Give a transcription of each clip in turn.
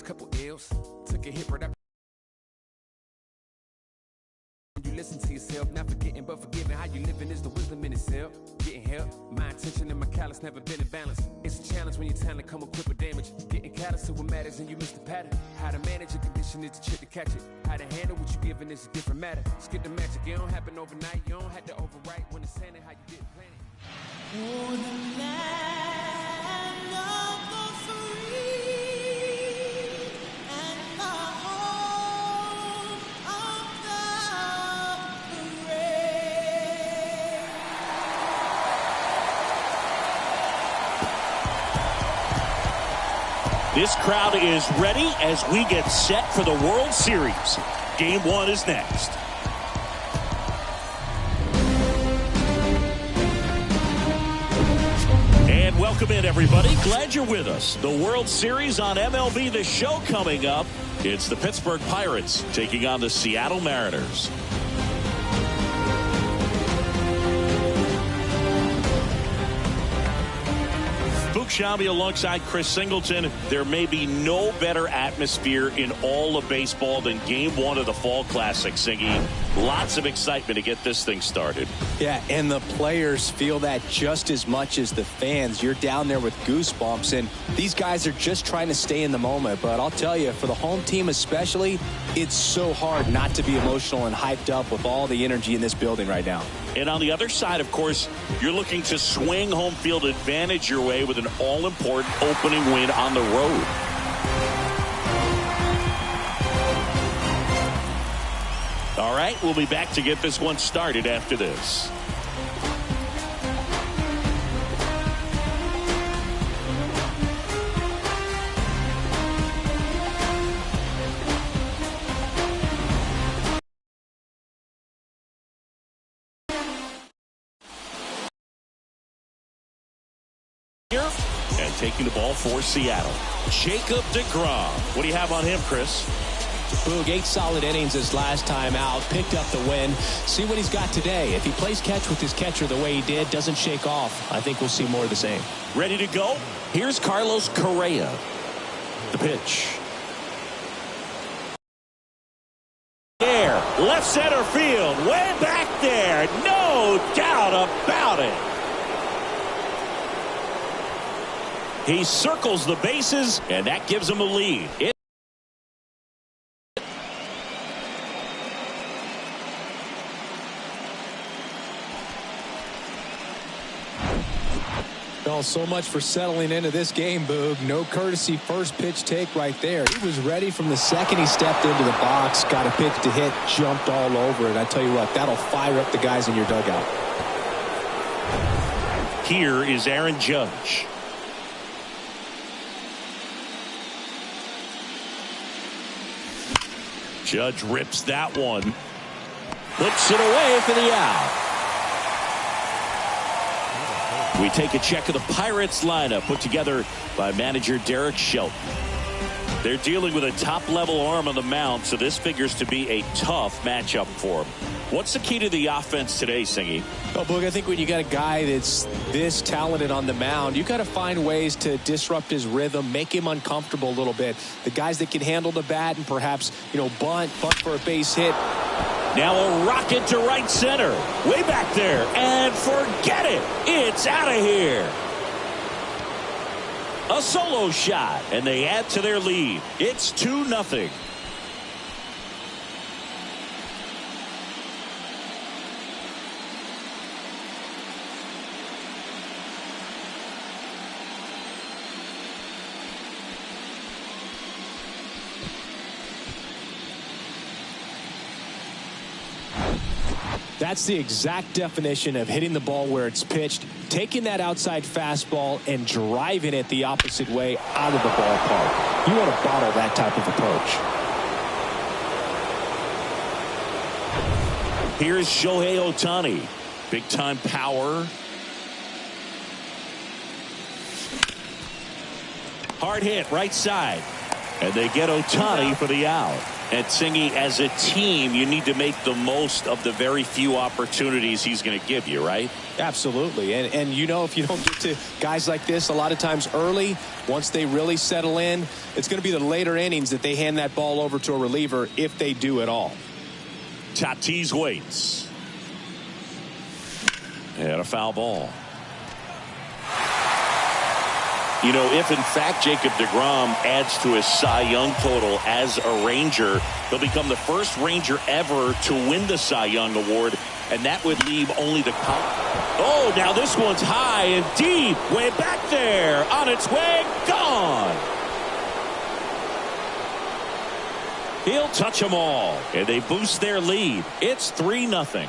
couple L's, took a hit right up. You listen to yourself, not forgetting but forgiving. How you living is the wisdom in itself. Getting help, my intention and my callous never been in balance. It's a challenge when your talent come equipped with damage. Getting callous to what matters and you miss the pattern. How to manage a condition is the trick to catch it. How to handle what you giving is a different matter. Skip the magic, it don't happen overnight. You don't have to overwrite when it's handed how you didn't plan it. For the land of the free and the home of the brave. This crowd is ready as we get set for the World Series. Game 1 is next. And welcome in, everybody. Glad you're with us. The World Series on MLB The Show coming up. It's the Pittsburgh Pirates taking on the Seattle Mariners. Shabby alongside Chris Singleton. There may be no better atmosphere in all of baseball than Game 1 of the Fall Classic, Singy. Lots of excitement to get this thing started. Yeah, and the players feel that just as much as the fans. You're down there with goosebumps, and these guys are just trying to stay in the moment. But I'll tell you, for the home team especially, it's so hard not to be emotional and hyped up with all the energy in this building right now. And on the other side, of course, you're looking to swing home field advantage your way with an all-important opening win on the road. All right, we'll be back to get this one started after this. And taking the ball for Seattle, Jacob deGrom. What do you have on him, Chris? Boog, 8 solid innings his last time out, picked up the win. See what he's got today. If he plays catch with his catcher the way he did, doesn't shake off, I think we'll see more of the same. Ready to go? Here's Carlos Correa. The pitch. There, left center field, way back there, no doubt about it. He circles the bases, and that gives him a lead. Well, so much for settling into this game, Boog. No courtesy first pitch take right there. He was ready from the second he stepped into the box, got a pitch to hit, jumped all over it. I tell you what, that'll fire up the guys in your dugout. Here is Aaron Judge. Judge rips that one. Puts it away for the out. We take a check of the Pirates lineup put together by manager Derek Shelton. They're dealing with a top-level arm on the mound, so this figures to be a tough matchup for them. What's the key to the offense today, Singy? Well, Boog, I think when you got a guy that's this talented on the mound, you got to find ways to disrupt his rhythm, make him uncomfortable a little bit. The guys that can handle the bat and perhaps, bunt for a base hit. Now a rocket to right center. Way back there. And forget it. It's out of here. A solo shot, and they add to their lead. It's 2-0. That's the exact definition of hitting the ball where it's pitched, taking that outside fastball and driving it the opposite way out of the ballpark. You want to bottle that type of approach. Here's Shohei Ohtani. Big time power. Hard hit right side. And they get Ohtani for the out. And Singy, as a team, you need to make the most of the very few opportunities he's going to give you, right? Absolutely. And you know, if you don't get to guys like this a lot of times early, once they really settle in, it's going to be the later innings that they hand that ball over to a reliever, if they do at all. Tatis waits. And a foul ball. You know, if in fact Jacob deGrom adds to his Cy Young total as a Ranger, he'll become the first Ranger ever to win the Cy Young Award, and that would leave only the Oh, now this one's high and deep, way back there, on its way, gone. He'll touch them all, and they boost their lead. It's 3-0.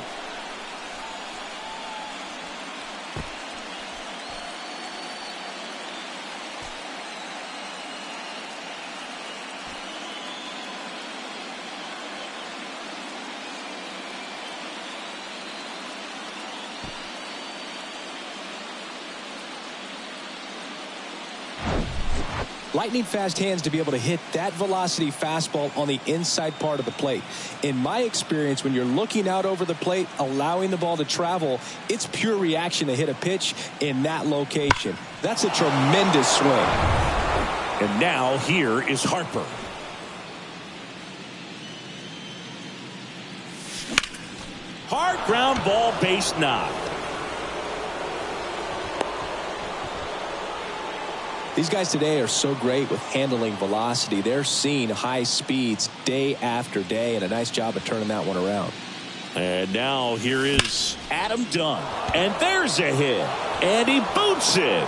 Lightning fast hands to be able to hit that velocity fastball on the inside part of the plate. In my experience, when you're looking out over the plate, allowing the ball to travel, it's pure reaction to hit a pitch in that location. That's a tremendous swing. And now here is Harper. Hard ground ball, base knock. These guys today are so great with handling velocity. They're seeing high speeds day after day, and a nice job of turning that one around. And now here is Adam Dunn. And there's a hit. And he boots it.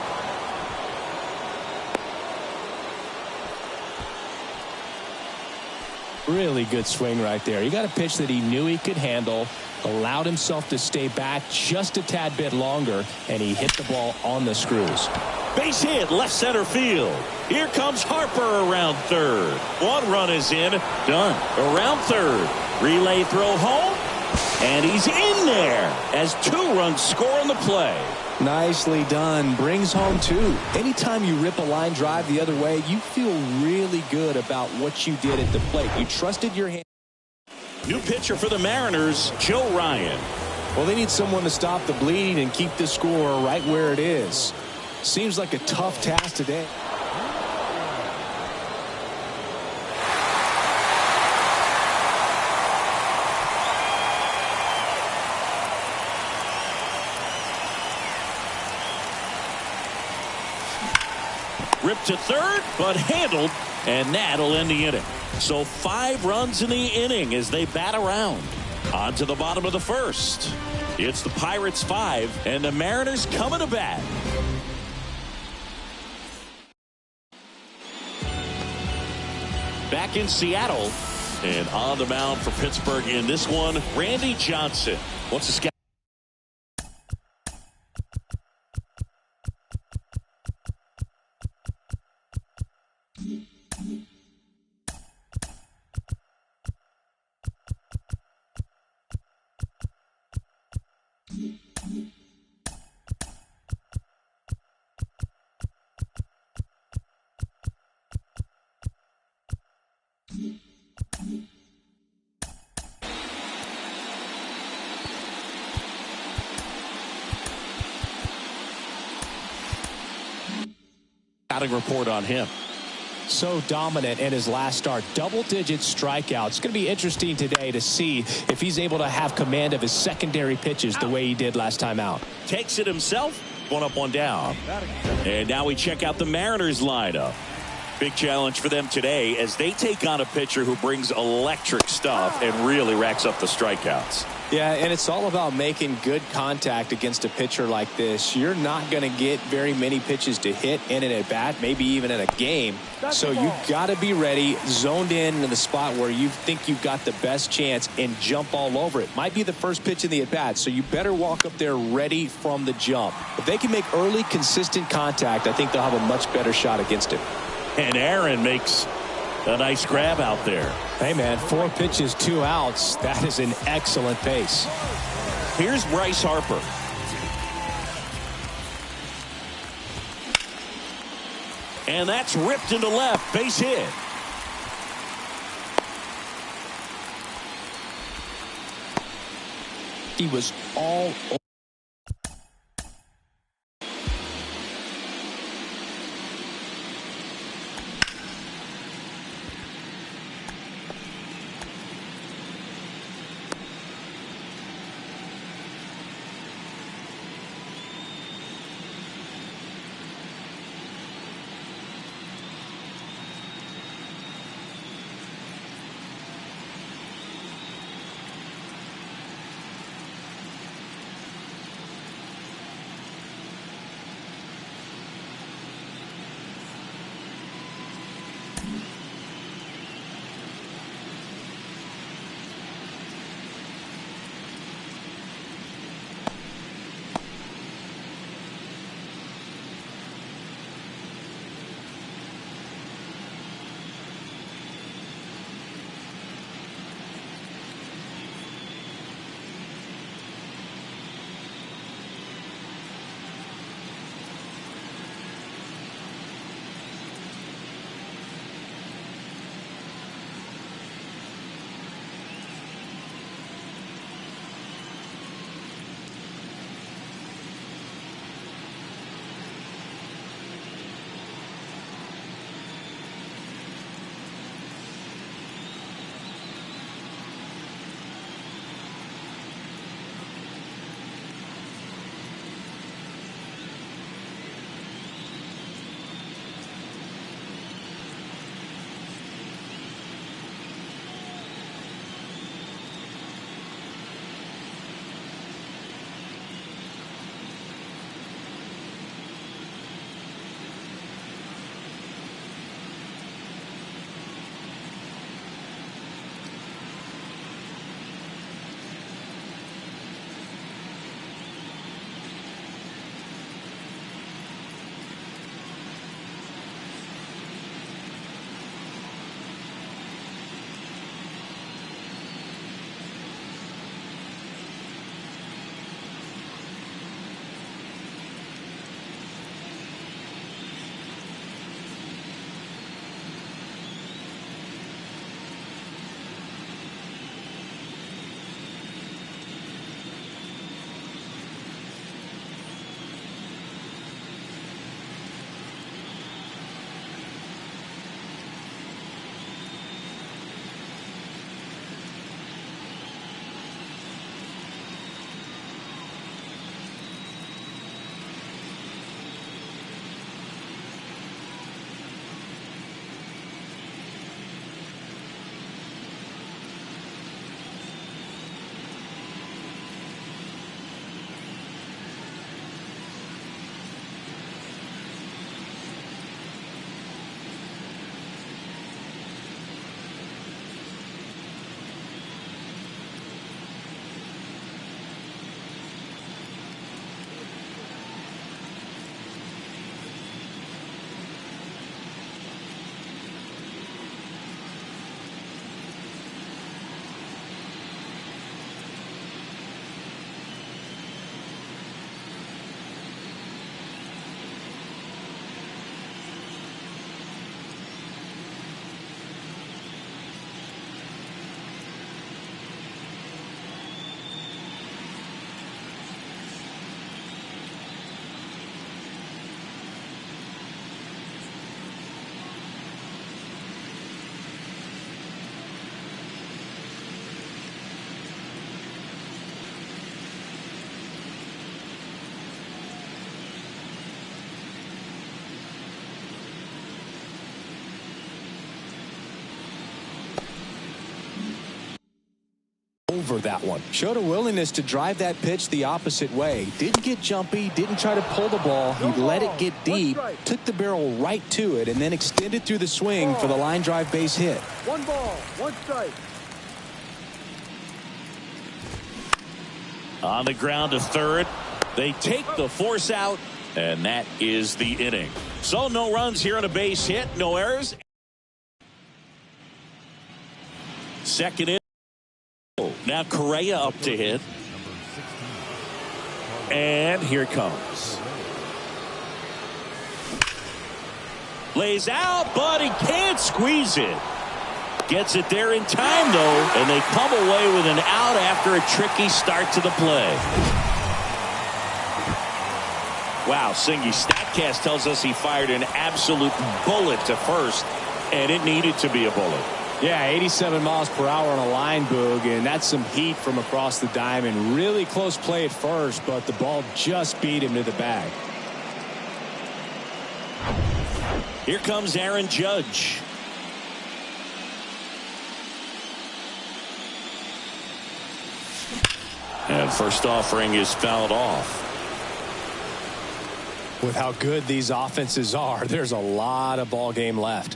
Really good swing right there. He got a pitch that he knew he could handle, allowed himself to stay back just a tad bit longer, and he hit the ball on the screws. Base hit, left center field. Here comes Harper around third. One run is in. Done. Around third. Relay throw home. And he's in there as 2 runs score on the play. Nicely done. Brings home 2. Anytime you rip a line drive the other way, you feel really good about what you did at the plate. You trusted your hand. New pitcher for the Mariners, Joe Ryan. Well, they need someone to stop the bleeding and keep the score right where it is. Seems like a tough task today. Ripped to third, but handled, and that'll end the inning. So 5 runs in the inning as they bat around. On to the bottom of the first. It's the Pirates 5, and the Mariners coming to bat. Back in Seattle, and on the mound for Pittsburgh in this one, Randy Johnson. What's the scout? Scouting report on him. So dominant in his last start. Double-digit strikeouts. It's going to be interesting today to see if he's able to have command of his secondary pitches the way he did last time out. Takes it himself. 1 up, 1 down. And now we check out the Mariners lineup. Big challenge for them today as they take on a pitcher who brings electric stuff and really racks up the strikeouts. Yeah, and it's all about making good contact against a pitcher like this. You're not going to get very many pitches to hit in an at-bat, maybe even in a game. So you've got to be ready, zoned in the spot where you think you've got the best chance and jump all over it. Might be the first pitch in the at-bat, so you better walk up there ready from the jump. If they can make early, consistent contact, I think they'll have a much better shot against it. And Aaron makes a nice grab out there. Hey, man, 4 pitches, 2 outs. That is an excellent pace. Here's Bryce Harper. And that's ripped into left. Base hit. He was all over. Over that one. Showed a willingness to drive that pitch the opposite way. Didn't get jumpy, didn't try to pull the ball. He let it get deep, took the barrel right to it, and then extended through the swing for the line drive base hit. 1 ball, 1 strike. On the ground to third. They take the force out, and that is the inning. So no runs here on a base hit, no errors. Second in. Now Correa up to hit. And here it comes. Lays out, but he can't squeeze it. Gets it there in time, though, and they come away with an out after a tricky start to the play. Wow, Singy, StatCast tells us he fired an absolute bullet to first, and it needed to be a bullet. Yeah, 87 miles per hour on a line, Boog, and that's some heat from across the diamond. Really close play at first, but the ball just beat him to the bag. Here comes Aaron Judge. And first offering is fouled off. With how good these offenses are, there's a lot of ball game left.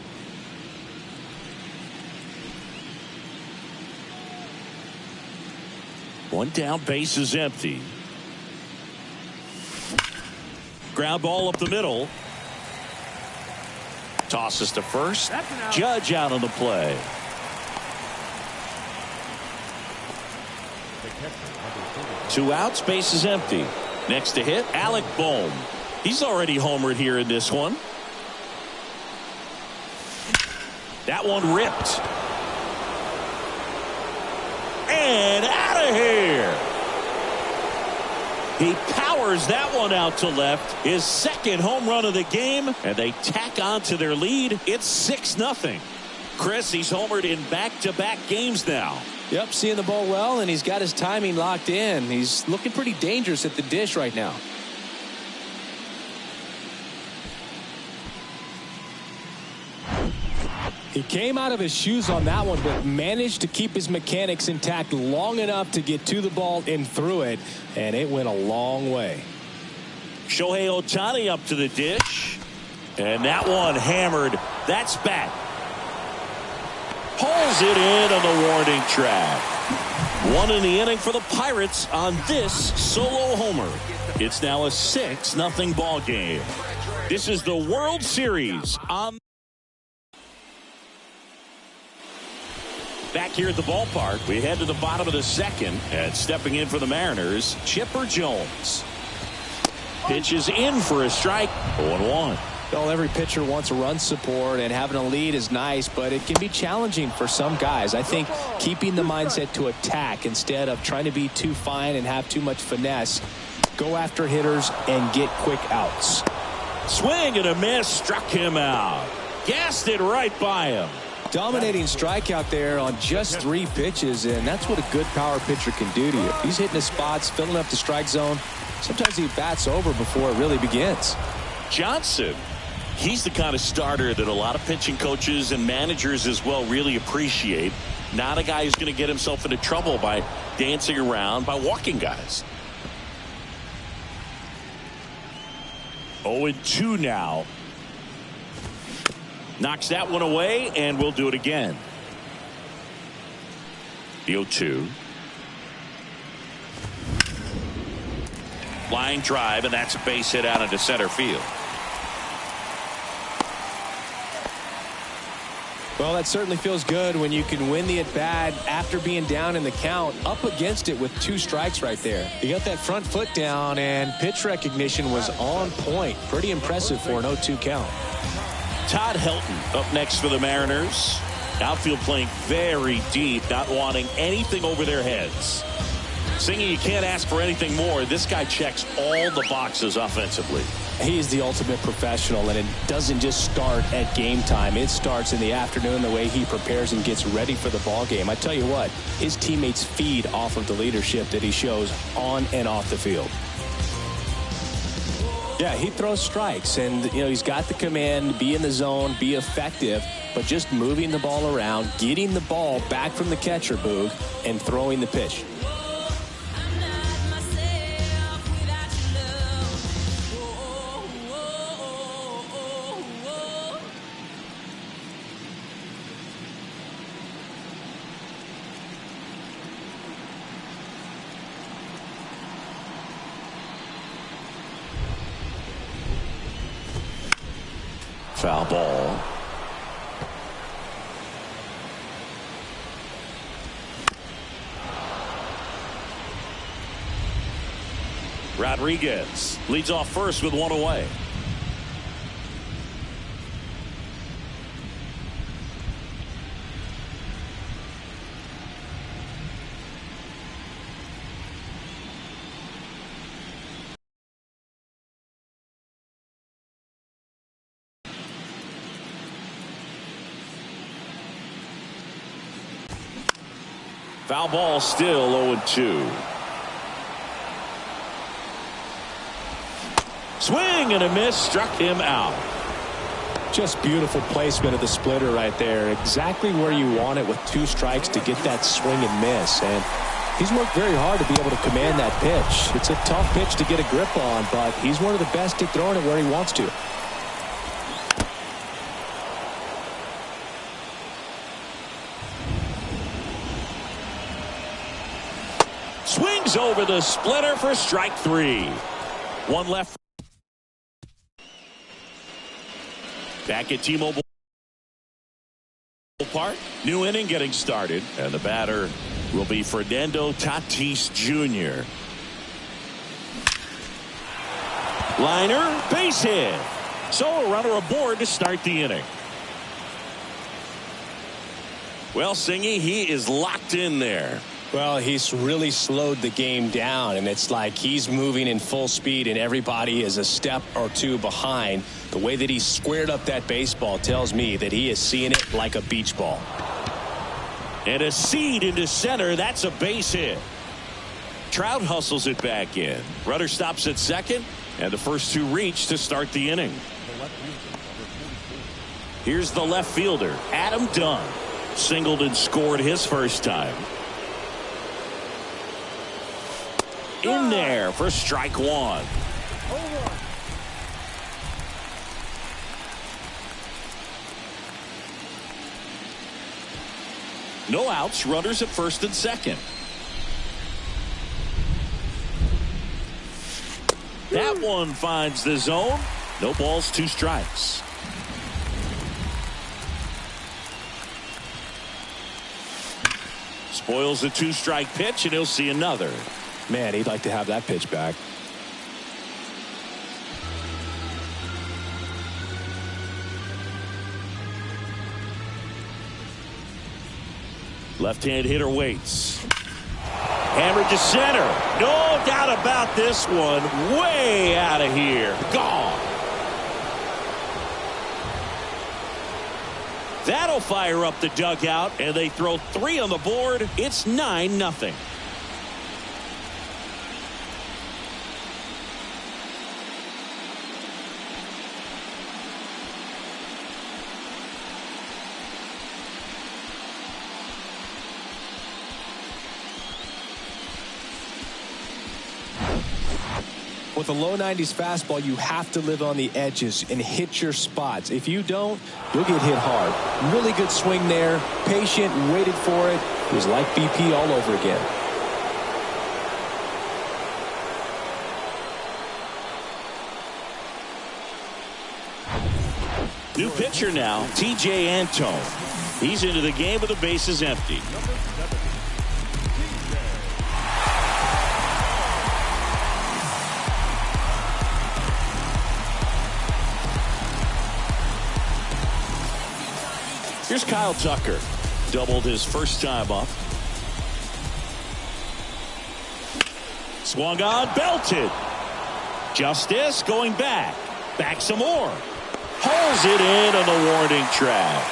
One down, base is empty. Ground ball up the middle. Tosses to first. Judge out on the play. Two outs, base is empty. Next to hit, Alec Bohm. He's already homered here in this one. That one ripped. And out of here. He powers that one out to left. His second home run of the game, and they tack on to their lead. It's 6-0. Chris, he's homered in back-to-back games now. Yep, seeing the ball well, and he's got his timing locked in. He's looking pretty dangerous at the dish right now. He came out of his shoes on that one, but managed to keep his mechanics intact long enough to get to the ball and through it, and it went a long way. Shohei Ohtani up to the dish, and that one hammered. That's back. Pulls it in on the warning track. One in the inning for the Pirates on this solo homer. It's now a 6-0 ball game. This is the World Series on. Back here at the ballpark, we head to the bottom of the second, and stepping in for the Mariners, Chipper Jones. Pitches in for a strike. 0-1. Well, every pitcher wants a run support, and having a lead is nice, but it can be challenging for some guys. I think keeping the mindset to attack instead of trying to be too fine and have too much finesse, go after hitters and get quick outs. Swing and a miss, struck him out. Gassed it right by him. Dominating strikeout there on just 3 pitches, and that's what a good power pitcher can do to you. He's hitting his spots, filling up the strike zone. Sometimes he bats over before it really begins. Johnson, he's the kind of starter that a lot of pitching coaches and managers as well really appreciate. Not a guy who's going to get himself into trouble by dancing around, by walking guys. 0-2 now. Knocks that one away, and we'll do it again. The 0-2. Line drive, and that's a base hit out into center field. Well, that certainly feels good when you can win the at-bat after being down in the count, up against it with 2 strikes right there. You got that front foot down, and pitch recognition was on point. Pretty impressive for an 0-2 count. Todd Helton up next for the Mariners. Outfield playing very deep, not wanting anything over their heads. Singy, you can't ask for anything more. This guy checks all the boxes offensively. He's the ultimate professional, and it doesn't just start at game time. It starts in the afternoon, the way he prepares and gets ready for the ball game. I tell you what, his teammates feed off of the leadership that he shows on and off the field. Yeah, he throws strikes, and he's got the command, be in the zone, be effective, but just moving the ball around, getting the ball back from the catcher, Boog, and throwing the pitch. Foul ball. Rodriguez leads off first with 1 away. Foul ball, still 0-2. Swing and a miss, struck him out. Just beautiful placement of the splitter right there. Exactly where you want it with 2 strikes to get that swing and miss. And he's worked very hard to be able to command that pitch. It's a tough pitch to get a grip on, but he's one of the best at throwing it where he wants to. Swings over the splitter for strike 3. One left. Back at T-Mobile Park. New inning getting started. And the batter will be Fernando Tatis Jr. Liner, base hit. So a runner aboard to start the inning. Well, Singy, he is locked in there. Well, he's really slowed the game down, and it's like he's moving in full speed and everybody is a step or 2 behind. The way that he squared up that baseball tells me that he is seeing it like a beach ball. And a seed into center. That's a base hit. Trout hustles it back in. Runner stops at second, and the first 2 reach to start the inning. Here's the left fielder, Adam Dunn. Singled and scored his first time. In there for strike 1. No outs, runners at first and second. That one finds the zone. No balls, 2 strikes. Spoils a 2-strike pitch, and he'll see another. Man, he'd like to have that pitch back. Left-hand hitter waits. Hammered to center. No doubt about this one. Way out of here. Gone. That'll fire up the dugout, and they throw 3 on the board. It's 9-0. With a low 90s fastball, you have to live on the edges and hit your spots. If you don't, you'll get hit hard. Really good swing there. Patient, waited for it. It was like BP all over again. New pitcher now, T.J. Antone. He's into the game with the bases empty. Here's Kyle Tucker. Doubled his first time up. Swung on, belted. Justice going back. Back some more. Hauls it in on the warning track.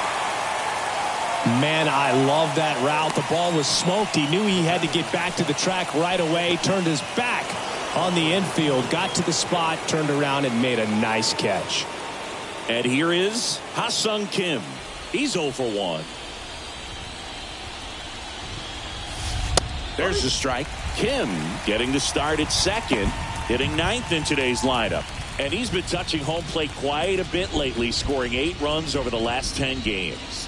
Man, I love that route. The ball was smoked. He knew he had to get back to the track right away. Turned his back on the infield. Got to the spot, turned around, and made a nice catch. And here is Ha-Sung Kim. He's 0 for 1. There's the strike. Kim getting the start at second, hitting 9th in today's lineup. And he's been touching home plate quite a bit lately, scoring 8 runs over the last 10 games.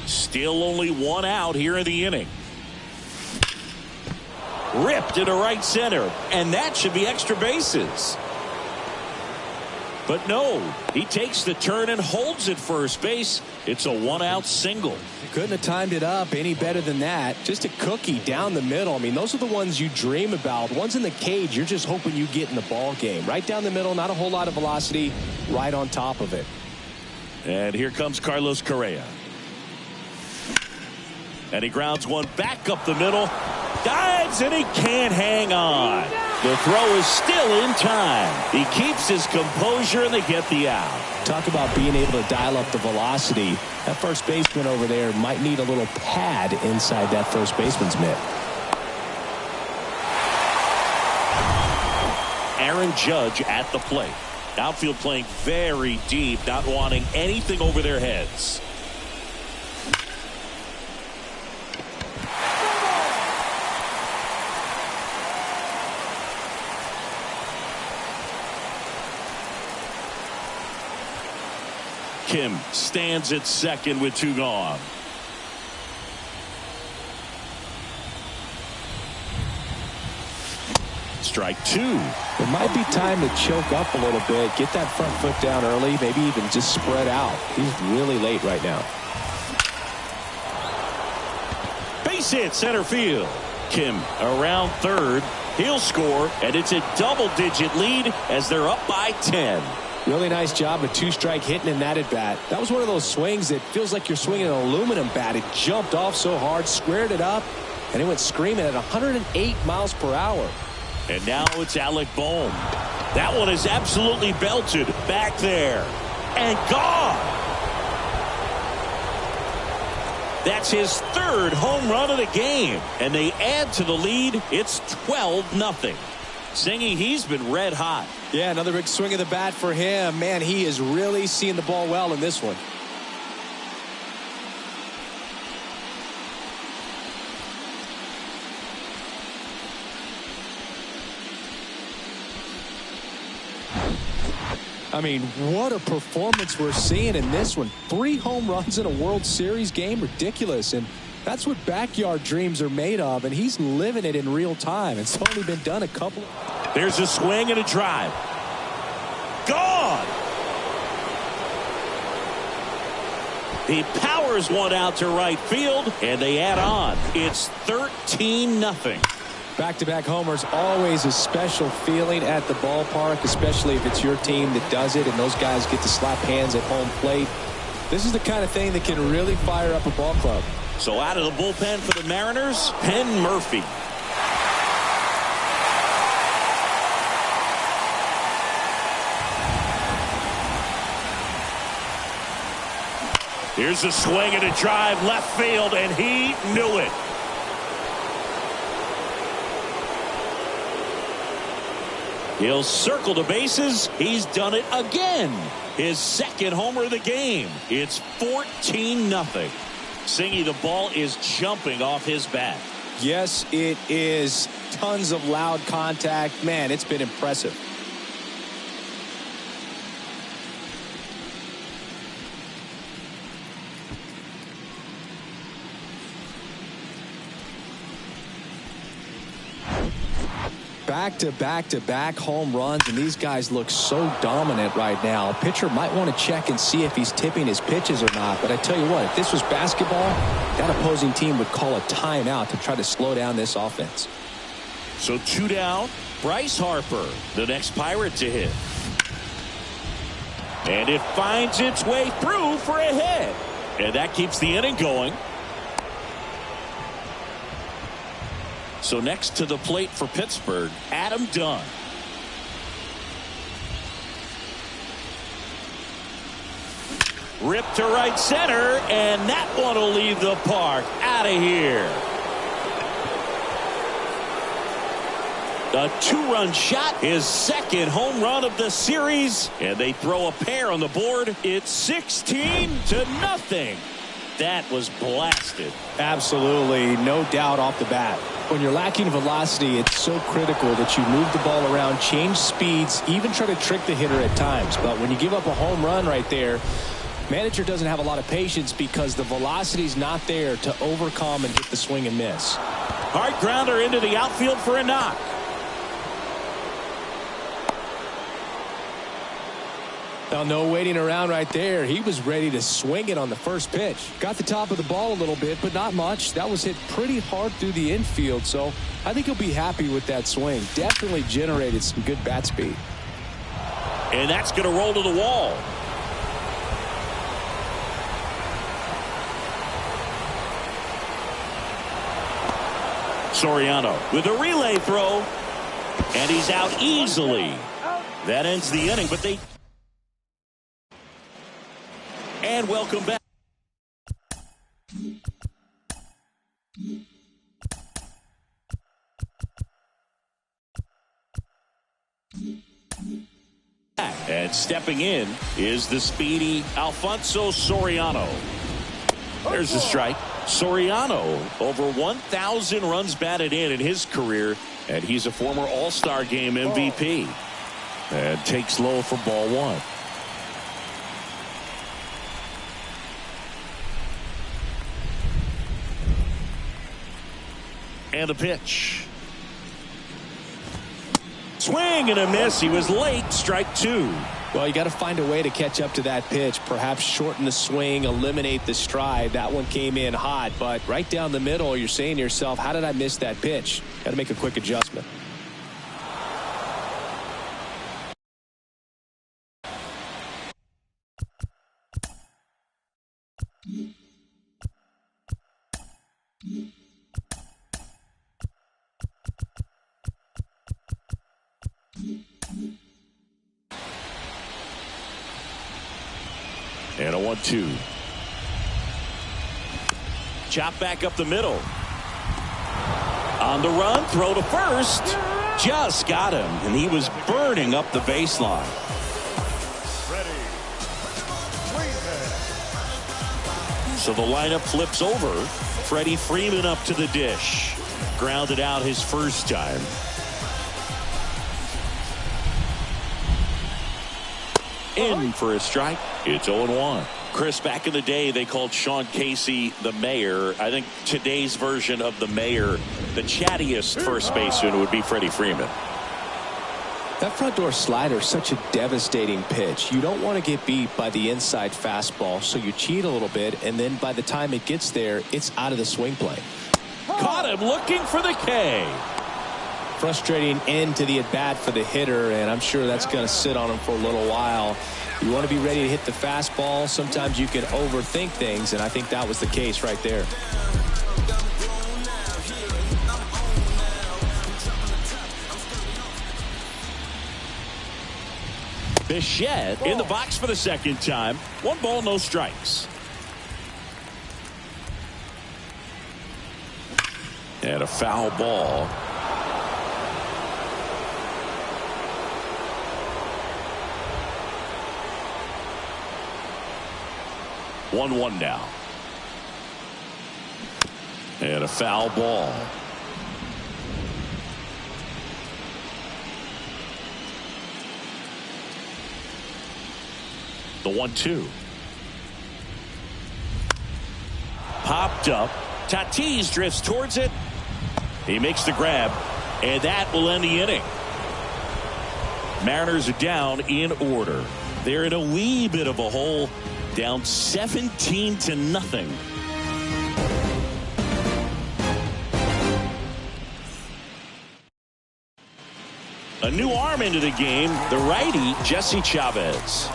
Still only 1 out here in the inning. Ripped into right center, and that should be extra bases. But no, he takes the turn and holds at first base. It's a 1-out single. Couldn't have timed it up any better than that. Just a cookie down the middle. I mean, those are the ones you dream about. Ones in the cage, you're just hoping you get in the ball game. Right down the middle, not a whole lot of velocity, right on top of it. And here comes Carlos Correa. And he grounds one back up the middle. Dives, and he can't hang on. The throw is still in time. He keeps his composure, and they get the out. Talk about being able to dial up the velocity. That first baseman over there might need a little pad inside that first baseman's mitt. Aaron Judge at the plate. Outfield playing very deep, not wanting anything over their heads. Kim stands at second with 2 gone. Strike 2. It might be time to choke up a little bit, get that front foot down early, maybe even just spread out. He's really late right now. Base hit center field. Kim around third. He'll score, and it's a double-digit lead as they're up by 10. Really nice job of 2-strike hitting in that at bat. That was one of those swings that feels like you're swinging an aluminum bat. It jumped off so hard, squared it up, and it went screaming at 108 miles per hour. And now it's Alec Bohm. That one is absolutely belted back there and gone. That's his 3rd home run of the game, and they add to the lead. It's 12-0. Singy, he's been red hot. Yeah, another big swing of the bat for him. Man, he is really seeing the ball well in this one. I mean, what a performance we're seeing in this one. 3 home runs in a World Series game. Ridiculous. And that's what backyard dreams are made of. And he's living it in real time. It's only been done a couple. There's a swing and a drive. Gone. He powers one out to right field, and they add on. It's 13-0. Back-to-back homers, always a special feeling at the ballpark, especially if it's your team that does it and those guys get to slap hands at home plate. This is the kind of thing that can really fire up a ball club. So out of the bullpen for the Mariners, Penn Murphy. Here's a swing and a drive left field, and he knew it. He'll circle the bases. He's done it again. His 2nd homer of the game. It's 14-0. Singy, the ball is jumping off his bat. Yes, it is. Tons of loud contact. Man, it's been impressive. Back-to-back-to-back home runs, and these guys look so dominant right now. Pitcher might want to check and see if he's tipping his pitches or not, but I tell you what, if this was basketball, that opposing team would call a timeout to try to slow down this offense. So 2 down. Bryce Harper, the next Pirate to hit. And it finds its way through for a hit. And that keeps the inning going. So next to the plate for Pittsburgh, Adam Dunn. Ripped to right center, and that one will leave the park. Out of here. A 2-run shot, his 2nd home run of the series, and they throw a pair on the board. It's 16-0. That was blasted. Absolutely, no doubt off the bat. When you're lacking velocity, it's so critical that you move the ball around, change speeds, even try to trick the hitter at times. But when you give up a home run right there, manager doesn't have a lot of patience because the velocity's not there to overcome and get the swing and miss. Hard grounder into the outfield for a knock. Now, no waiting around right there. He was ready to swing it on the first pitch. Got the top of the ball a little bit, but not much. That was hit pretty hard through the infield, so I think he'll be happy with that swing. Definitely generated some good bat speed. And that's going to roll to the wall. Soriano with a relay throw. And he's out easily. That ends the inning, but they... And welcome back. And stepping in is the speedy Alfonso Soriano. There's the strike. Soriano, over 1,000 runs batted in his career, and he's a former All-Star Game MVP. And takes low for ball one. And the pitch. Swing and a miss. He was late. Strike two. Well, you got to find a way to catch up to that pitch. Perhaps shorten the swing, eliminate the stride. That one came in hot, but right down the middle, you're saying to yourself, how did I miss that pitch? Got to make a quick adjustment. And a 1-2. Chop back up the middle. On the run, throw to first. Just got him, and he was burning up the baseline. So the lineup flips over. Freddie Freeman up to the dish. Grounded out his first time. In for a strike. It's 0-1. Chris, back in the day, they called Sean Casey the mayor. I think today's version of the mayor, the chattiest first baseman, would be Freddie Freeman. That front door slider is such a devastating pitch. You don't want to get beat by the inside fastball, so you cheat a little bit, and then by the time it gets there, it's out of the swing plane. Caught him looking for the K. Frustrating end to the at-bat for the hitter, and I'm sure that's going to sit on him for a little while. You want to be ready to hit the fastball. Sometimes you can overthink things, and I think that was the case right there. Bichette in the box for the second time. 1 ball, no strikes. And a foul ball. One now. And a foul ball. The 1-2. Popped up. Tatis drifts towards it. He makes the grab, and that will end the inning. Mariners are down in order. They're in a wee bit of a hole, down 17-0. A new arm into the game, the righty, Jesse Chavez.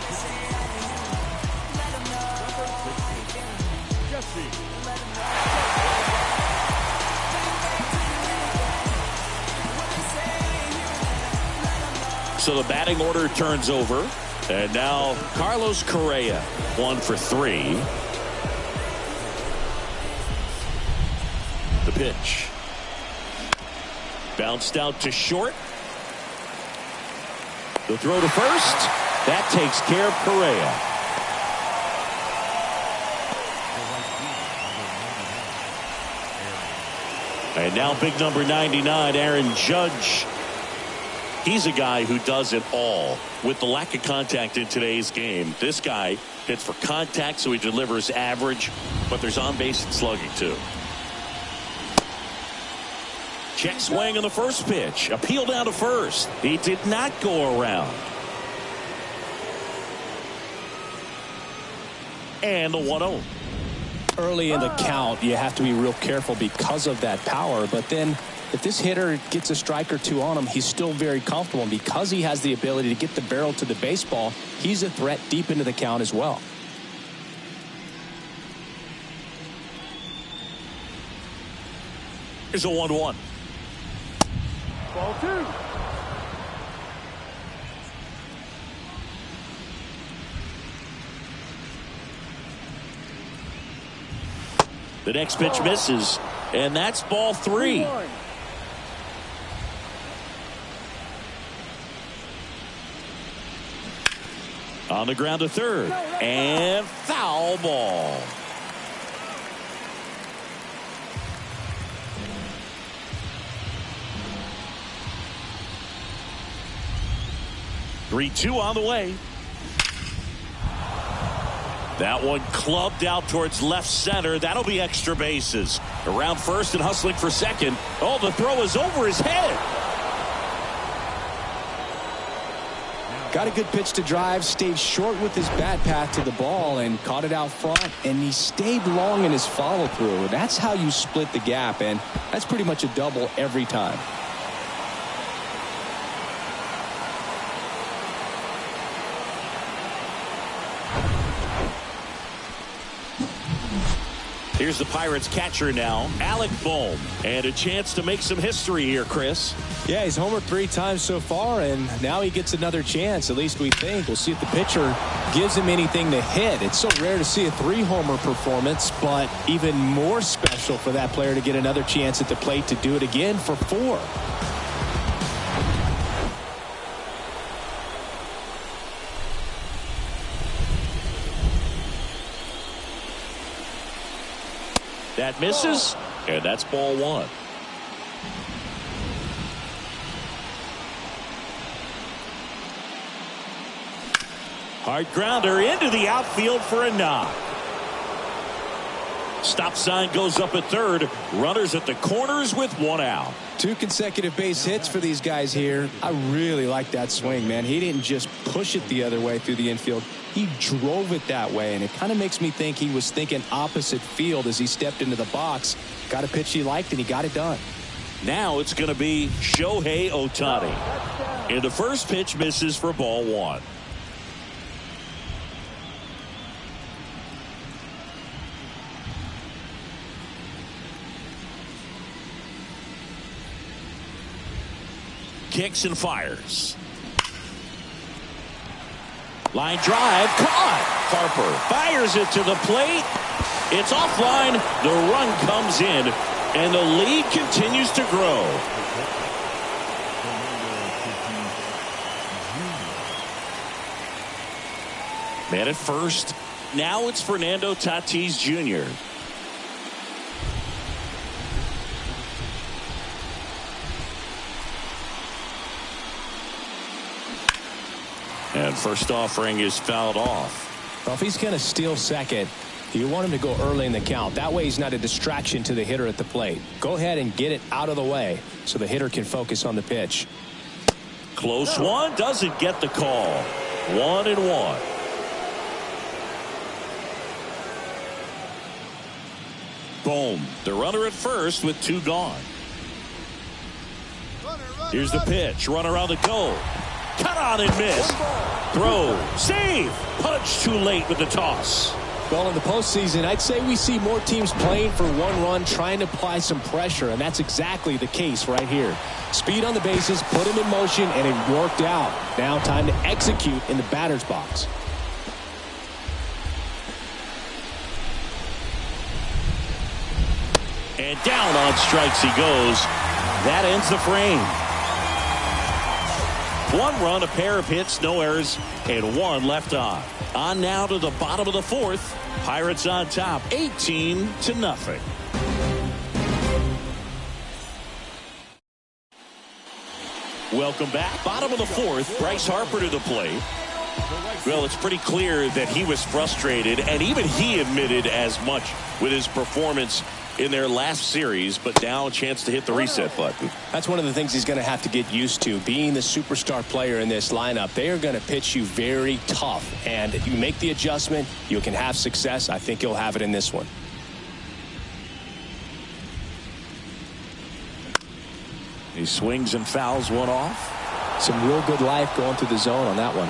So the batting order turns over. And now Carlos Correa, 1 for 3. The pitch. Bounced out to short. The throw to first. That takes care of Correa. And now big number 99, Aaron Judge. He's a guy who does it all. With the lack of contact in today's game, this guy hits for contact, so he delivers average, but there's on-base and slugging too. Check swing on the first pitch. Appeal down to first. He did not go around. And the 1-0. Early in the count, you have to be real careful because of that power, but then if this hitter gets a strike or two on him, he's still very comfortable. And because he has the ability to get the barrel to the baseball, he's a threat deep into the count as well. Here's a 1-1. Ball 2. The next pitch misses, and that's ball 3. On the ground to third, and foul ball. Three-two on the way. That one clubbed out towards left center. That'll be extra bases. Around first and hustling for second. Oh, the throw is over his head. Got a good pitch to drive, stayed short with his bat path to the ball and caught it out front, and he stayed long in his follow through. That's how you split the gap, and that's pretty much a double every time. Here's the Pirates catcher now, Alec Bohm, and a chance to make some history here, Chris. Yeah, he's homered 3 times so far, and now he gets another chance, at least we think. We'll see if the pitcher gives him anything to hit. It's so rare to see a 3-homer performance, but even more special for that player to get another chance at the plate to do it again for 4. That misses, and that's ball 1. Hard grounder into the outfield for a knock. Stop sign goes up at third. Runners at the corners with 1 out. 2 consecutive base hits for these guys here. I really like that swing, man. He didn't just push it the other way through the infield. He drove it that way, and it kind of makes me think he was thinking opposite field as he stepped into the box. Got a pitch he liked, and he got it done. Now it's going to be Shohei Ohtani. And the first pitch misses for ball 1. Kicks and fires. Line drive, caught. Harper fires it to the plate. It's offline. The run comes in, and the lead continues to grow. Man at first. Now it's Fernando Tatis Jr. And first offering is fouled off. Well, if he's going to steal second, you want him to go early in the count. That way he's not a distraction to the hitter at the plate. Go ahead and get it out of the way so the hitter can focus on the pitch. Close one, doesn't get the call. 1-1. Boom. The runner at first with 2 gone. Here's the pitch. Runner on the go. Cut on and miss. Throw. Save. Punch too late with the toss. Well, in the postseason, I'd say we see more teams playing for 1 run, trying to apply some pressure, and that's exactly the case right here. Speed on the bases, put him in motion, and it worked out. Now time to execute in the batter's box. And down on strikes he goes. That ends the frame. 1 run, a pair of hits, no errors, and 1 left on. On now to the bottom of the 4th. Pirates on top, 18-0. Welcome back. Bottom of the 4th. Bryce Harper to the plate. Well, it's pretty clear that he was frustrated, and even he admitted as much with his performance in their last series, but now a chance to hit the reset button. That's one of the things he's going to have to get used to, being the superstar player in this lineup. They are going to pitch you very tough, and if you make the adjustment, you can have success. I think you'll have it in this one. He swings and fouls one off. Some real good life going through the zone on that one.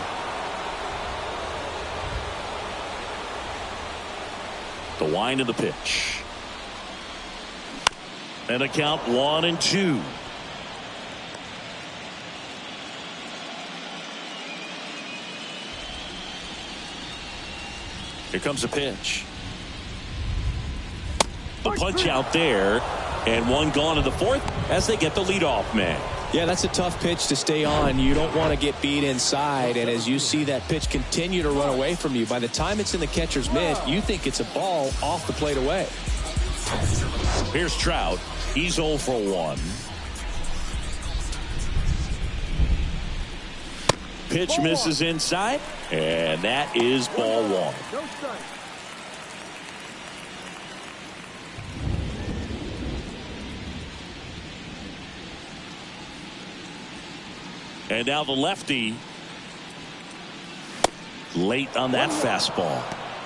The wind of the pitch. And a count 1-2. Here comes the pitch. The punch out there, and one gone in the fourth as they get the leadoff man. Yeah, that's a tough pitch to stay on. You don't want to get beat inside, and as you see that pitch continue to run away from you, by the time it's in the catcher's mitt, you think it's a ball off the plate away. Here's Trout. He's 0 for 1. Pitch misses inside, and that is ball 1. No strike. And now the lefty late on that fastball.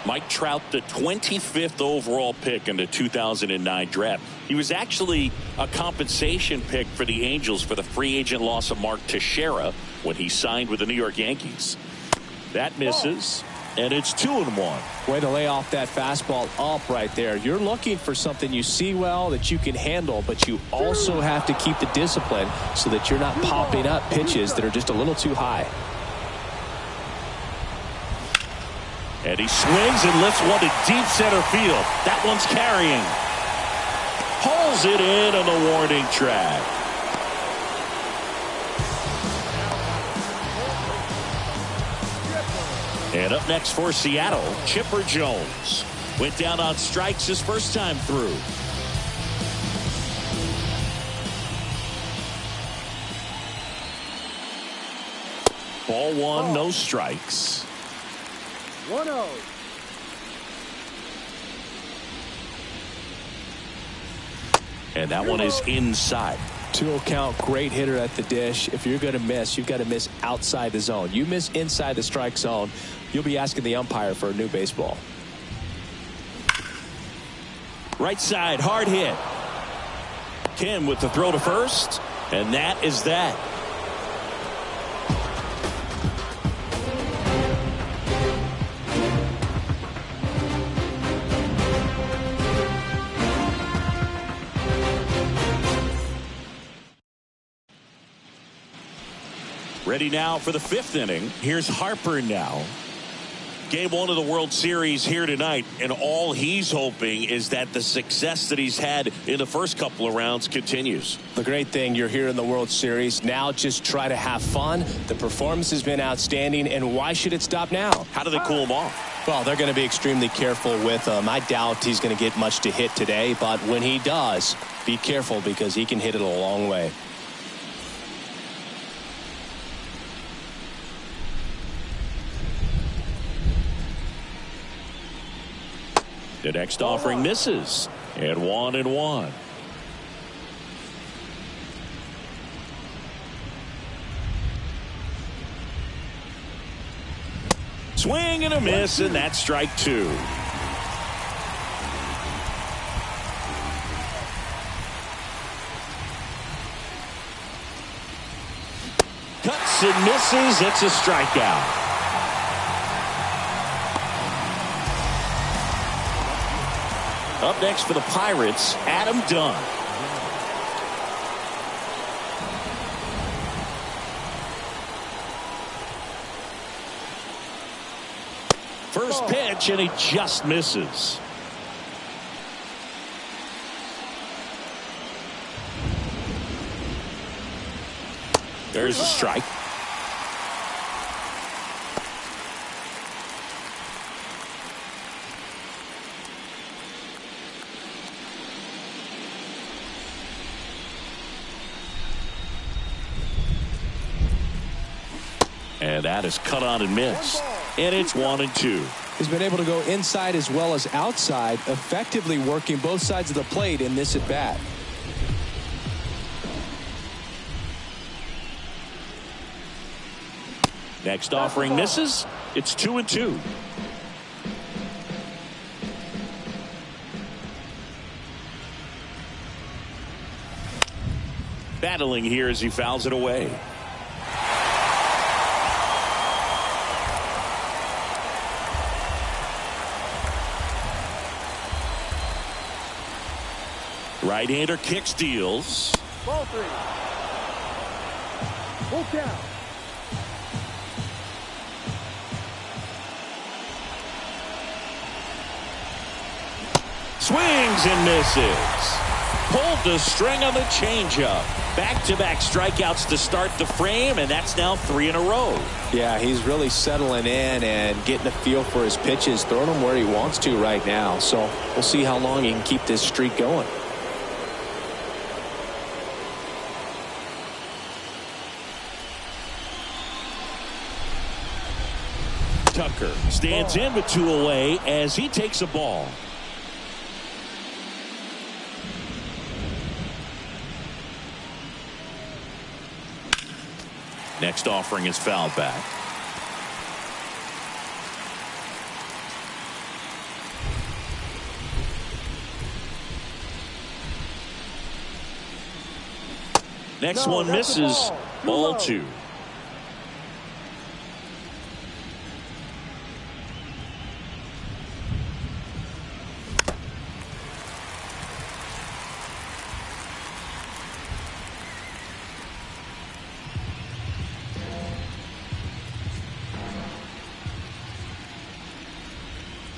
Mike Trout, the 25th overall pick in the 2009 draft. He was actually a compensation pick for the Angels for the free agent loss of Mark Teixeira when he signed with the New York Yankees. That misses, and it's 2-1. Way to lay off that fastball up right there. You're looking for something you see well that you can handle, but you also have to keep the discipline so that you're not popping up pitches that are just a little too high. And he swings and lifts one to deep center field. That one's carrying. Pulls it in on the warning track. And up next for Seattle, Chipper Jones. Went down on strikes his first time through. Ball 1, no strikes. 1-0. And that one is inside. 2-0 count, great hitter at the dish. If you're going to miss, you've got to miss outside the zone. You miss inside the strike zone, you'll be asking the umpire for a new baseball. Right side, hard hit. Kim with the throw to first, and that is that. Ready now for the 5th inning. Here's Harper now. Game 1 of the World Series here tonight, and all he's hoping is that the success that he's had in the first couple of rounds continues. The great thing, you're here in the World Series. Now just try to have fun. The performance has been outstanding, and why should it stop now? How do they cool him off? Well, they're going to be extremely careful with him. I doubt he's going to get much to hit today, but when he does, be careful because he can hit it a long way. The next offering misses, and 1-1. Swing and a miss, and that's strike 2. Cuts and misses. It's a strikeout. Up next for the Pirates, Adam Dunn. First pitch, and he just misses. There's a strike. And that is cut on and missed. And it's 1-2. He's been able to go inside as well as outside, effectively working both sides of the plate in this at bat. Next offering misses. It's 2-2. Battling here as he fouls it away. Right-hander kick steals. Ball 3. Full count. Swings and misses. Pulled the string on the changeup. Back-to-back strikeouts to start the frame, and that's now 3 in a row. Yeah, he's really settling in and getting a feel for his pitches, throwing them where he wants to right now. So we'll see how long he can keep this streak going. Tucker stands in with 2 away as he takes a ball. Next offering is fouled back. Next one misses. Ball 2.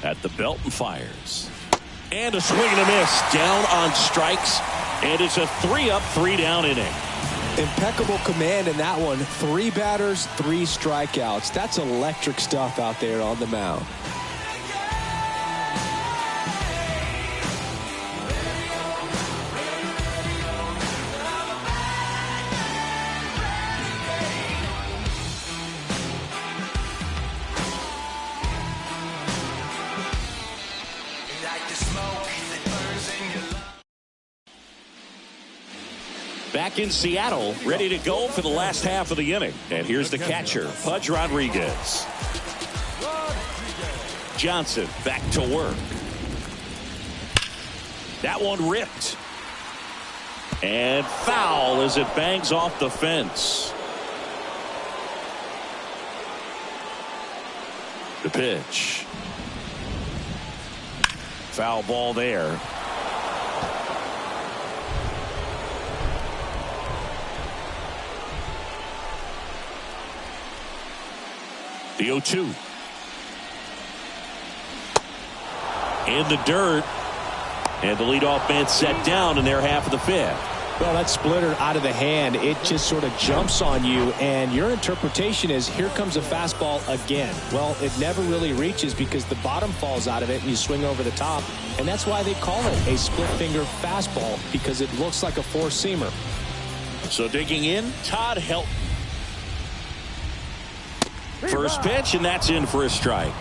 At the belt and fires. And a swing and a miss. Down on strikes. And it's a 3-up, 3-down inning. Impeccable command in that one. 3 batters, 3 strikeouts. That's electric stuff out there on the mound. Back in Seattle, ready to go for the last half of the inning. And here's the catcher, Pudge Rodriguez. Johnson back to work. That one ripped. And foul as it bangs off the fence. The pitch. Foul ball there. The 0-2. In the dirt. And the leadoff man set down in their half of the 5th. Well, that splitter out of the hand, it just sort of jumps on you, and your interpretation is here comes a fastball again. Well, it never really reaches because the bottom falls out of it and you swing over the top, and that's why they call it a split finger fastball, because it looks like a four-seamer. So digging in, Todd Helton. First pitch, and that's in for a strike.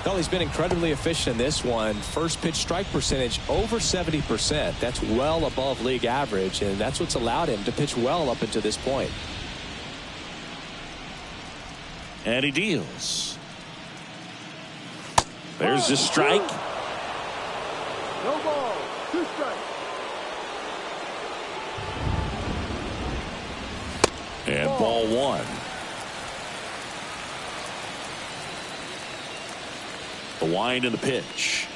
Well, he's been incredibly efficient in this one. First pitch strike percentage over 70%. That's well above league average, and that's what's allowed him to pitch well up until this point. And he deals. There's the strike. No ball. 2 strikes. And ball 1. The wind and the pitch.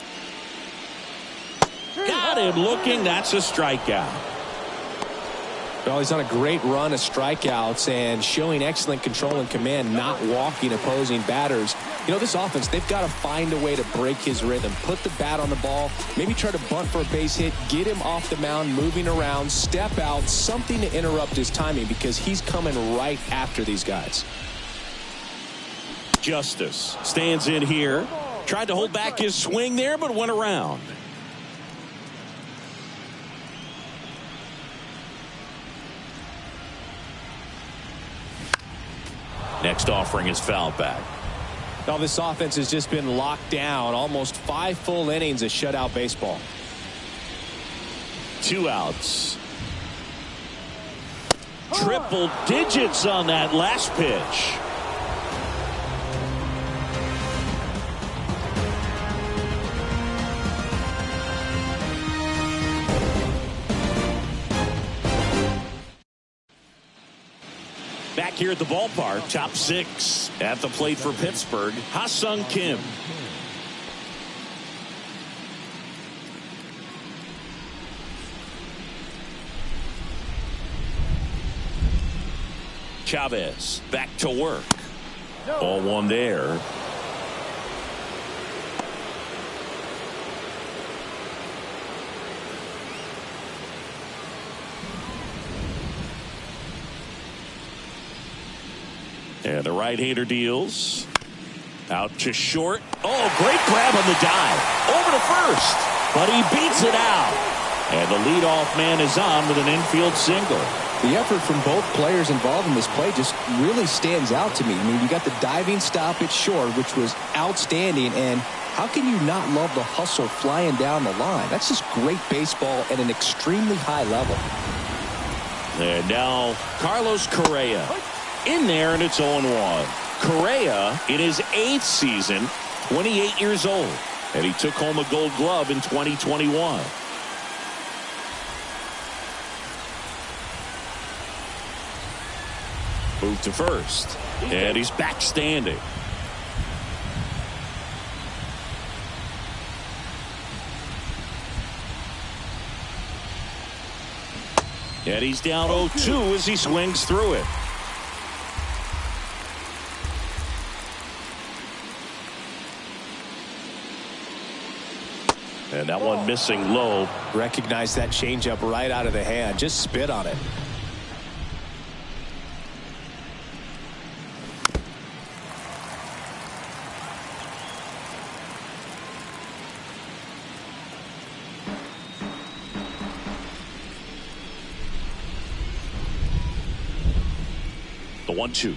Got him looking. That's a strikeout. Well, he's on a great run of strikeouts and showing excellent control and command, not walking opposing batters. You know, this offense, they've got to find a way to break his rhythm, put the bat on the ball, maybe try to bunt for a base hit, get him off the mound, moving around, step out, something to interrupt his timing, because he's coming right after these guys. Justice stands in here. Tried to hold back his swing there, but went around. Next offering is fouled back. Now this offense has just been locked down. Almost 5 full innings of shutout baseball. 2 outs. Triple digits on that last pitch. Back here at the ballpark, top 6 at the plate for Pittsburgh, Ha-Sung Kim. Chavez back to work. Ball 1 there. And the right-hander deals. Out to short. Oh, great grab on the dive. Over to first. But he beats it out. And the leadoff man is on with an infield single. The effort from both players involved in this play just really stands out to me. I mean, you got the diving stop at short, which was outstanding. And how can you not love the hustle flying down the line? That's just great baseball at an extremely high level. And now Carlos Correa in there, and it's 0-1. Correa in his 8th season, 28 years old, and he took home a Gold Glove in 2021. Move to first, and he's back standing. And he's down 0-2 as he swings through it. And that one missing low. Recognize that changeup right out of the hand. Just spit on it. The 1-2.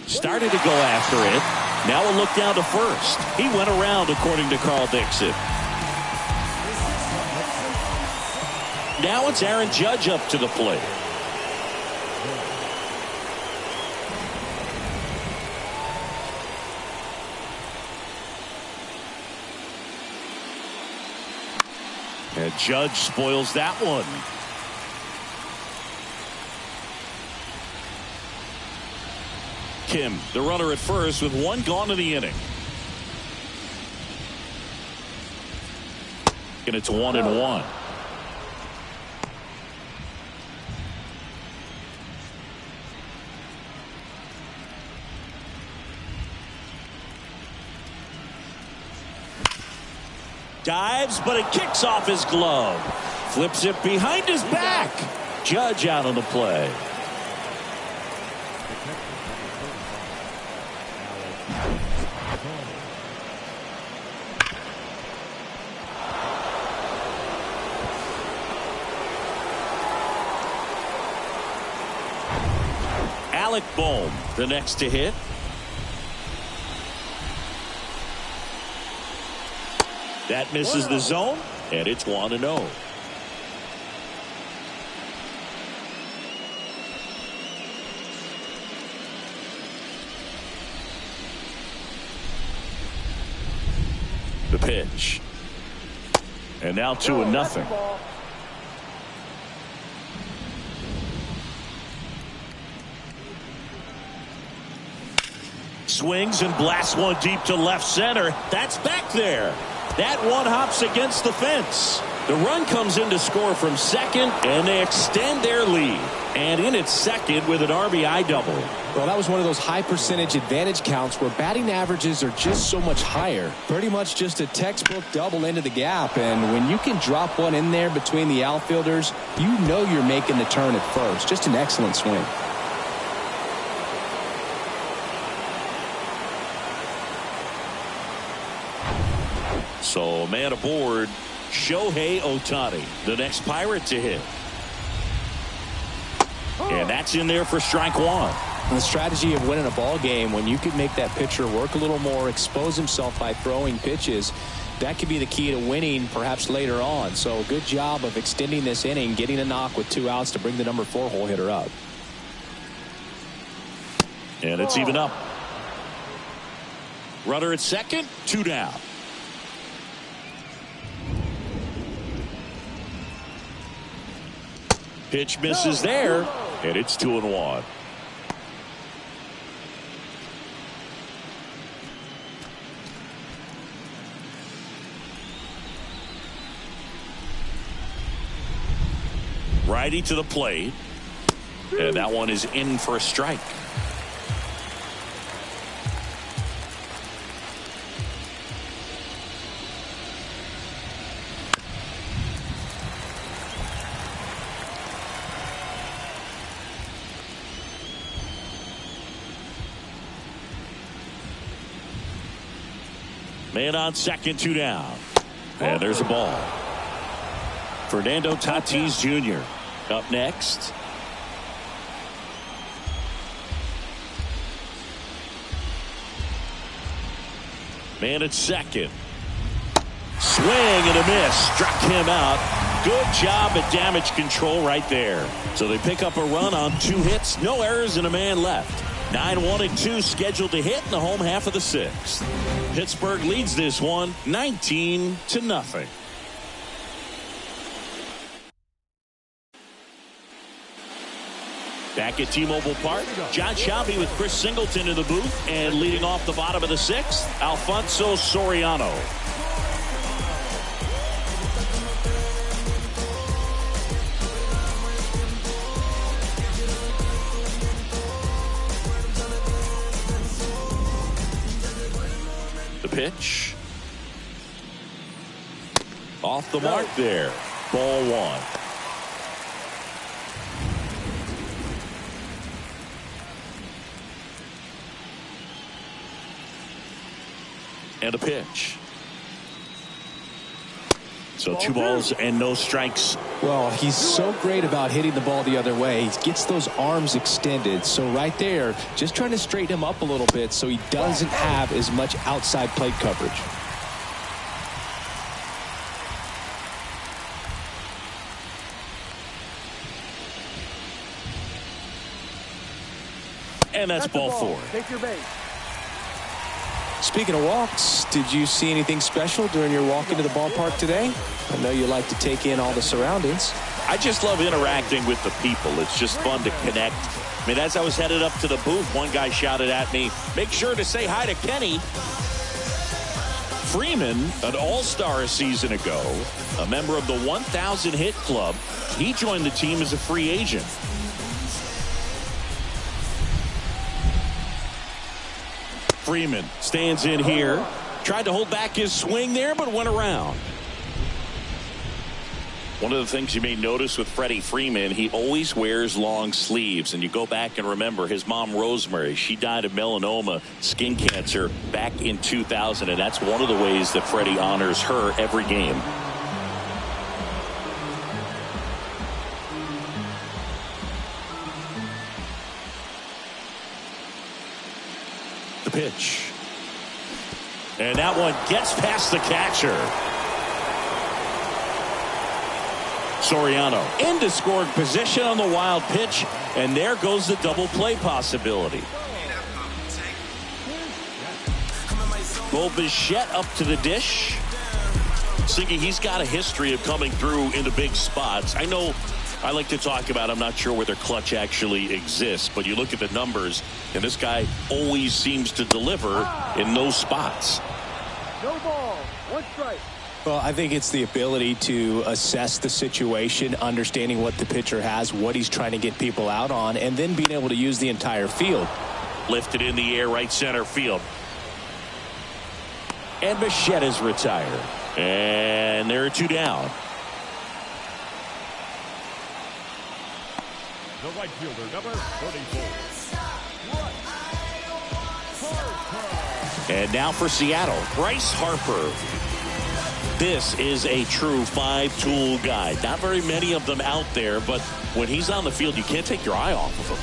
Started to go after it. Now a look down to first. He went around, according to Carl Dixon. Now it's Aaron Judge up to the plate. And Judge spoils that one. Kim, the runner at first, with one gone in the inning. And it's 1-1. Dives, but it kicks off his glove. Flips it behind his back. Judge out on the play. Alec Bohm, the next to hit. That misses the zone, and it's 1-0. The pitch. And now 2-0. Swings and blasts one deep to left center. That's back there. That one hops against the fence. The run comes in to score from second, and they extend their lead. And in its second with an RBI double. Well, that was one of those high percentage advantage counts where batting averages are just so much higher. Pretty much just a textbook double into the gap. And when you can drop one in there between the outfielders, you know you're making the turn at first. Just an excellent swing. So, man aboard, Shohei Ohtani, the next Pirate to hit. And that's in there for strike one. And the strategy of winning a ball game, when you can make that pitcher work a little more, expose himself by throwing pitches, that could be the key to winning perhaps later on. So good job of extending this inning, getting a knock with 2 outs to bring the number 4 hole hitter up. And it's even up. Runner at second, 2 down. Pitch misses there, and it's 2-1. Righty to the plate, and that one is in for a strike. Man on second, 2 down. And there's a ball. Fernando Tatis Jr. up next. Man at second. Swing and a miss. Struck him out. Good job at damage control right there. So they pick up a run on 2 hits. No errors and a man left. 9-1-2 scheduled to hit in the home half of the 6th. Pittsburgh leads this one 19-0. Back at T-Mobile Park, John Sciambi with Chris Singleton in the booth, and leading off the bottom of the 6th, Alfonso Soriano. The pitch. Off the mark there. Ball 1. And a pitch. So 2 balls and no strikes. Well, he's so great about hitting the ball the other way. He gets those arms extended. So right there, just trying to straighten him up a little bit so he doesn't have as much outside plate coverage. And that's ball 4. Take your base. Speaking of walks, did you see anything special during your walk into the ballpark today? I know you like to take in all the surroundings. I just love interacting with the people. It's just fun to connect. I mean, as I was headed up to the booth, one guy shouted at me, "Make sure to say hi to Kenny." Freeman, an all-star a season ago, a member of the 1,000 hit club, he joined the team as a free agent. Freeman stands in here. Tried to hold back his swing there, but went around. One of the things you may notice with Freddie Freeman, he always wears long sleeves. And you go back and remember his mom, Rosemary, she died of melanoma, skin cancer, back in 2000. And that's one of the ways that Freddie honors her every game. The pitch. And that one gets past the catcher. Soriano into scoring position on the wild pitch, and there goes the double play possibility. Bo Bichette up to the dish. Siggy, he's got a history of coming through into big spots. I know I like to talk about, I'm not sure whether clutch actually exists, but you look at the numbers, and this guy always seems to deliver in those spots. No ball. 1 strike. Well, I think it's the ability to assess the situation, understanding what the pitcher has, what he's trying to get people out on, and then being able to use the entire field. Lifted in the air, right center field. And Bichette is retired. And there are 2 down. The right fielder, number 34. And now for Seattle, Bryce Harper. This is a true 5-tool guy. Not very many of them out there, but when he's on the field, you can't take your eye off of him.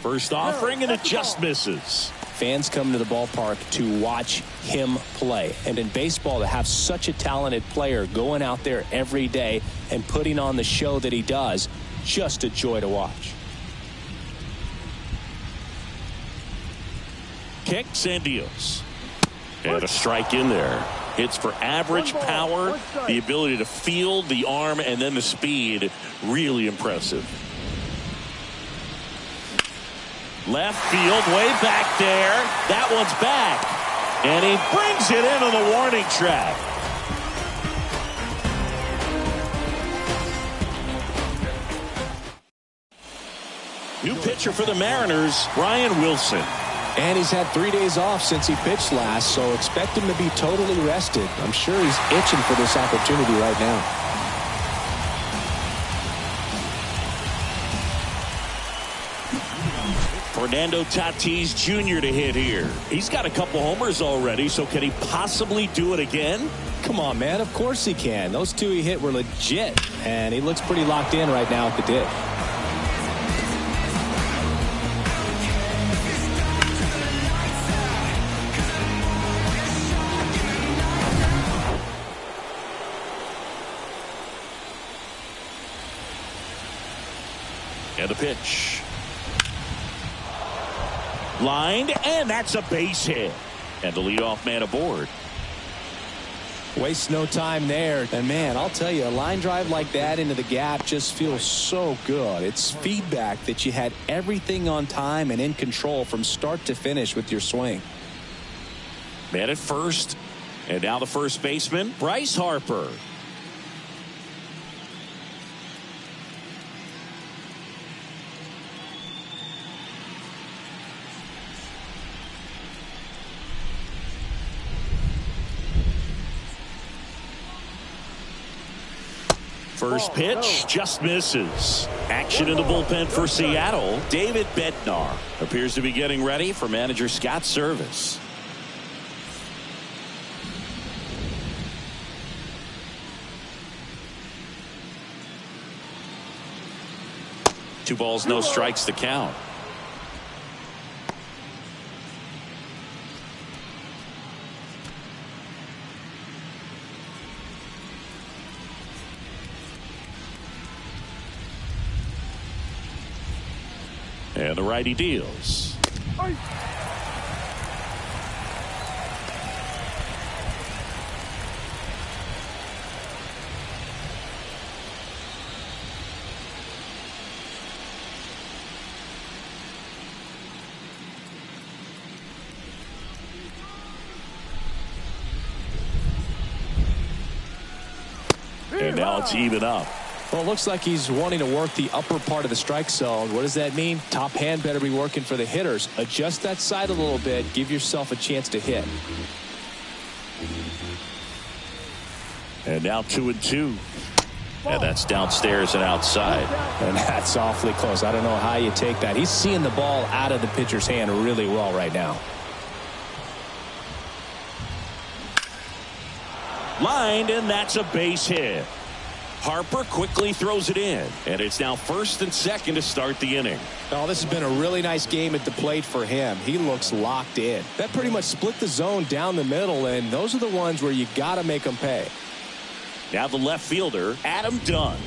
First offering, and it just misses. Fans come to the ballpark to watch him play. And in baseball, to have such a talented player going out there every day and putting on the show that he does, just a joy to watch. Kicks and deals. And a strike in there. Hits for average power, the ability to field, the arm, and then the speed. Really impressive. Left field, way back there. That one's back. And he brings it in on the warning track. New pitcher for the Mariners, Brian Wilson. And he's had 3 days off since he pitched last, so expect him to be totally rested. I'm sure he's itching for this opportunity right now. Fernando Tatis Jr. to hit here. He's got a couple homers already, so can he possibly do it again? Come on, man. Of course he can. Those two he hit were legit, and he looks pretty locked in right now at the dish. And the pitch. Lined, and that's a base hit. And the leadoff man aboard. Waste no time there. And man, I'll tell you, a line drive like that into the gap just feels so good. It's feedback that you had everything on time and in control from start to finish with your swing. Man at first. And now the first baseman, Bryce Harper. First pitch just misses. Action in the bullpen for Seattle. David Bednar appears to be getting ready for manager Scott Service. Two balls, no strikes to count. And the righty deals. And now it's even up. Well, it looks like he's wanting to work the upper part of the strike zone. What does that mean? Top hand better be working for the hitters. Adjust that side a little bit. Give yourself a chance to hit. And now 2-2. And that's downstairs and outside. And that's awfully close. I don't know how you take that. He's seeing the ball out of the pitcher's hand really well right now. Lined, and that's a base hit. Harper quickly throws it in, and it's now first and second to start the inning. Oh, this has been a really nice game at the plate for him. He looks locked in. That pretty much split the zone down the middle, and those are the ones where you got to make them pay. Now the left fielder, Adam Dunn.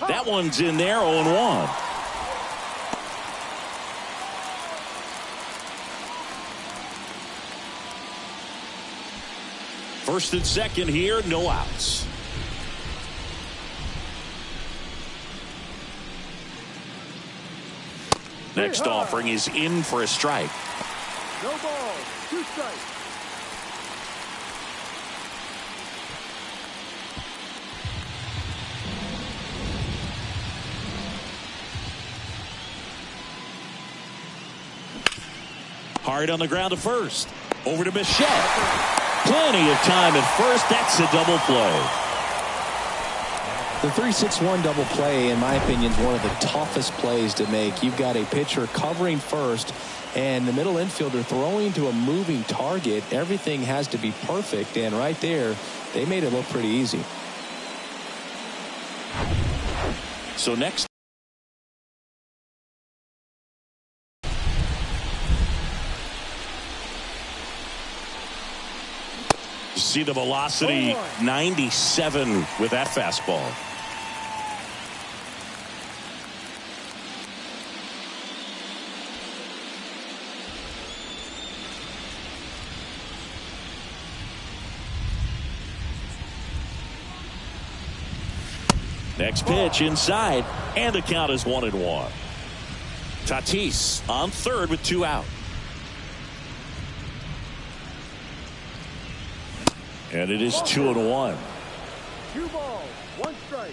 That one's in there, 0-1. First and second here, no outs. Next offering is in for a strike. No ball, 2 strikes. Hard on the ground to first. Over to Bichette. Plenty of time at first. That's a double play. The 3-6-1 double play, in my opinion, is one of the toughest plays to make. You've got a pitcher covering first and the middle infielder throwing to a moving target. Everything has to be perfect, and right there, they made it look pretty easy. So next. See the velocity, 97 with that fastball. Next pitch inside, and the count is 1-1. Tatis on third with 2 out. And it is 2-1. 2 balls, 1 strike.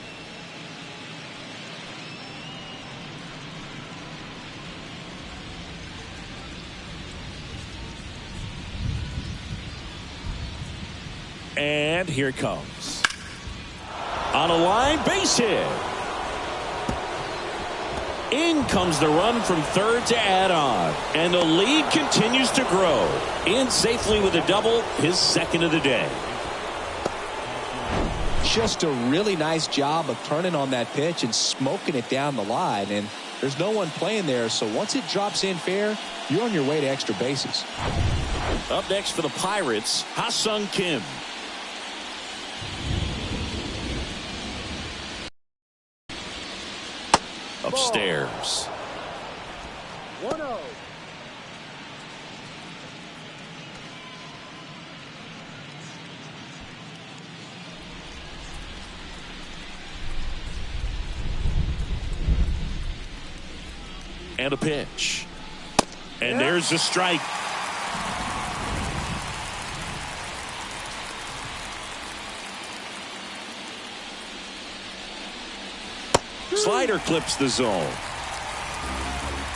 And here it comes. On a line, base hit. In comes the run from third to add on. And the lead continues to grow. In safely with a double, his second of the day. Just a really nice job of turning on that pitch and smoking it down the line. And there's no one playing there, so once it drops in fair, you're on your way to extra bases. Up next for the Pirates, Ha-Sung Kim. Upstairs. 1-0. And a pitch. And there's the strike. Slider clips the zone.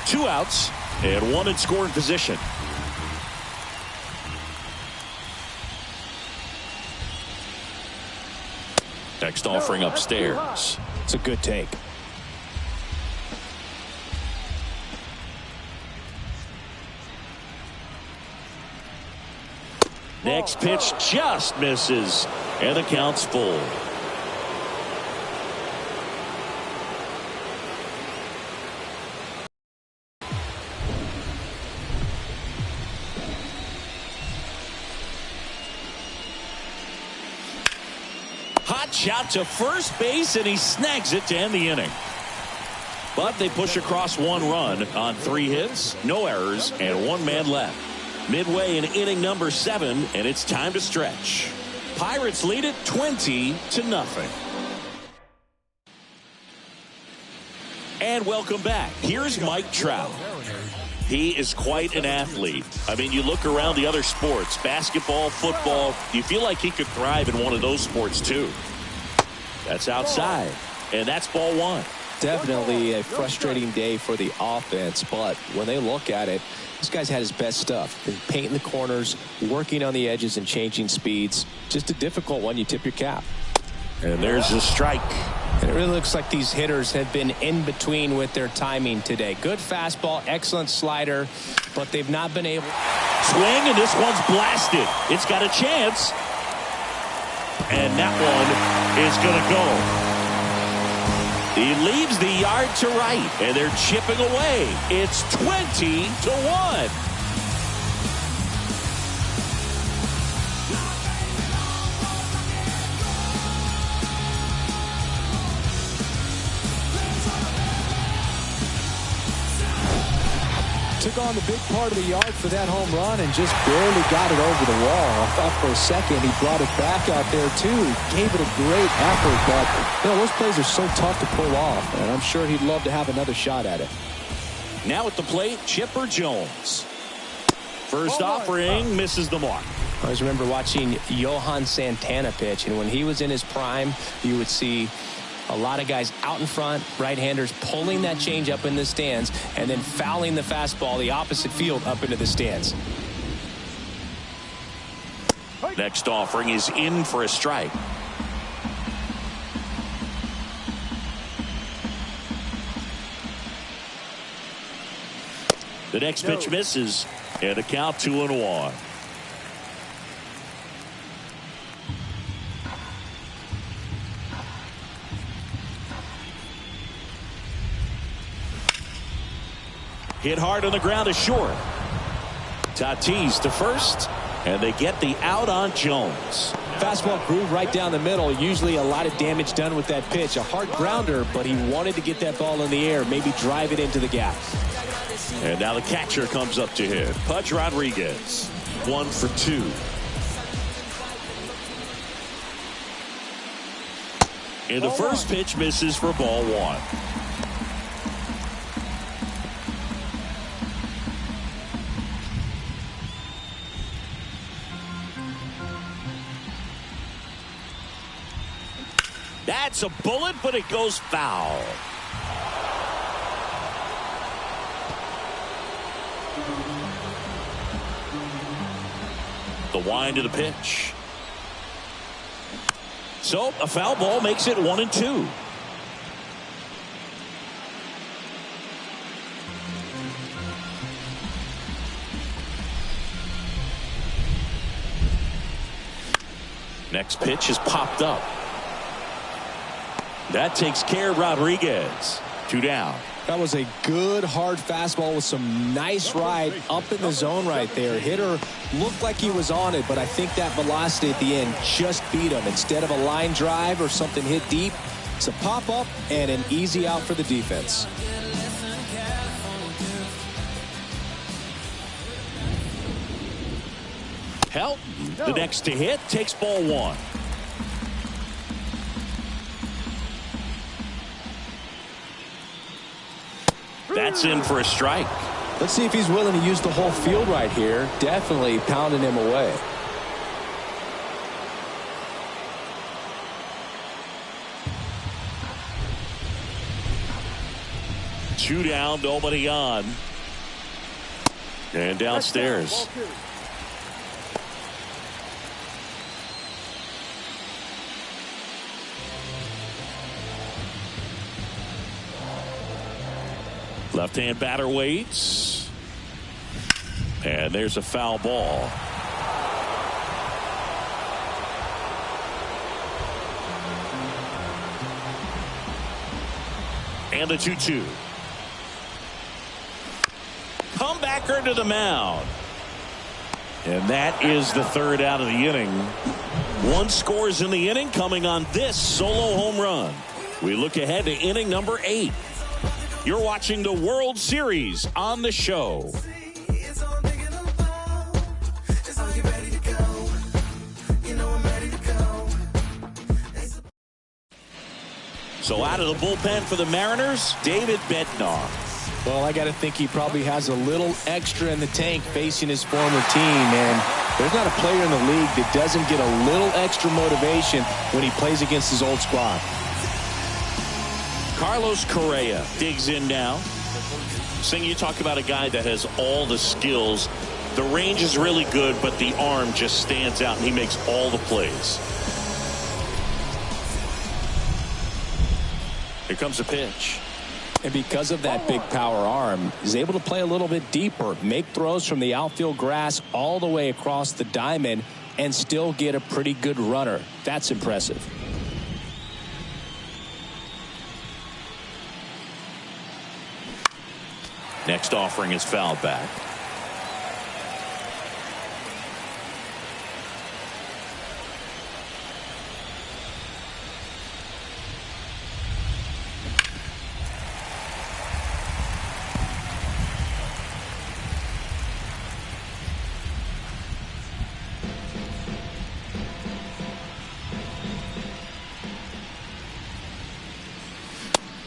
2 outs and 1 in scoring position. Next offering upstairs. It's a good take. Next pitch just misses, and the count's full. Hot shot to first base, and he snags it to end the inning. But they push across 1 run on 3 hits, no errors, and 1 man left. Midway in inning number 7, and it's time to stretch. Pirates lead it 20-0. And welcome back. Here's Mike Trout. He is quite an athlete. I mean, you look around the other sports, basketball, football, you feel like he could thrive in one of those sports too. That's outside, and that's ball 1. Definitely a frustrating day for the offense, but when they look at it, this guy's had his best stuff. Been painting the corners, working on the edges, and changing speeds. Just a difficult one. You tip your cap. And there's the strike. And it really looks like these hitters have been in between with their timing today. Good fastball, excellent slider, but they've not been able. Swing, and this one's blasted. It's got a chance. And that one is going to go. He leaves the yard to right, and they're chipping away. It's 20-1. Took on the big part of the yard for that home run and just barely got it over the wall. I thought for a second he brought it back out there too. Gave it a great effort, but you know, those plays are so tough to pull off, and I'm sure he'd love to have another shot at it. Now at the plate, Chipper Jones. First offering misses the mark. I always remember watching Johan Santana pitch, and when he was in his prime, you would see a lot of guys out in front, right-handers pulling that change up in the stands and then fouling the fastball the opposite field up into the stands. Next offering is in for a strike. The next pitch misses, and a count 2-1. Hit hard on the ground to short. Tatis to first, and they get the out on Jones. Fastball groove right down the middle. Usually a lot of damage done with that pitch. A hard grounder, but he wanted to get that ball in the air, maybe drive it into the gap. And now the catcher comes up to hit. Pudge Rodriguez, 1 for 2. And the first pitch misses for ball 1. That's a bullet, but it goes foul. The wind of the pitch. So a foul ball makes it 1-2. Next pitch is popped up. That takes care of Rodriguez. 2 down. That was a good hard fastball with some nice ride up in the zone right there. Hitter looked like he was on it, but I think that velocity at the end just beat him. Instead of a line drive or something hit deep, it's a pop up and an easy out for the defense. Helton, the next to hit, takes ball 1. That's in for a strike. Let's see if he's willing to use the whole field right here. Definitely pounding him away. Two down, nobody on. And downstairs. Left-hand batter waits. And there's a foul ball. And the 2-2. Comebacker to the mound. And that is the third out of the inning. 1 scores in the inning coming on this solo home run. We look ahead to inning number 8. You're watching the World Series on the show. So out of the bullpen for the Mariners, David Bednar. Well, I got to think he probably has a little extra in the tank facing his former team. And there's not a player in the league that doesn't get a little extra motivation when he plays against his old squad. Carlos Correa digs in now. Sing, you talk about a guy that has all the skills. The range is really good, but the arm just stands out, and he makes all the plays. Here comes a pitch. And because of that big power arm, he's able to play a little bit deeper, make throws from the outfield grass all the way across the diamond, and still get a pretty good runner. That's impressive. Next offering is fouled back.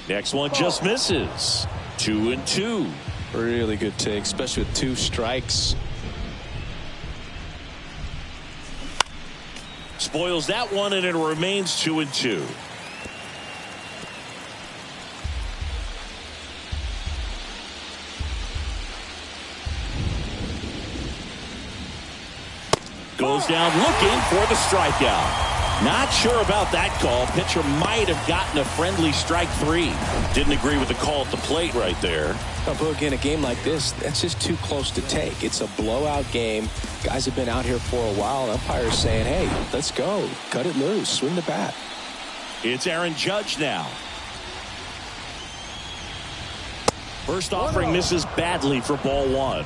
Next one just misses. 2-2. Really good take, especially with 2 strikes. Spoils that one, and it remains 2-2. Goes down looking for the strikeout. Not sure about that call. Pitcher might have gotten a friendly strike 3. Didn't agree with the call at the plate right there. But again, a game like this, that's just too close to take. It's a blowout game. Guys have been out here for a while. Umpires saying, hey, let's go. Cut it loose. Swing the bat. It's Aaron Judge now. First offering misses badly for ball 1.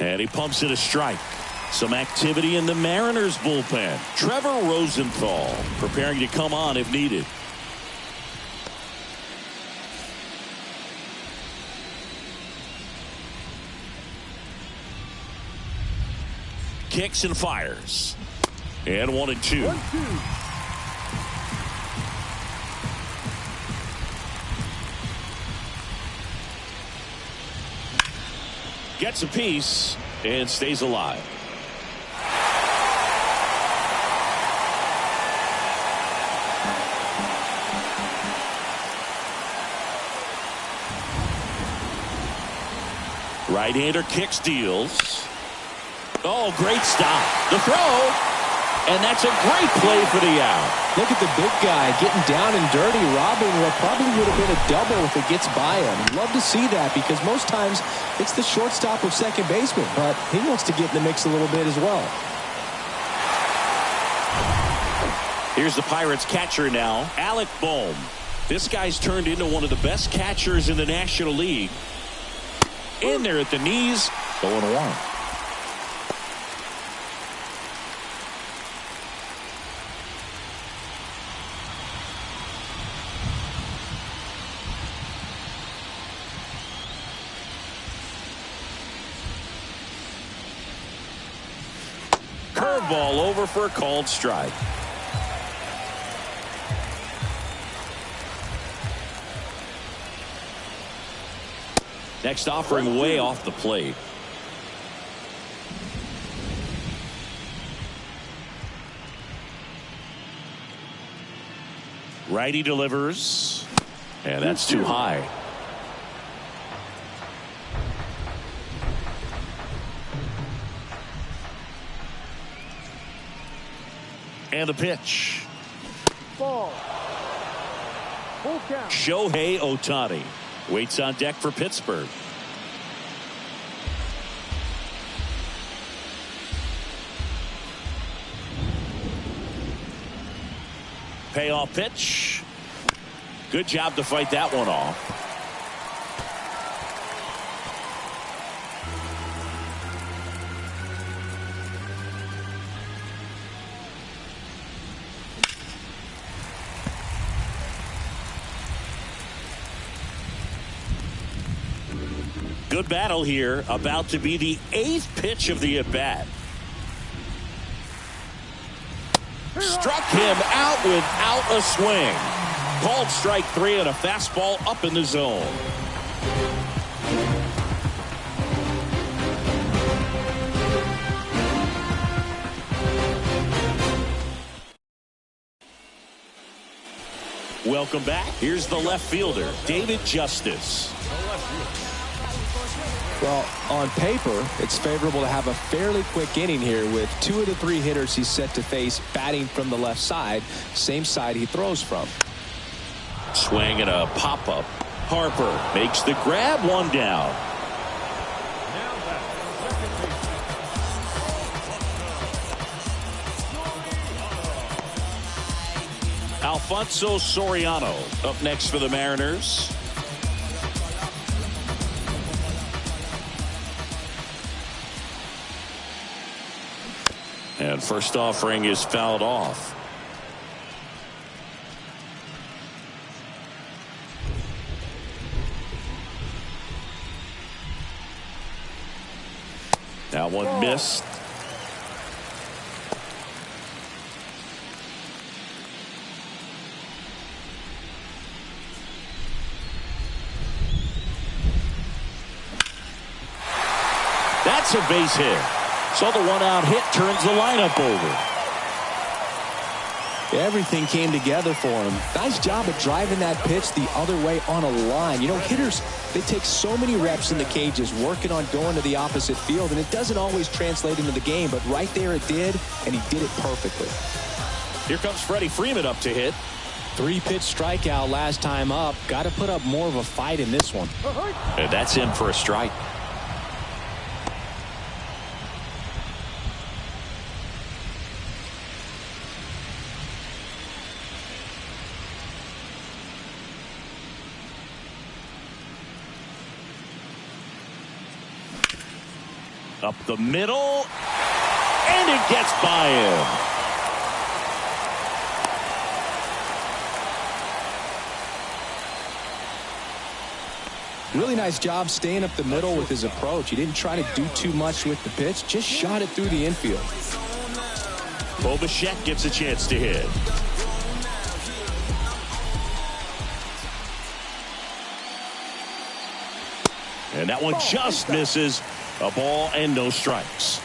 And he pumps it a strike. Some activity in the Mariners bullpen. Trevor Rosenthal preparing to come on if needed. Kicks and fires. And 1-2. Gets a piece and stays alive. Right-hander kicks, deals. Oh, great stop. The throw. And that's a great play for the out. Look at the big guy getting down and dirty, robbing what probably would have been a double if it gets by him. Love to see that because most times it's the shortstop or second baseman, but he wants to get in the mix a little bit as well. Here's the Pirates catcher now, Alec Bohm. This guy's turned into one of the best catchers in the National League. In there at the knees, 0-1. Curveball over for a called strike. Next offering way off the plate. Righty delivers. And that's too high. And the pitch. Ball. Full count. Shohei Ohtani waits on deck for Pittsburgh. Payoff pitch. Good job to fight that one off. Good battle here, about to be the 8th pitch of the at-bat. Struck him out without a swing. Called strike 3 and a fastball up in the zone. Welcome back. Here's the left fielder, David Justice. Well, on paper, it's favorable to have a fairly quick inning here with 2 of the 3 hitters he's set to face batting from the left side, same side he throws from. Swing and a pop-up. Harper makes the grab, 1 down. Alfonso Soriano up next for the Mariners. And first offering is fouled off. That one missed. That's a base hit. So the 1-out hit turns the lineup over. Everything came together for him. Nice job of driving that pitch the other way on a line. You know, hitters, they take so many reps in the cages working on going to the opposite field, and it doesn't always translate into the game, but right there it did, and he did it perfectly. Here comes Freddie Freeman up to hit. 3-pitch strikeout last time up. Got to put up more of a fight in this one. And that's in for a strike. Up the middle, and it gets by him. Really nice job staying up the middle with his approach. He didn't try to do too much with the pitch, just shot it through the infield. Bo Bichette gets a chance to hit. And that one just misses. A ball and no strikes.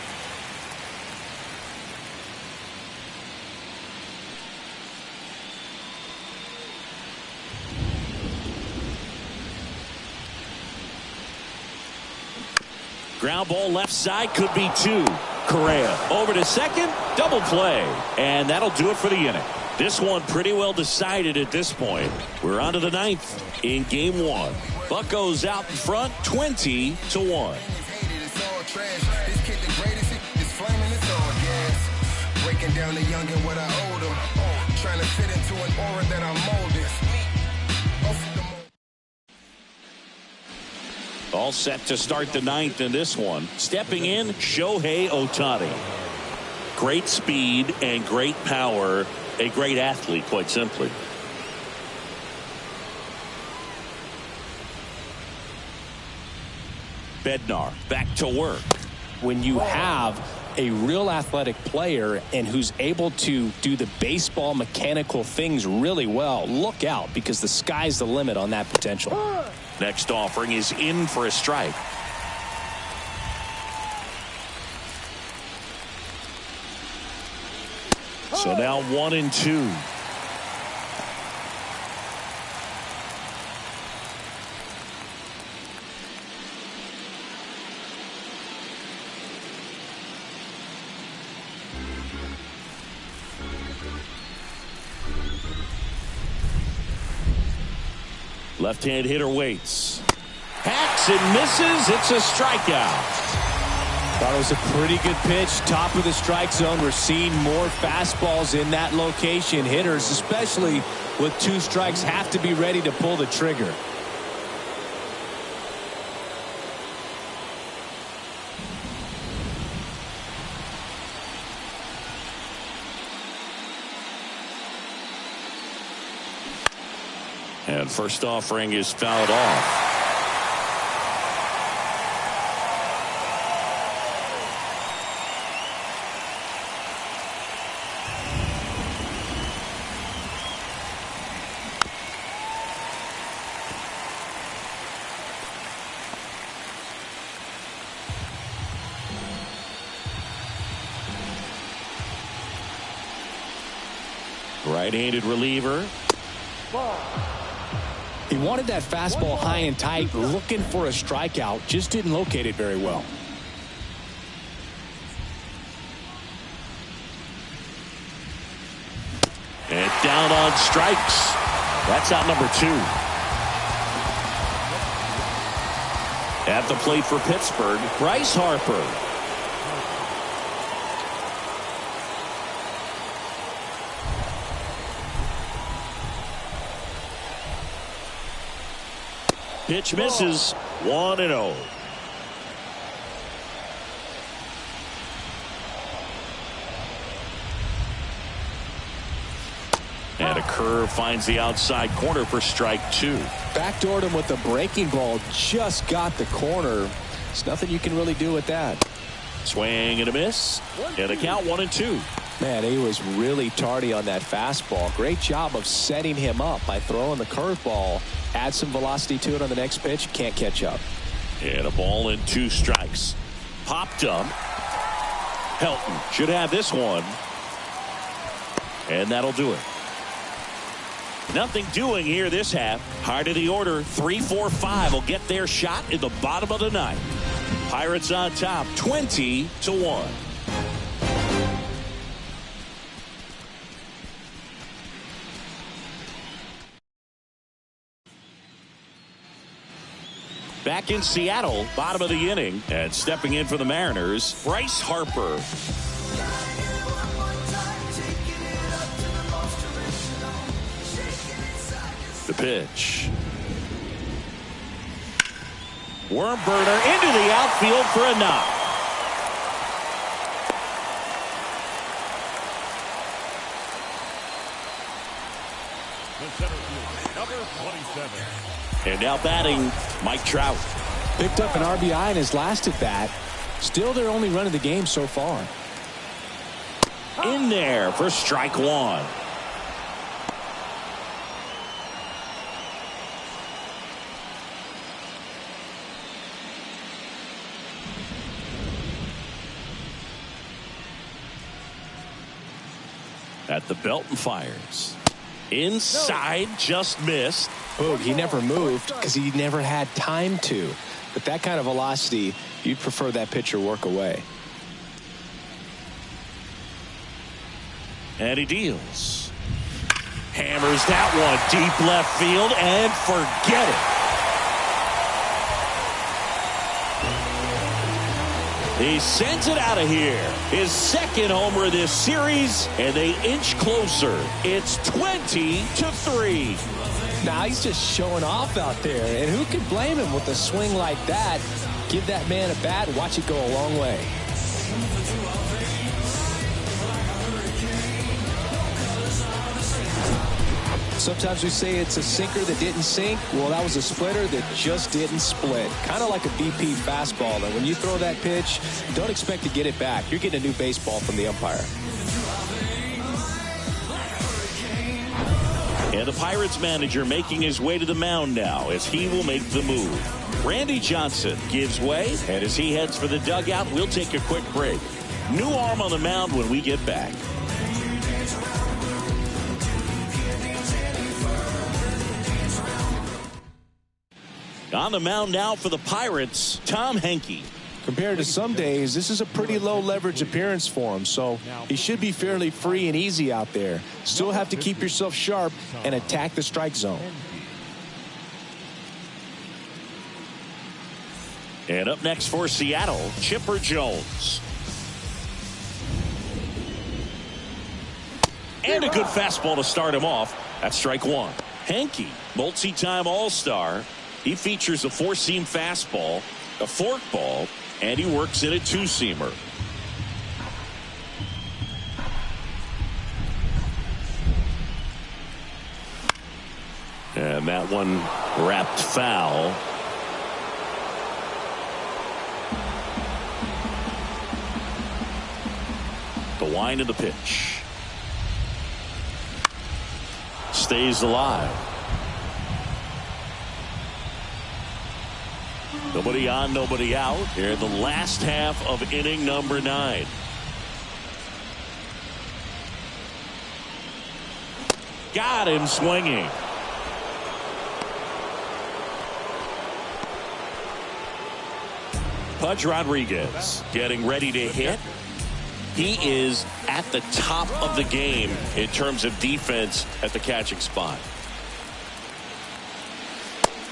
Ground ball left side, could be two. Correa over to second, double play, and that'll do it for the inning. This one pretty well decided at this point. We're on to the ninth in game one. Buccos out in front, 20-1. Breaking down the young and what I owe them. Trying to fit into an aura that I'm molded. All set to start the ninth in this one. Stepping in, Shohei Ohtani. Great speed and great power. A great athlete, quite simply. Bednar back to work. When you have a real athletic player and who's able to do the baseball mechanical things really well, look out, because the sky's the limit on that potential. Next offering is in for a strike. So now 1-2. Left-hand hitter waits. Hacks and misses. It's a strikeout. Thought it was a pretty good pitch. Top of the strike zone. We're seeing more fastballs in that location. Hitters, especially with 2 strikes, have to be ready to pull the trigger. And first offering is fouled off. Right-handed reliever. He wanted that fastball high and tight, looking for a strikeout, just didn't locate it very well. And down on strikes. That's out number 2. At the plate for Pittsburgh, Bryce Harper. Pitch misses. 1-0. And a curve finds the outside corner for strike 2. Backdoored him with the breaking ball. Just got the corner. There's nothing you can really do with that. Swing and a miss. And a count 1-2. Man, he was really tardy on that fastball. Great job of setting him up by throwing the curveball. Add some velocity to it on the next pitch. Can't catch up. And a ball and 2 strikes. Popped up. Helton should have this one. And that'll do it. Nothing doing here this half. Heart of the order, 3-4-5 will get their shot in the bottom of the ninth. Pirates on top, 20-1. Back in Seattle, bottom of the inning, and stepping in for the Mariners, Bryce Harper. The pitch. Worm burner into the outfield for a knock. The center fielder, number 27. And now batting, Mike Trout. Picked up an RBI in his last at bat. Still their only run of the game so far. In there for strike 1. At the belt and fires. Inside, just missed. Boog, he never moved because he never had time to. With that kind of velocity, you'd prefer that pitcher work away. And he deals. Hammers that one deep left field and forget it. He sends it out of here. His second homer this series, and they inch closer. It's 20-3. Now he's just showing off out there, and who can blame him with a swing like that? Give that man a bat, watch it go a long way. Sometimes we say it's a sinker that didn't sink. Well, that was a splitter that just didn't split. Kind of like a BP fastball. And when you throw that pitch, don't expect to get it back. You're getting a new baseball from the umpire. And the Pirates manager making his way to the mound now as he will make the move. Randy Johnson gives way, and as he heads for the dugout, we'll take a quick break. New arm on the mound when we get back. On the mound now for the Pirates, Tom Henke. Compared to some days, this is a pretty low leverage appearance for him, so he should be fairly free and easy out there. Still have to keep yourself sharp and attack the strike zone. And up next for Seattle, Chipper Jones. And a good fastball to start him off. That's strike one. Henke, multi-time All-Star. He features a four-seam fastball, a forkball, and he works in a two-seamer. And that one wrapped foul. The wind of the pitch. Stays alive. Nobody on, nobody out here in the last half of inning number 9. Got him swinging. Pudge Rodriguez getting ready to hit. He is at the top of the game in terms of defense at the catching spot.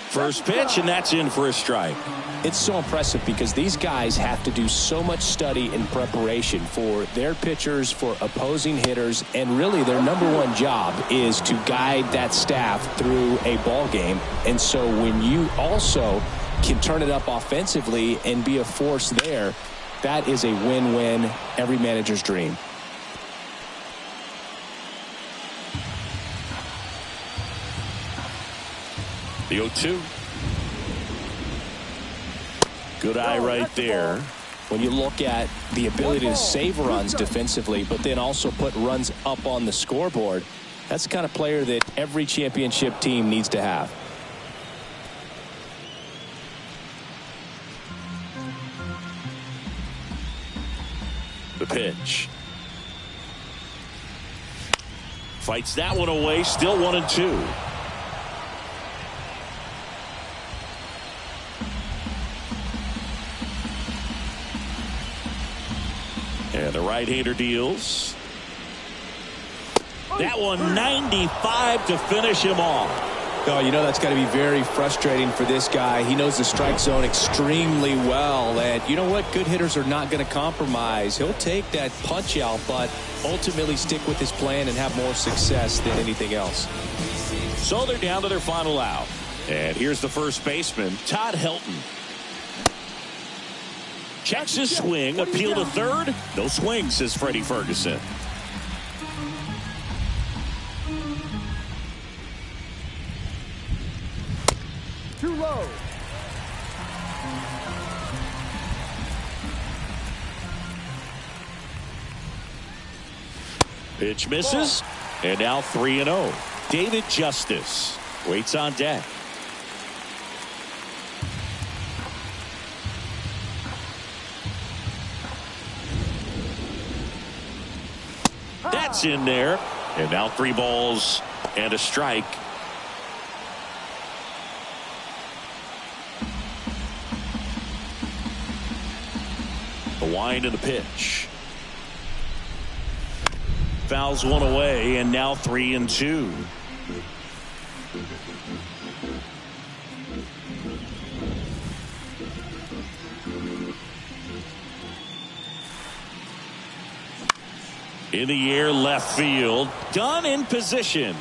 First pitch, and that's in for a strike. It's so impressive because these guys have to do so much study and preparation for their pitchers, for opposing hitters, and really their number one job is to guide that staff through a ball game. And so when you also can turn it up offensively and be a force there, that is a win-win, every manager's dream. The 0-2. Good eye right there. When you look at the ability to save runs defensively, but then also put runs up on the scoreboard, that's the kind of player that every championship team needs to have. The pitch. Fights that one away. Still 1-2. And the right-hander deals. That one 95 to finish him off. Oh, you know that's got to be very frustrating for this guy. He knows the strike zone extremely well. And you know what? Good hitters are not going to compromise. He'll take that punch out, but ultimately stick with his plan and have more success than anything else. So they're down to their final out. And here's the first baseman, Todd Helton. Checks his swing, appeal to third. No swing, says Freddie Ferguson. Too low. Pitch misses. And now 3-0. David Justice waits on deck. That's in there. And now 3 balls and a strike. The wind and the pitch. Fouls one away, and now 3-2. In the air, left field. Dunn in position.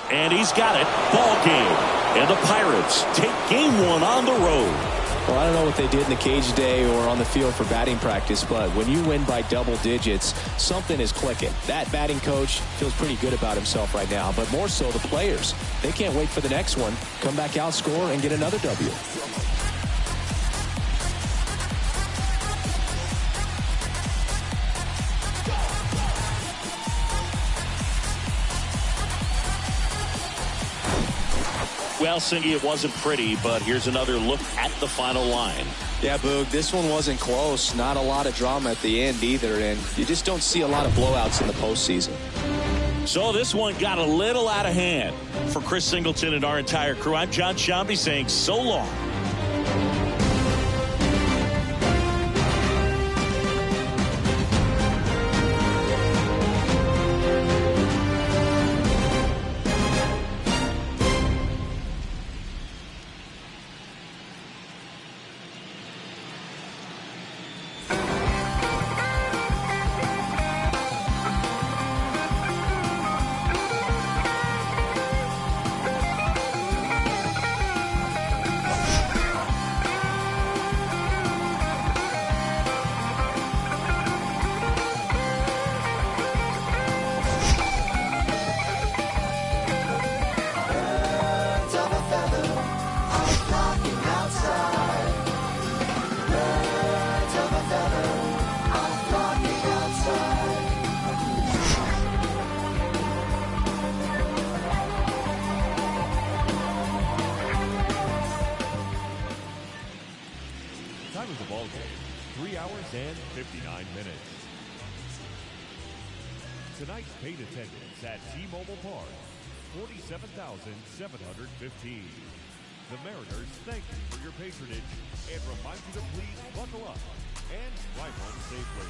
And he's got it. Ball game. And the Pirates take game one on the road. Well, I don't know what they did in the cage today or on the field for batting practice, but when you win by double digits, something is clicking. That batting coach feels pretty good about himself right now, but more so the players. They can't wait for the next one. Come back out, score, and get another W. Well, Singy, it wasn't pretty, but here's another look at the final line. Yeah, Boog, this one wasn't close. Not a lot of drama at the end either, and you just don't see a lot of blowouts in the postseason. So this one got a little out of hand. For Chris Singleton and our entire crew, I'm John Shambi saying so long. Time of the ball game, 3 hours and 59 minutes. Tonight's paid attendance at T-Mobile Park, 47,715. The Mariners thank you for your patronage and remind you to please buckle up and drive home safely.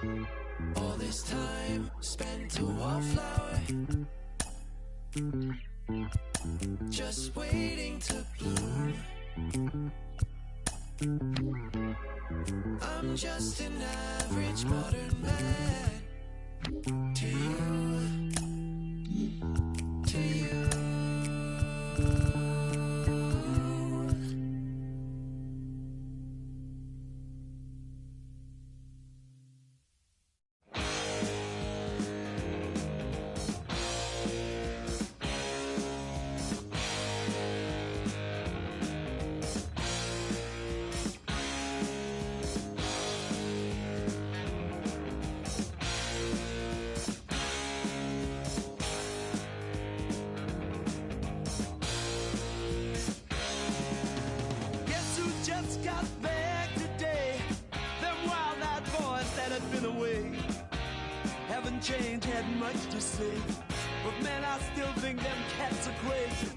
All this time spent to wallflower, just waiting to bloom. I'm just an average modern man to you, to you. Just got back today. Them wild-eyed boys that had been away haven't changed, had much to say. But man, I still think them cats are crazy.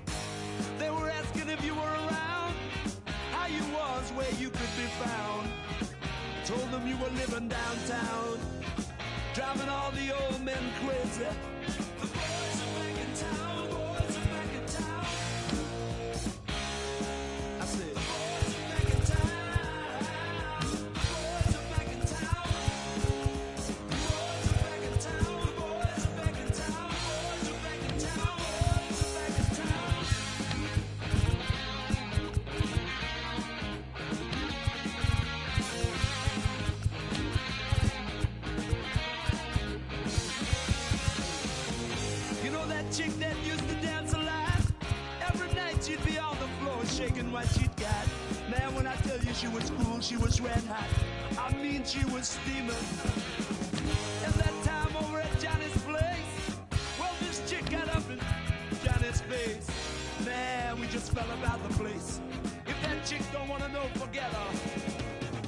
They were asking if you were around, how you was, where you could be found. Told them you were living downtown, driving all the old men crazy. The boys are back in town, the boys are back in town. I said, chick that used to dance a lot. Every night she'd be on the floor shaking what she'd got. Man, when I tell you she was cool, she was red hot. I mean, she was steaming. And that time over at Johnny's place, well, this chick got up in Johnny's face. Man, we just fell about the place. If that chick don't want to know, forget her.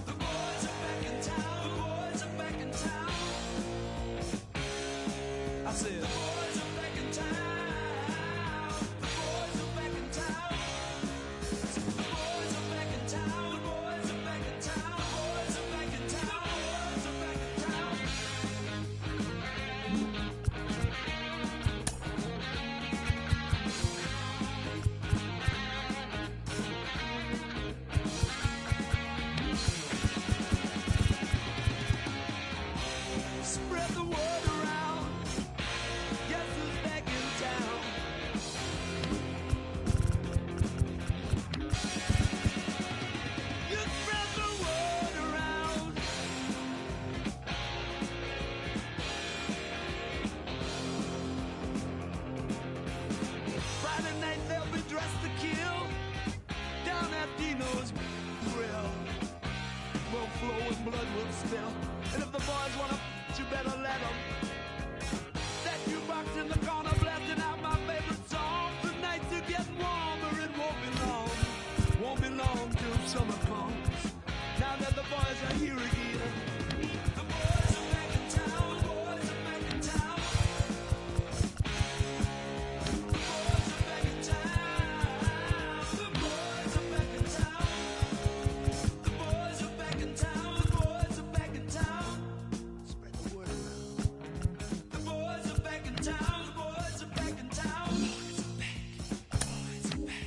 The boys are back in town, the boys are back in town. I said, the boys are back in town. The boys are back in town. The boys are back in town. The boys are back in town. The boys are back in town. The boys are back in town. Spread the word around. Guess who's back in town? You spread the word around. Friday night they'll be dressed to kill down at Dino's Grill. Will flow and blood will spill. And if the boys wanna, you better let them. That jukebox in the corner blasting out my favorite song. The nights are getting warmer, it won't be long. Won't be long till summer comes. Now that the boys are here again. The boys are back in town, the boys are back in town. The boys are back in town. The boys are back in town. The boys are back in town, the boys are back in town. Spread the word around. The boys are back in town. The boys are back in town. The boys are back. The boys are back.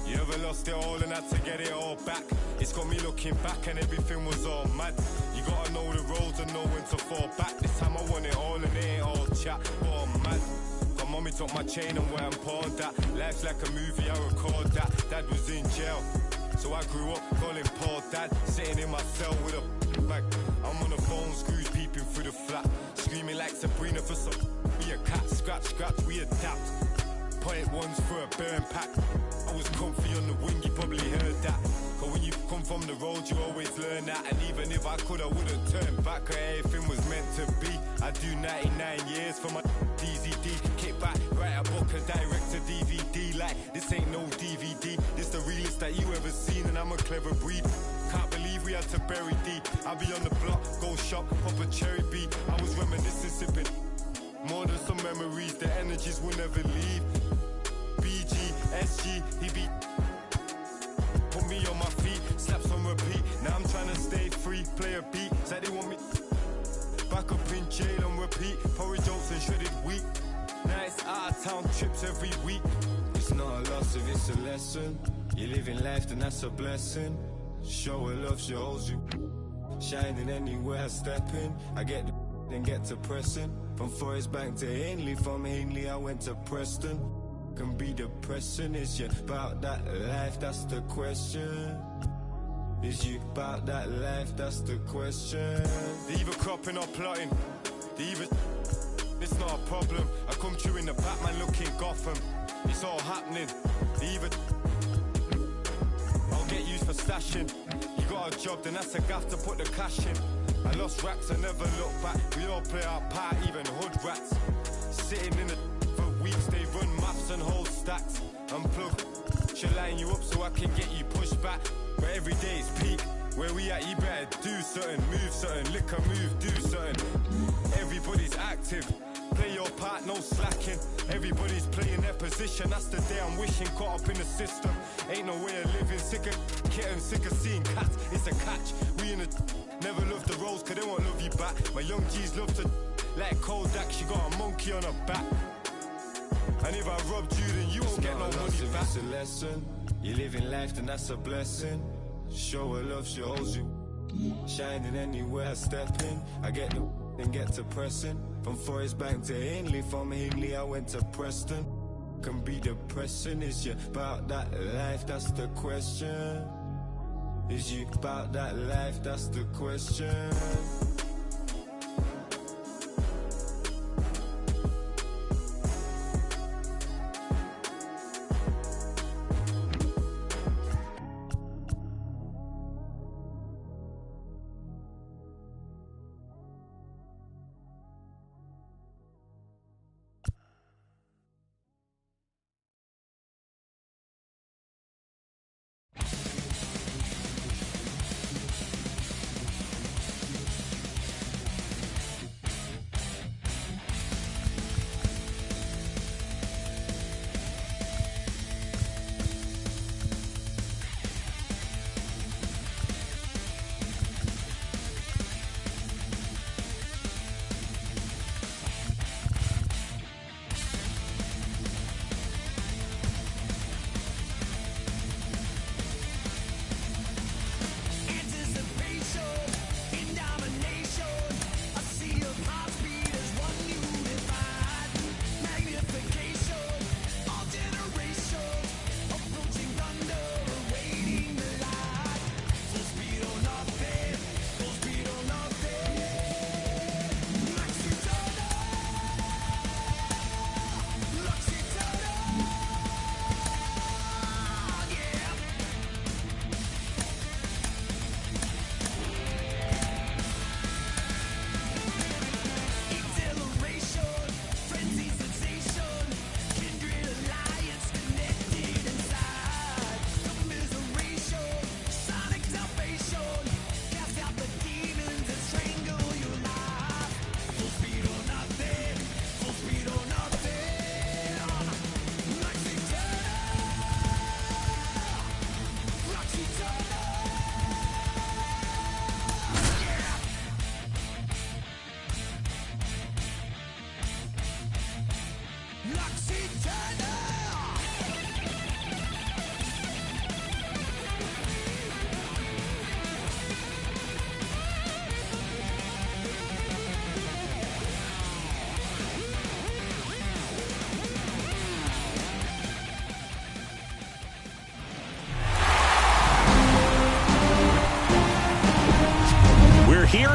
You ever lost it all and had to get it all back? It's got me looking back and everything was all mad. You gotta know the roads and know when to fall back. This time I want it all and it ain't all chat, but I'm mad. My mommy took my chain and where I'm poured that. Life's like a movie, I record that. Dad was in jail, so I grew up calling Paul Dad. Sitting in my cell with a bag. I'm on the phone, screws peeping through the flat. Screaming like Sabrina for some be a cat. Scratch, scratch, we adapt. Point ones for a burn pack. I was comfy on the wing, you probably heard that. But when you come from the road, you always learn that. And even if I could, I wouldn't turn back. Cause everything was meant to be. I do 99 years for my DZD. Kick back, write a book and direct to DVD. Like, this ain't no DVD. This the realest that you ever seen. And I'm a clever breed. Can't believe we had to bury D. I'll be on the block, go shop, pop a cherry B. I was reminiscing, sipping more than some memories. The energies will never leave. BG, SG, he beat. Put me on my feet, slaps on repeat. Now I'm trying to stay free, play a beat. Said they want me back up in jail on repeat. Porridge oats and shredded wheat. Now it's out of town trips every week. It's not a loss if it's a lesson. You're living life, then that's a blessing. Show her love, she holds you. Shining anywhere I step in. I get the then get to pressing. From Forest Bank to Ainley, from Ainley I went to Preston. Can be depressing, is you about that life, that's the question. Is you about that life, that's the question. They either cropping or plotting. They either it's not a problem. I come through in the Batman looking Gotham. It's all happening. They either I'll get used for stashing. You got a job, then that's a gaff to put the cash in. I lost racks, I never look back. We all play our part, even hood rats. Sitting in the for weeks, they run maths and hold stacks. Unplug, she'll line you up so I can get you pushed back. But every day is peak. Where we at, you better do something, move something, lick a move, do something. Everybody's active. Play your part, no slacking. Everybody's playing their position. That's the day I'm wishing. Caught up in the system. Ain't no way of living. Sick of kitten, sick of seeing cats. It's a catch. We in the never love the roads, cause they won't love you back. My young G's love to like Kodak. She got a monkey on her back. And if I robbed you, then you won't get no money back. It's a lesson. You're living life, then that's a blessing. Show her love, she holds you. Shining anywhere I step in. I get the then get to pressing. From Forest Bank to Ainley, from Ainley I went to Preston. Can be depressing, is you about that life, that's the question. Is you about that life, that's the question.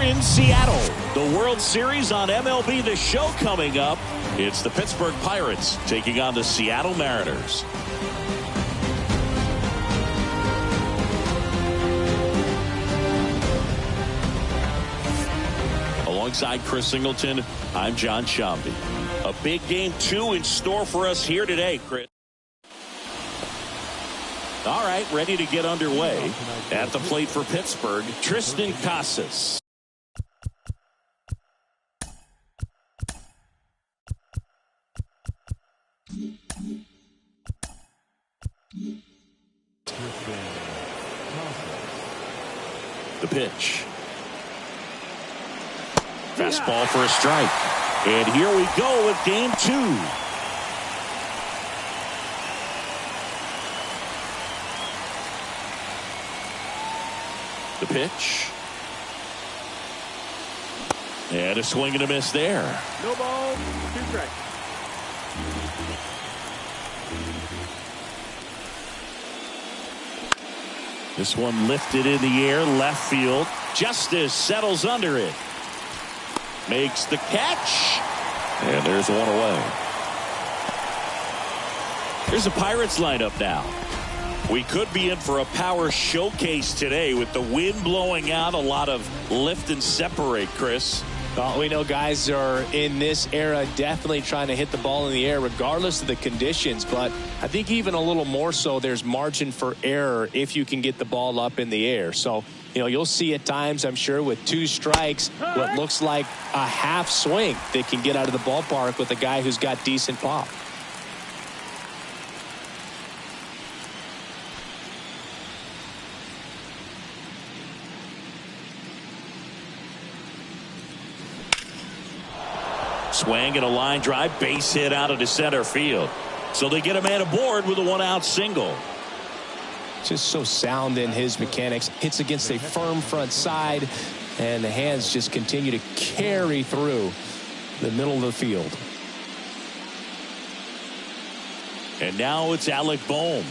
in Seattle. The World Series on MLB The Show coming up. It's the Pittsburgh Pirates taking on the Seattle Mariners. Alongside Chris Singleton, I'm John Shambi. A big game 2 in store for us here today, Chris. All right, ready to get underway. At the plate for Pittsburgh, Tristan Casas. The pitch. Fastball for a strike. And here we go with game 2. The pitch. And a swing and a miss there. No ball, 2 strikes. This one lifted in the air, left field. Justice settles under it. Makes the catch. And there's one away. Here's the Pirates lineup now. We could be in for a power showcase today with the wind blowing out. A lot of lift and separate, Chris. Well, we know guys are in this era definitely trying to hit the ball in the air regardless of the conditions, but I think even a little more so there's margin for error if you can get the ball up in the air. So, you know, you'll see at times, I'm sure, with 2 strikes, what looks like a half swing that can get out of the ballpark with a guy who's got decent pop. Swing and a line drive, base hit out into center field. So they get a man aboard with a 1-out single. Just so sound in his mechanics. Hits against a firm front side, and the hands just continue to carry through the middle of the field. And now it's Alec Bohm.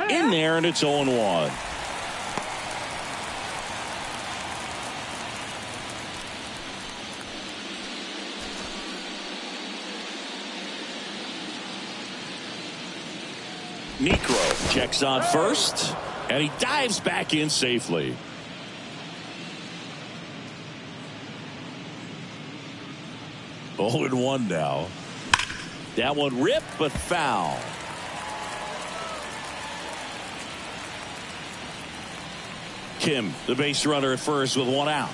In there, and it's 0-1. Necro checks on first, and he dives back in safely. Oh, and 1 now. That one ripped, but foul. Kim, the base runner at first with 1 out.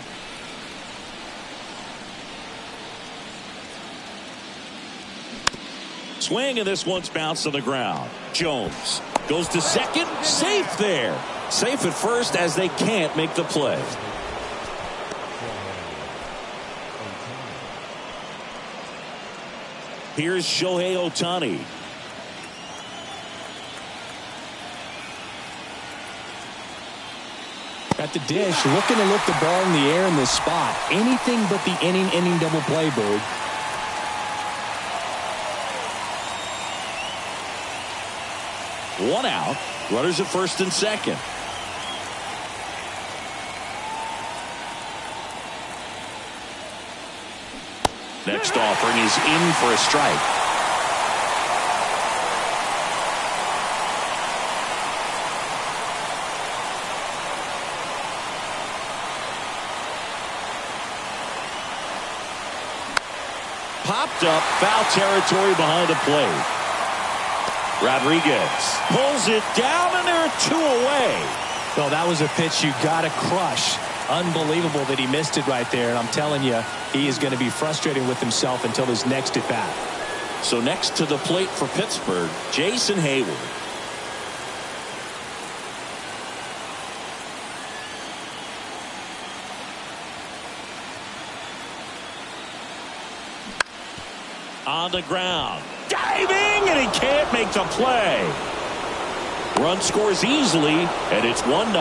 Swing, and this one's bounced on the ground. Jones goes to second, safe there. Safe at first as they can't make the play. Here's Shohei Ohtani. At the dish, looking to lift the ball in the air in this spot. Anything but the inning double play, Bird. One out. Runners at first and second. Next offering is in for a strike. Popped up, foul territory behind the plate. Rodriguez pulls it down, and there are 2 away. Well, that was a pitch you got to crush. Unbelievable that he missed it right there. And I'm telling you, he is going to be frustrated with himself until his next at bat. So next to the plate for Pittsburgh, Jason Hayward. On the ground. Diving, and he can't make the play. Run scores easily, and it's 1-0.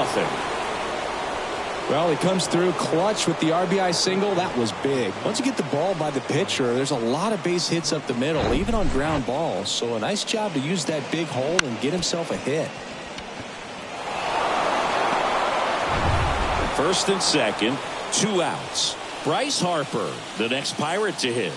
Well, he comes through clutch with the RBI single. That was big. Once you get the ball by the pitcher, there's a lot of base hits up the middle, even on ground balls. So a nice job to use that big hole and get himself a hit. First and second, 2 outs. Bryce Harper, the next Pirate to hit.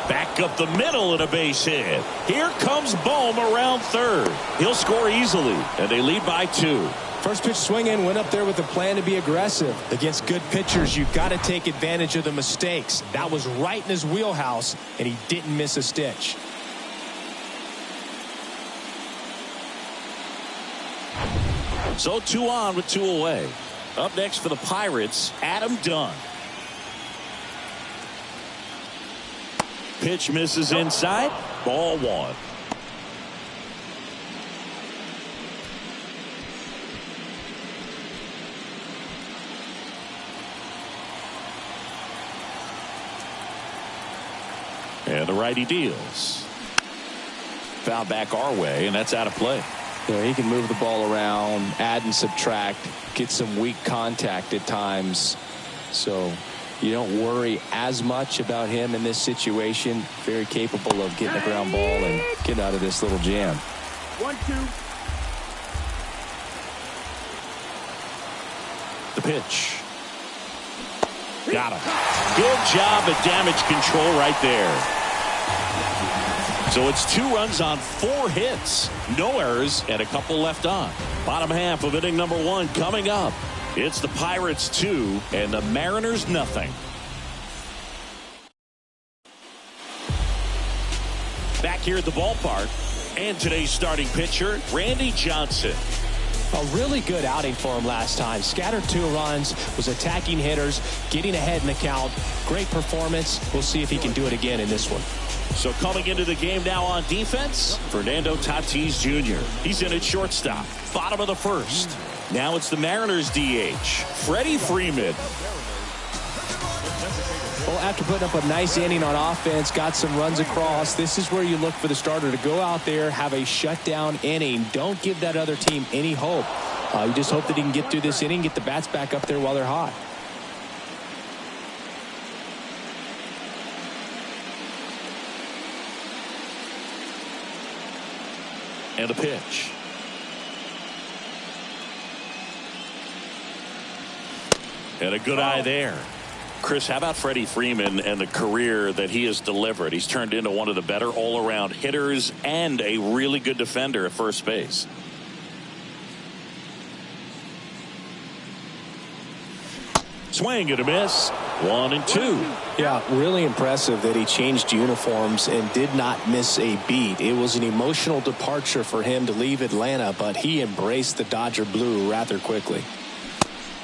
Back up the middle and a base hit. Here comes Bohm around third. He'll score easily, and they lead by 2. First pitch swing in, went up there with a plan to be aggressive. Against good pitchers, you've got to take advantage of the mistakes. That was right in his wheelhouse, and he didn't miss a stitch. So 2 on with 2 away. Up next for the Pirates, Adam Dunn. Pitch misses inside. Ball 1. And the righty deals. Foul back our way, and that's out of play. You know, he can move the ball around, add and subtract, get some weak contact at times. So you don't worry as much about him in this situation. Very capable of getting a ground ball and getting out of this little jam. 1-2. The pitch. Got him. Good job at damage control right there. So it's 2 runs on 4 hits. No errors and a couple left on. Bottom half of inning number 1 coming up. It's the Pirates 2 and the Mariners nothing. Back here at the ballpark, and today's starting pitcher, Randy Johnson. A really good outing for him last time. Scattered 2 runs, was attacking hitters, getting ahead in the count. Great performance. We'll see if he can do it again in this one. So coming into the game now on defense, Fernando Tatis Jr. He's in at shortstop, bottom of the first. Now it's the Mariners DH, Freddie Freeman. Well, after putting up a nice inning on offense, got some runs across, this is where you look for the starter to go out there, have a shutdown inning. Don't give that other team any hope. You just hope that he can get through this inning, get the bats back up there while they're hot. And a pitch. And a good eye there. Chris, how about Freddie Freeman and the career that he has delivered? He's turned into one of the better all-around hitters and a really good defender at first base. Swing and a miss. 1-2. Yeah, really impressive that he changed uniforms and did not miss a beat. It was an emotional departure for him to leave Atlanta, but he embraced the Dodger blue rather quickly.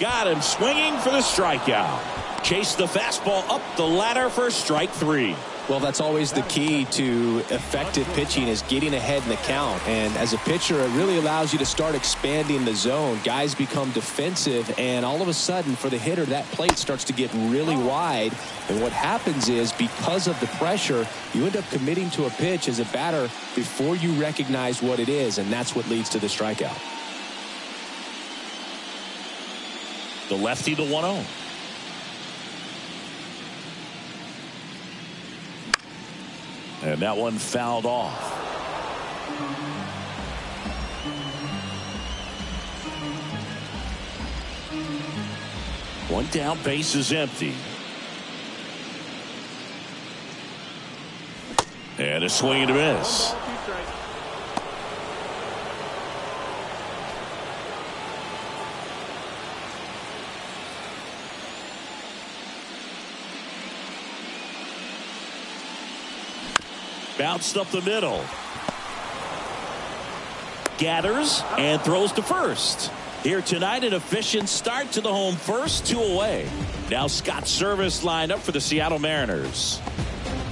Got him swinging for the strikeout. Chased the fastball up the ladder for strike 3. Well, that's always the key to effective pitching, is getting ahead in the count. And as a pitcher, it really allows you to start expanding the zone. Guys become defensive, and all of a sudden, for the hitter, that plate starts to get really wide. And what happens is, because of the pressure, you end up committing to a pitch as a batter before you recognize what it is, and that's what leads to the strikeout. The lefty, the 1-0. And that one fouled off. One down, base is empty. And a swing and a miss. Bounced up the middle. Gathers and throws to first. Here tonight, an efficient start to the home first, 2 away. Now Scott Service lined up for the Seattle Mariners.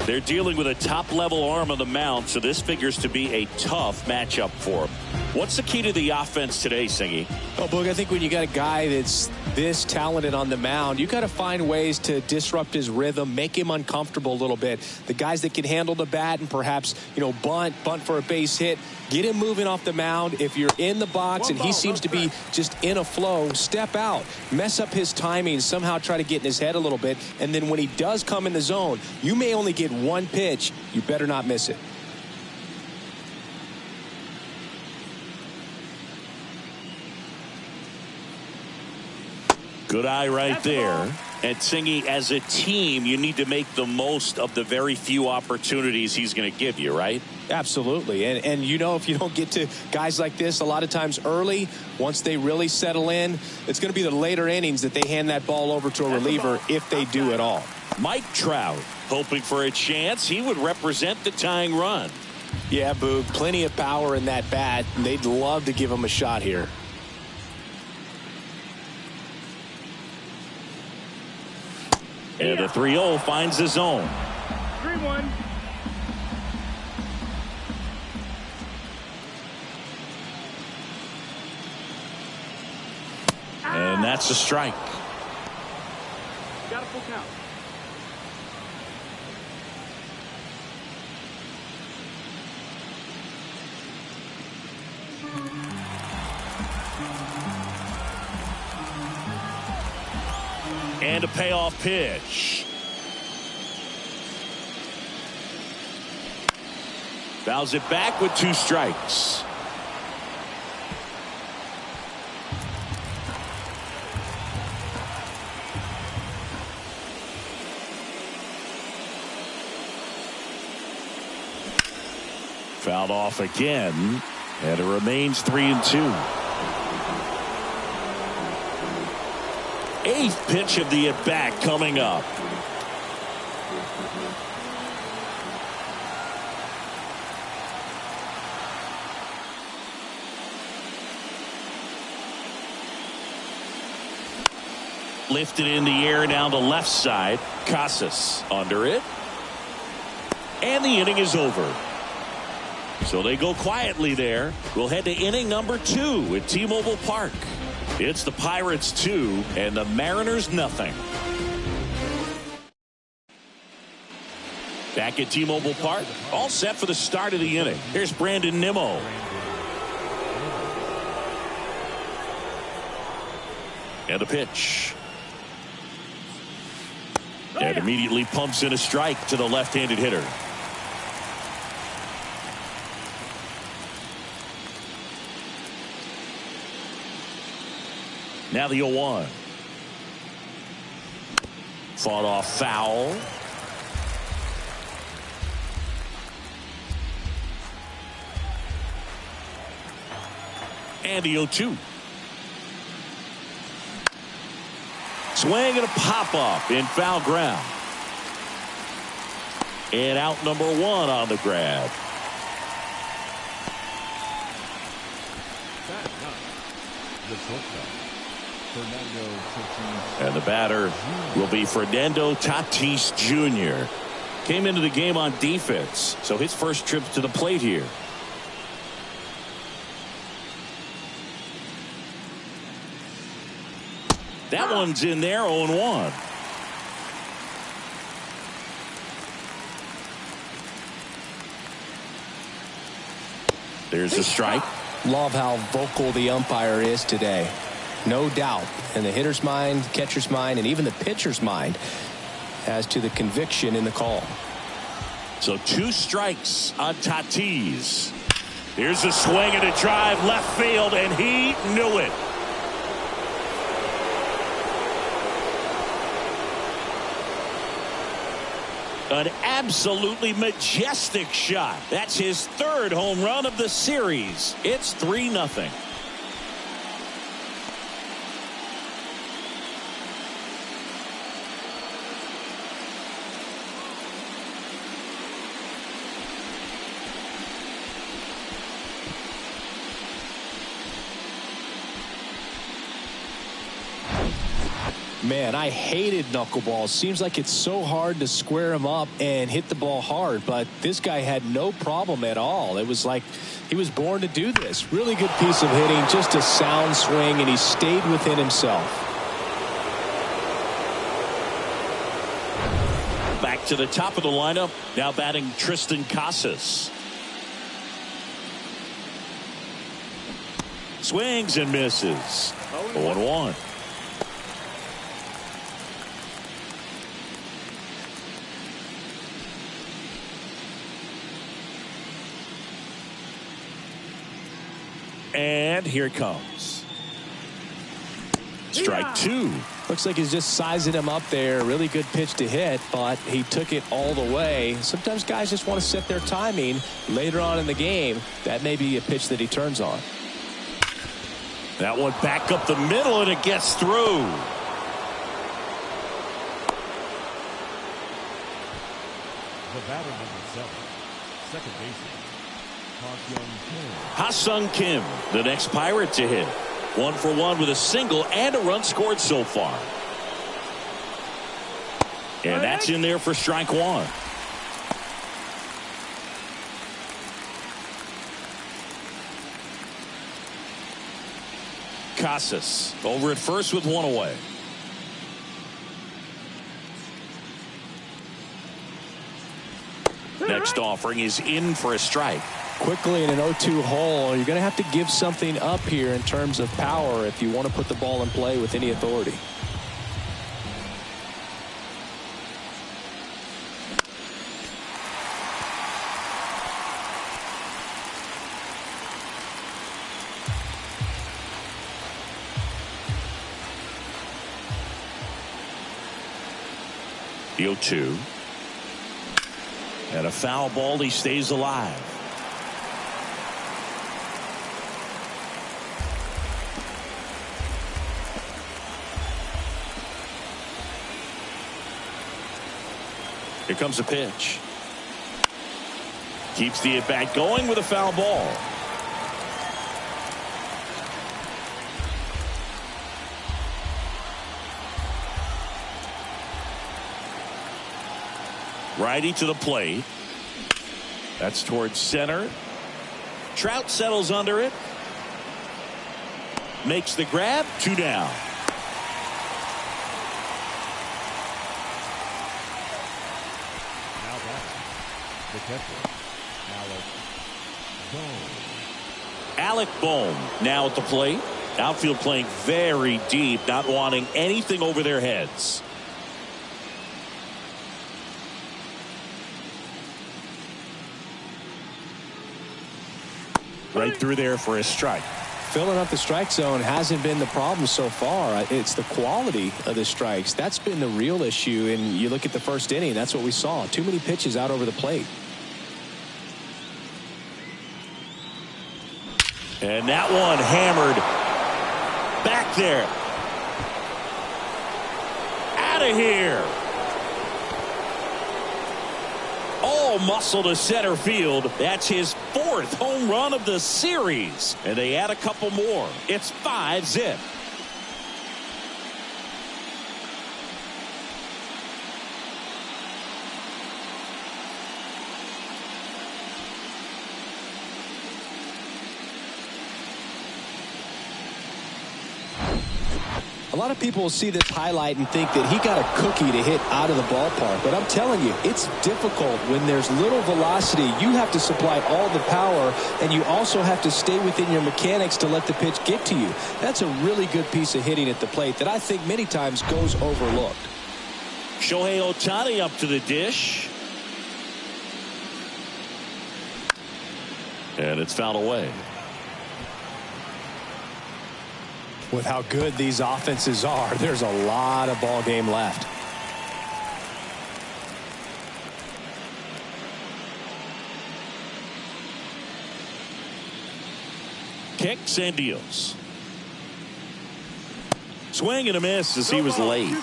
They're dealing with a top-level arm on the mound, so this figures to be a tough matchup for them. What's the key to the offense today, Singy? Oh, Boog, I think when you got a guy that's this talented on the mound, you got to find ways to disrupt his rhythm, make him uncomfortable a little bit. The guys that can handle the bat and perhaps, bunt for a base hit, get him moving off the mound. If you're in the box and he seems to be just in a flow, step out, mess up his timing, somehow try to get in his head a little bit. And then when he does come in the zone, you may only get one pitch. You better not miss it. Good eye right there. And Singy, as a team, you need to make the most of the very few opportunities he's going to give you, right? Absolutely. And if you don't get to guys like this a lot of times early, once they really settle in, it's going to be the later innings that they hand that ball over to a reliever if they do at all. Mike Trout hoping for a chance. He would represent the tying run. Yeah, Boog, plenty of power in that bat, and they'd love to give him a shot here. And the 3-0 finds the zone. 3-1. And that's a strike. Got a full count. And a payoff pitch. Fouls it back with 2 strikes. Fouled off again, and it remains 3-2. 8th pitch of the at-bat coming up. Lifted in the air down the left side. Casas under it. And the inning is over. So they go quietly there. We'll head to inning number 2 at T-Mobile Park. It's the Pirates 2 and the Mariners nothing. Back at T-Mobile Park, all set for the start of the inning. Here's Brandon Nimmo. And a pitch. And immediately pumps in a strike to the left-handed hitter. Now the 0-1. Fought off foul. And the 0-2. Swing and a pop-up in foul ground. And out number 1 on the grab. And the batter will be Fernando Tatis Jr. Came into the game on defense, so his first trip to the plate here. That one's in there, 0-1. There's a strike. Love how vocal the umpire is today. No doubt in the hitter's mind, catcher's mind, and even the pitcher's mind as to the conviction in the call. So 2 strikes on Tatis. Here's a swing and a drive left field, and he knew it. An absolutely majestic shot. That's his 3rd home run of the series. It's 3-0. Man, I hated knuckleballs. Seems like it's so hard to square him up and hit the ball hard, but this guy had no problem at all. It was like he was born to do this. Really good piece of hitting, just a sound swing, and he stayed within himself. Back to the top of the lineup, now batting Tristan Casas. Swings and misses. 0-1. And here it comes. Strike two. Looks like he's just sizing him up there. Really good pitch to hit, but he took it all the way. Sometimes guys just want to set their timing later on in the game. That may be a pitch that he turns on. That one back up the middle, and it gets through. The batter number 7, second baseman, Ha-Sung Kim, the next Pirate to hit. 1 for 1 with a single and a run scored so far. And that's in there for strike one. Casas over at first with one away. Next offering is in for a strike. Quickly in an 0-2 hole, you're going to have to give something up here in terms of power if you want to put the ball in play with any authority. The 0-2. And a foul ball. He stays alive. Here comes a pitch. Keeps the at-bat going with a foul ball. Righty to the plate. That's towards center. Trout settles under it. Makes the grab. 2 down. Now back. The catcher, Alec Bohm now at the plate. Outfield playing very deep, not wanting anything over their heads. Right through there for a strike. Filling up the strike zone hasn't been the problem so far. It's the quality of the strikes. That's been the real issue. And you look at the first inning, that's what we saw. Too many pitches out over the plate. And that one hammered back there. Out of here. All muscle to center field. That's his 4th home run of the series. And they add a couple more. It's 5-zip. A lot of people will see this highlight and think that he got a cookie to hit out of the ballpark. But I'm telling you, it's difficult when there's little velocity. You have to supply all the power, and you also have to stay within your mechanics to let the pitch get to you. That's a really good piece of hitting at the plate that I think many times goes overlooked. Shohei Ohtani up to the dish. And it's fouled away. With how good these offenses are, there's a lot of ball game left. Kicks and deals. Swing and a miss as he was late.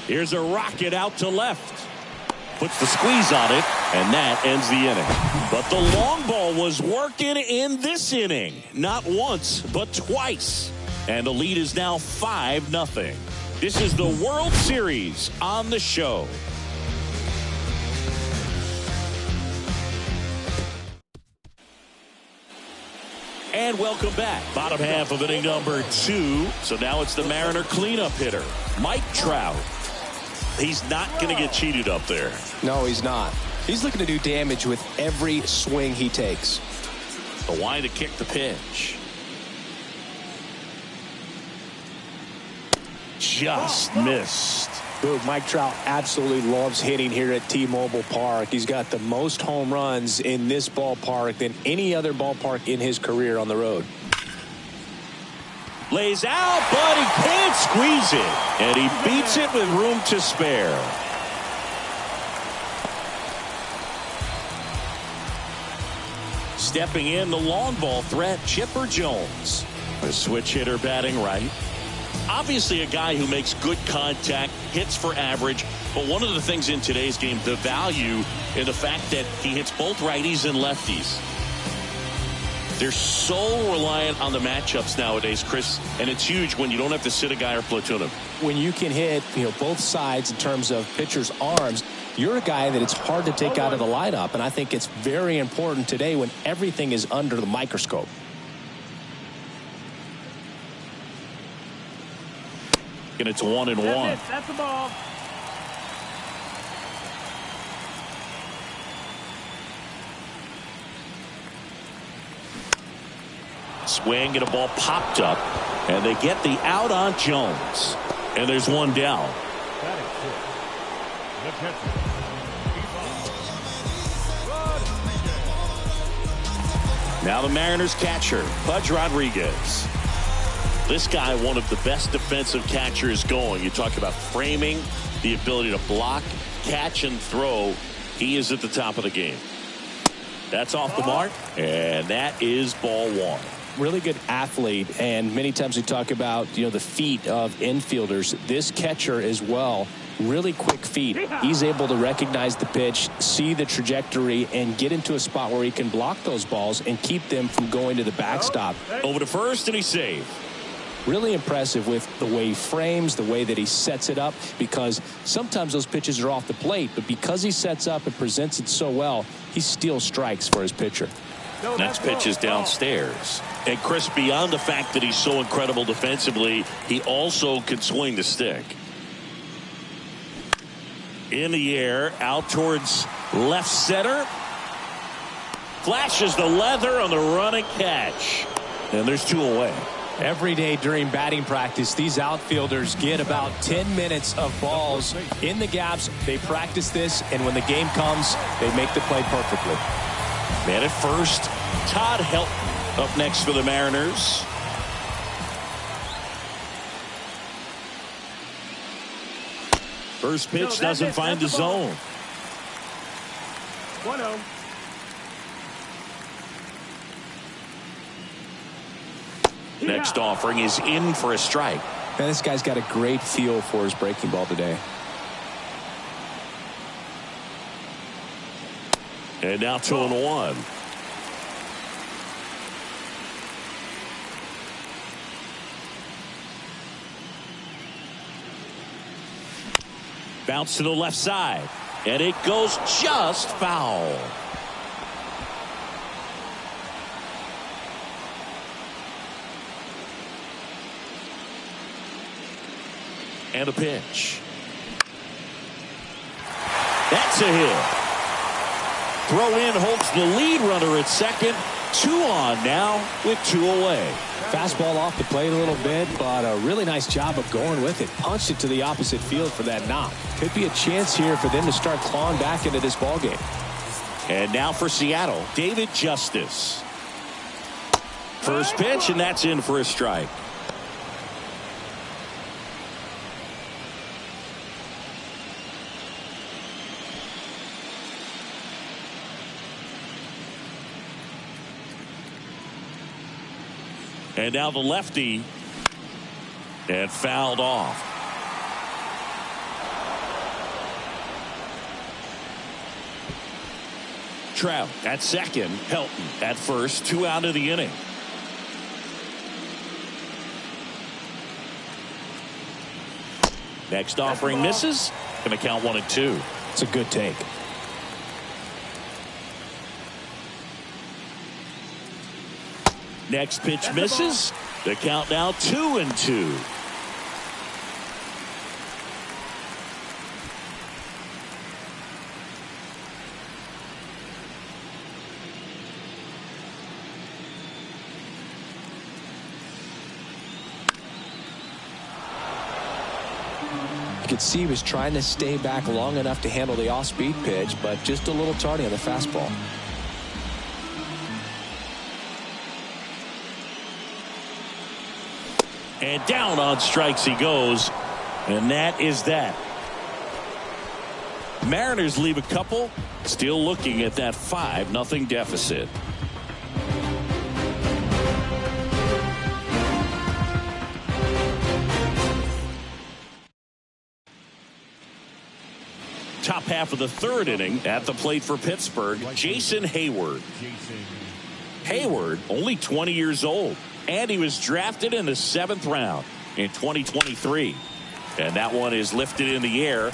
Here's a rocket out to left. puts the squeeze on it, and that ends the inning. But the long ball was working in this inning. Not once, but twice. And the lead is now 5-0. This is the World Series on the show. And welcome back. Bottom half of inning number 2. So now it's the Mariner cleanup hitter, Mike Trout. He's not going to get cheated up there. No, he's not. He's looking to do damage with every swing he takes. The line to kick the pitch. Just missed. Dude, Mike Trout absolutely loves hitting here at T-Mobile Park. He's got the most home runs in this ballpark than any other ballpark in his career on the road. Lays out, but he can't squeeze it. And he beats it with room to spare. Stepping in, the long ball threat, Chipper Jones. A switch hitter batting right. Obviously a guy who makes good contact, hits for average, but one of the things in today's game, the value in the fact that he hits both righties and lefties. They're so reliant on the matchups nowadays, Chris, and it's huge when you don't have to sit a guy or platoon him. When you can hit, both sides in terms of pitchers' arms, you're a guy that it's hard to take out of the lineup, and I think it's very important today when everything is under the microscope. And it's 1-1. That's the ball. Swing and a ball popped up, and they get the out on Jones. And there's one down. Now the Mariners catcher, Pudge Rodriguez. This guy, one of the best defensive catchers going. You talk about framing, the ability to block, catch, and throw. He is at the top of the game. That's off the mark, and that is ball 1. Really good athlete, and many times we talk about the feet of infielders. This catcher as well, really quick feet. He's able to recognize the pitch, see the trajectory, and get into a spot where he can block those balls and keep them from going to the backstop. Over to first, and he's saved. Really impressive with the way he frames, the way that he sets it up, because sometimes those pitches are off the plate, but because he sets up and presents it so well, he steals strikes for his pitcher. Next pitch is downstairs. And Chris, beyond the fact that he's so incredible defensively, he also can swing the stick. In the air, out towards left center. Flashes the leather on the running catch. And there's 2 away. Every day during batting practice, these outfielders get about 10 minutes of balls in the gaps. They practice this, and when the game comes, they make the play perfectly. Man at first, Todd Helton up next for the Mariners. First pitch doesn't find the zone. 1-0. Next offering is in for a strike. Man, this guy's got a great feel for his breaking ball today. And now 2-1. Bounce to the left side, and it goes just foul. And a pitch. That's a hit. Throw in holds the lead runner at second. 2 on now with 2 away. Fastball off the plate a little bit, but a really nice job of going with it. Punched it to the opposite field for that knock. Could be a chance here for them to start clawing back into this ballgame. And now for Seattle, David Justice. First pitch, and that's in for a strike. And now the lefty, and fouled off. Trout at second. Helton at first. 2 out of the inning. Next offering misses. Going to count 1-2. It's a good take. Next pitch misses. The count now 2-2. You could see he was trying to stay back long enough to handle the off-speed pitch, but just a little tardy on the fastball. And down on strikes he goes. And that is that. Mariners leave a couple. Still looking at that 5-0 deficit. Top half of the third inning at the plate for Pittsburgh, Jason Hayward. Hayward, only 20 years old, and he was drafted in the 7th round in 2023. And that one is lifted in the air.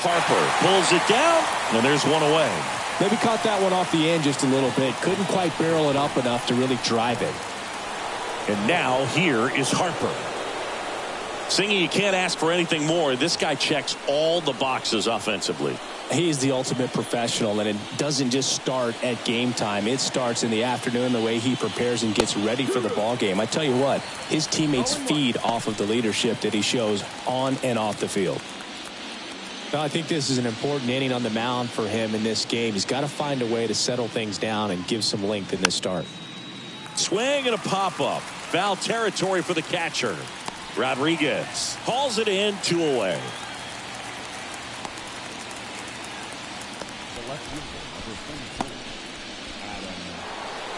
Harper pulls it down, and there's one away. Maybe caught that one off the end just a little bit. Couldn't quite barrel it up enough to really drive it. And now here is Harper. Singy, you can't ask for anything more. This guy checks all the boxes offensively. He's the ultimate professional, and it doesn't just start at game time. It starts in the afternoon, the way he prepares and gets ready for the ball game. I tell you what, his teammates feed off of the leadership that he shows on and off the field. Well, I think this is an important inning on the mound for him in this game. He's got to find a way to settle things down and give some length in this start. Swing and a pop-up. Foul territory for the catcher. Rodriguez hauls it in, 2 away.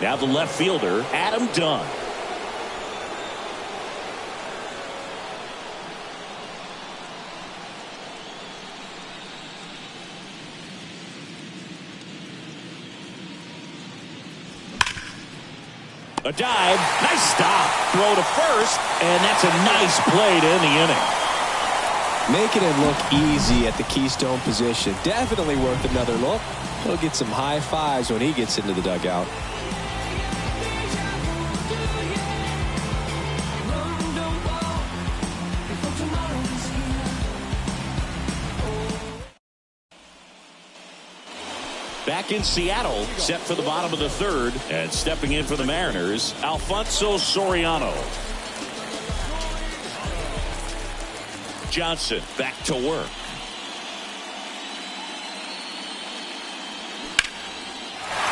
Now the left fielder, Adam Dunn. A dive, nice stop, throw to first, and that's a nice play to end the inning. Making it look easy at the keystone position. Definitely worth another look. He'll get some high fives when he gets into the dugout. Back in Seattle, set for the bottom of the third, and stepping in for the Mariners, Alfonso Soriano. Johnson back to work.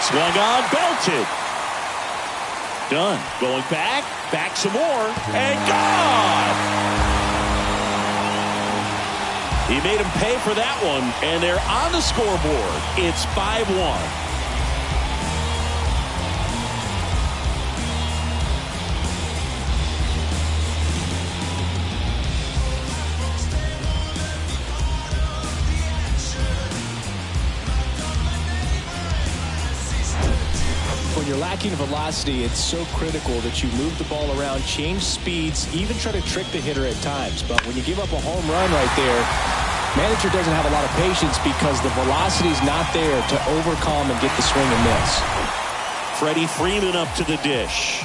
Swung on, belted. Done. Going back some more, and gone! He made him pay for that one, and they're on the scoreboard. It's 5-1. When you're lacking velocity, it's so critical that you move the ball around, change speeds, even try to trick the hitter at times. But when you give up a home run right there, manager doesn't have a lot of patience because the velocity's not there to overcome and get the swing and miss. Freddie Freeman up to the dish.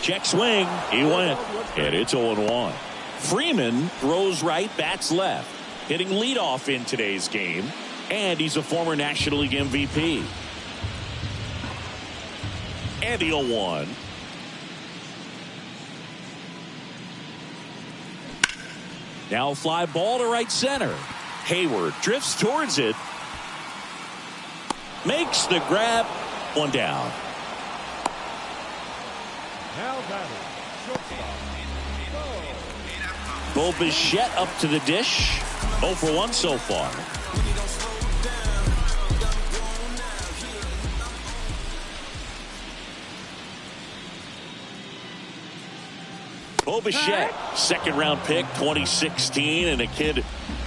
Check swing. He went. And it's 0-1. Freeman throws right, bats left. Hitting leadoff in today's game. And he's a former National League MVP. And the 0-1. Now a fly ball to right center. Hayward drifts towards it. Makes the grab. One down. Now batting, shortstop. Bo Bichette up to the dish. 0 for 1 so far. Bichette, second-round pick, 2016, and a kid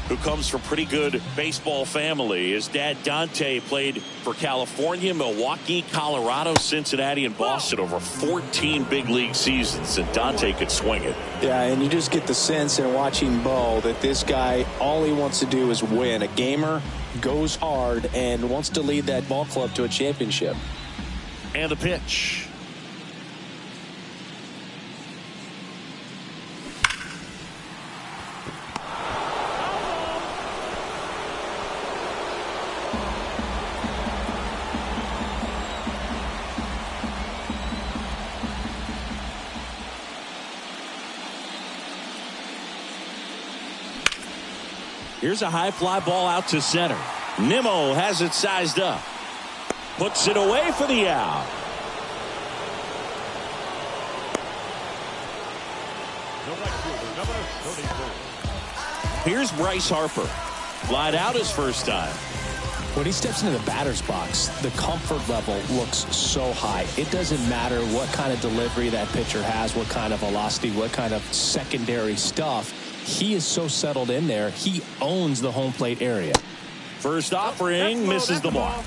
who comes from pretty good baseball family. His dad, Dante, played for California, Milwaukee, Colorado, Cincinnati, and Boston over 14 big league seasons, and Dante could swing it. Yeah, and you just get the sense in watching Bo that this guy, all he wants to do is win. A gamer, goes hard, and wants to lead that ball club to a championship. And the pitch. Here's a high fly ball out to center. Nimmo has it sized up. Puts it away for the out. Here's Bryce Harper. Flied out his first time. When he steps into the batter's box, the comfort level looks so high. It doesn't matter what kind of delivery that pitcher has, what kind of velocity, what kind of secondary stuff. He is so settled in there. He owns the home plate area. First offering misses the mark.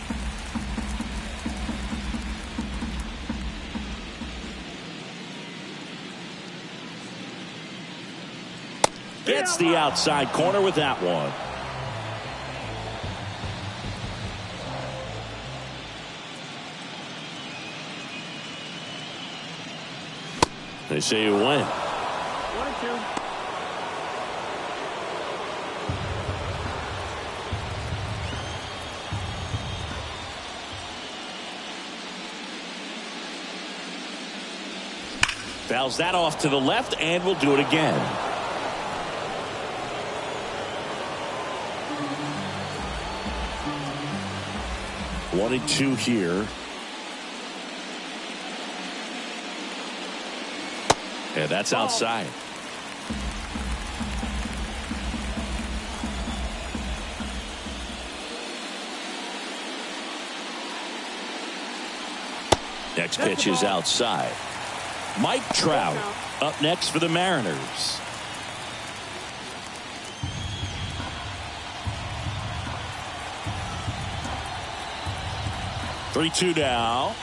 Gets the outside corner with that one. They say you win. 1-2. Fouls that off to the left, and will do it again. One and two here. And that's outside. Next pitch is outside. Mike Trout up next for the Mariners. Three-two now.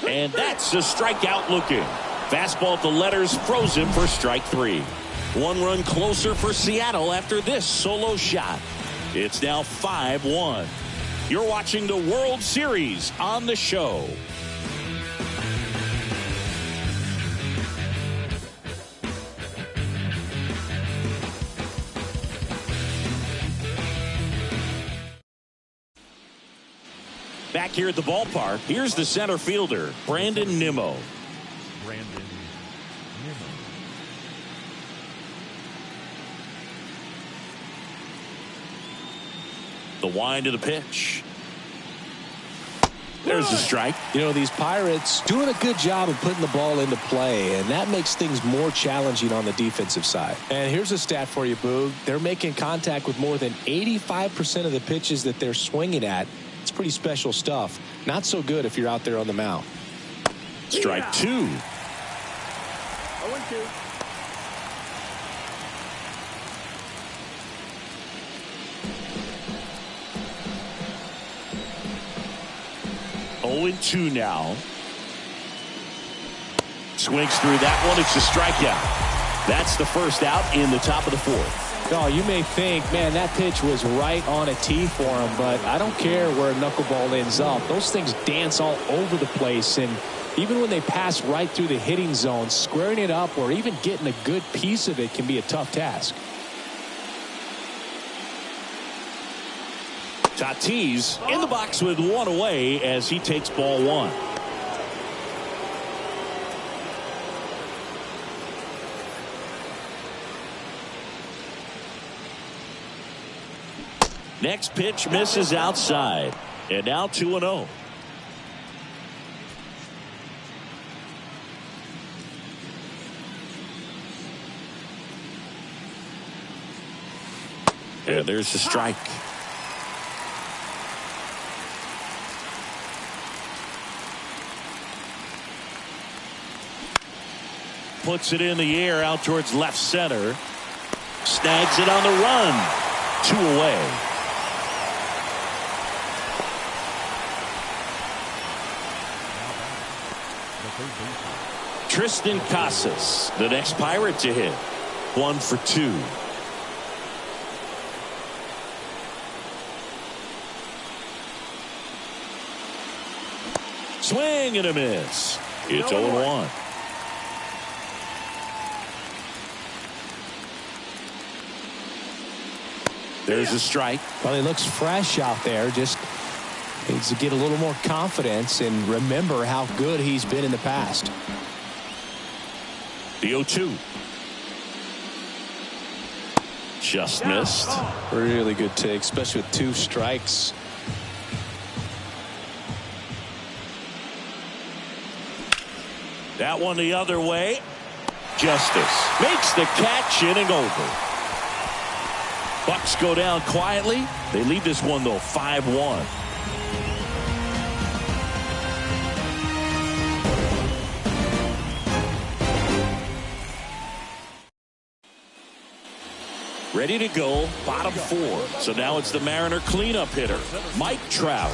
And that's a strikeout looking. Fastball at the letters, frozen for strike three. One run closer for Seattle after this solo shot. It's now 5-1. You're watching the World Series on the show. Back here at the ballpark, here's the center fielder, Brandon Nimmo. Brandon Nimmo. The wind of the pitch. There's a strike. You know, these Pirates doing a good job of putting the ball into play, and that makes things more challenging on the defensive side. And here's a stat for you, Boog. They're making contact with more than 85% of the pitches that they're swinging at. It's pretty special stuff. Not so good if you're out there on the mound. Strike two. 0-2. 0-2 now. Swings through that one. It's a strikeout. That's the first out in the top of the fourth. Oh, you may think, man, that pitch was right on a tee for him, but I don't care where a knuckleball ends up. Those things dance all over the place, and even when they pass right through the hitting zone, squaring it up or even getting a good piece of it can be a tough task. Tatis in the box with one away as he takes ball one. Next pitch misses outside. And now 2-0. And there's the strike. puts it in the air out towards left center. Snags it on the run. 2 away. Tristan Casas, the next Pirate to hit. 1 for 2. Swing and a miss. It's 0-1. There's a strike. Well, he looks fresh out there. Just needs to get a little more confidence and remember how good he's been in the past. The 0-2. Just missed. Really good take, especially with 2 strikes. That one the other way. Justice makes the catch, inning over. Bucks go down quietly. They lead this one though 5-1. Ready to go, bottom 4. So now it's the Mariner cleanup hitter, Mike Trout.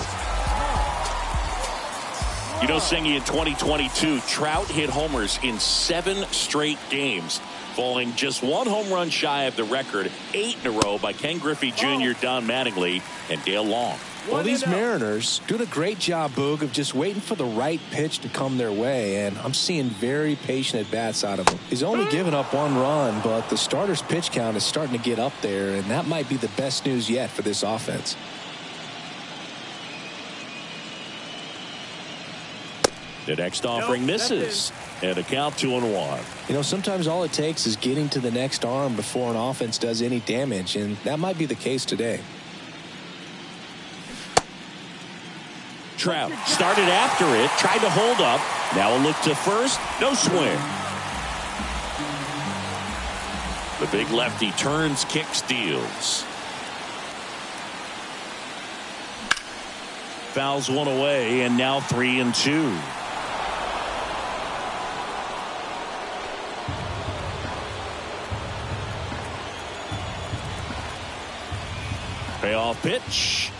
You know, Singy, in 2022, Trout hit homers in 7 straight games, falling just 1 home run shy of the record 8 in a row by Ken Griffey Jr., Don Mattingly, and Dale Long. Well, these Mariners doing a great job, Boog, of just waiting for the right pitch to come their way, and I'm seeing very patient at-bats out of him. He's only given up 1 run, but the starter's pitch count is starting to get up there, and that might be the best news yet for this offense. The next offering misses, and a count 2-1. You know, sometimes all it takes is getting to the next arm before an offense does any damage, and that might be the case today. Trout started after it, tried to hold up. Now a look to first, no swing. The big lefty turns, kicks, deals. Fouls one away, and now 3-2. Payoff pitch.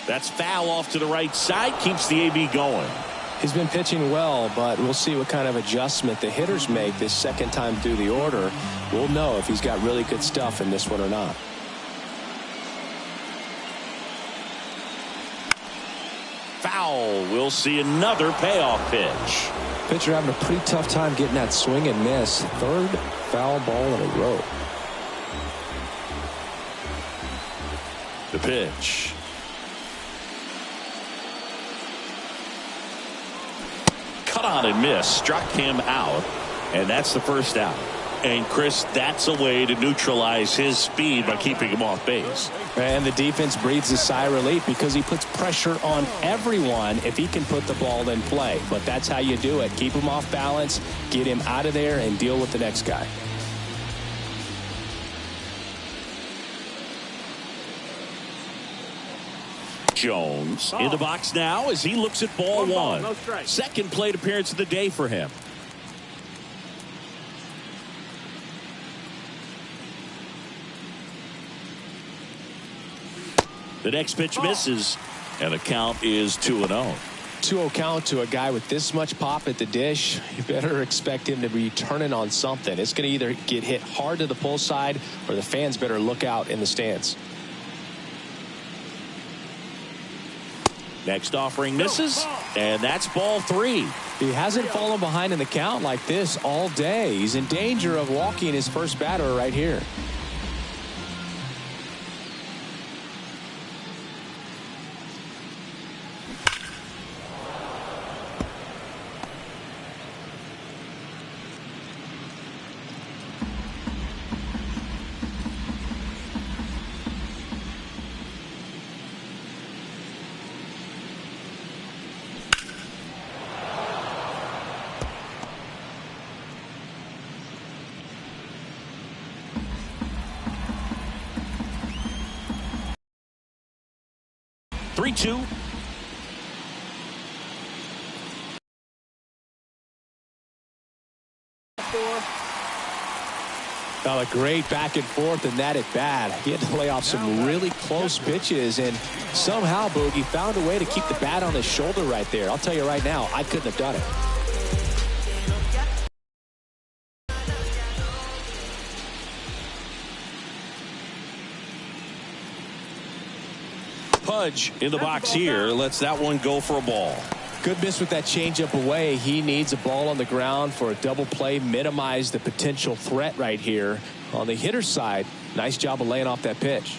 That's foul off to the right side. Keeps the AB going. He's been pitching well, but we'll see what kind of adjustment the hitters make this second time through the order. We'll know if he's got really good stuff in this one or not. Foul. We'll see another payoff pitch. Pitcher having a pretty tough time getting that swing and miss. 3rd foul ball in a row. The pitch. Cut on and miss. Struck him out. And that's the first out. And Chris, that's a way to neutralize his speed by keeping him off base. And the defense breathes a sigh of relief because he puts pressure on everyone if he can put the ball in play. But that's how you do it. Keep him off balance, get him out of there, and deal with the next guy. Jones in the box now as he looks at ball 1. No strike. Second plate appearance of the day for him. The next pitch misses, and the count is 2-0. 2-0 count to a guy with this much pop at the dish. You better expect him to be turning on something. It's going to either get hit hard to the pull side, or the fans better look out in the stands. Next offering misses, and that's ball 3. He hasn't fallen behind in the count like this all day. He's in danger of walking his first batter right here. A great back and forth in that at bat. He had to lay off some really close pitches, and somehow Boogie found a way to keep the bat on his shoulder right there. I'll tell you right now, I couldn't have done it. Pudge in the box here lets that one go for a ball. Good miss with that changeup away. He needs a ball on the ground for a double play, minimize the potential threat right here. On the hitter's side, nice job of laying off that pitch.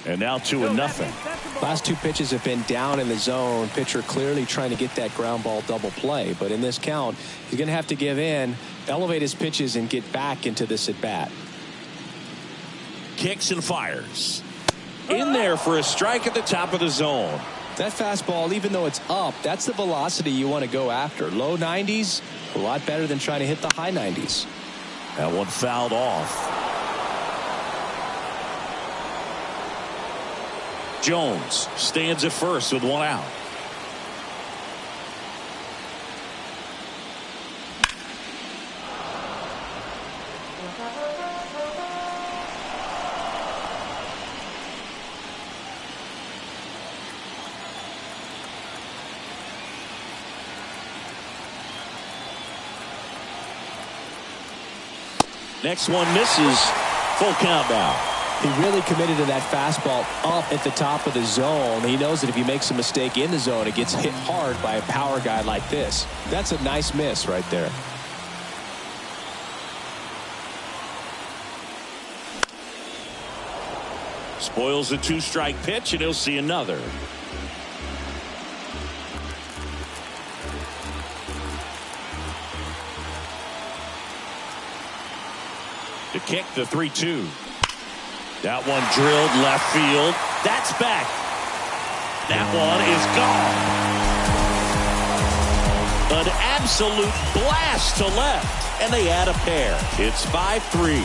And now 2-0. Last two pitches have been down in the zone. Pitcher clearly trying to get that ground ball double play, but in this count he's going to have to give in, elevate his pitches, and get back into this at bat. Kicks and fires in there for a strike at the top of the zone. That fastball, even though it's up, that's the velocity you want to go after. Low 90s, a lot better than trying to hit the high 90s. That one fouled off. Jones stands at first with one out. Next one misses. Full count now. He really committed to that fastball up at the top of the zone. He knows that if he makes a mistake in the zone, it gets hit hard by a power guy like this. That's a nice miss right there. Spoils the 2-strike pitch, and he'll see another. To kick the 3-2. That one drilled left field. That's back. That one is gone. An absolute blast to left, and they add a pair. It's 5-3.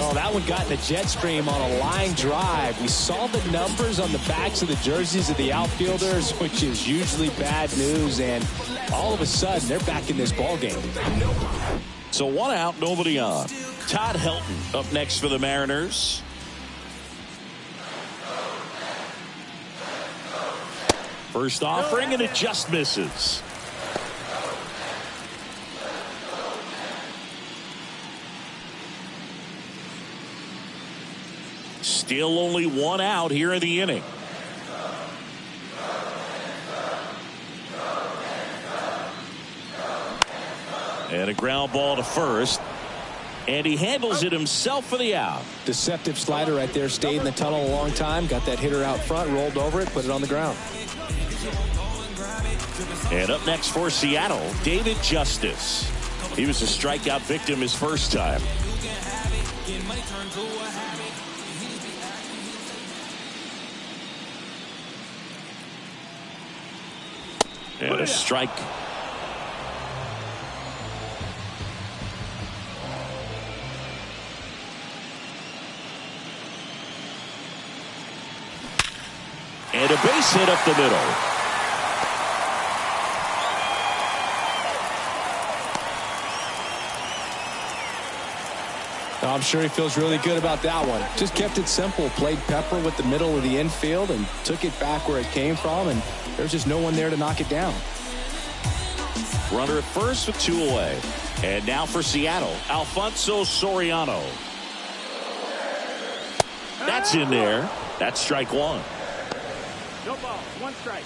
Oh, that one got in the jet stream on a line drive. We saw the numbers on the backs of the jerseys of the outfielders, which is usually bad news, and all of a sudden they're back in this ball game. So one out, nobody on. Todd Helton up next for the Mariners. First offering, and it just misses. Still only one out here in the inning. And a ground ball to first. And he handles it himself for the out. Deceptive slider right there. Stayed in the tunnel a long time. Got that hitter out front. Rolled over it. Put it on the ground. And up next for Seattle, David Justice. He was a strikeout victim his first time. And a strike. And a base hit up the middle. I'm sure he feels really good about that one. Just kept it simple. Played pepper with the middle of the infield and took it back where it came from, and there's just no one there to knock it down. Runner at first with 2 away. And now for Seattle, Alfonso Soriano. That's in there. That's strike one. No ball, 1 strike.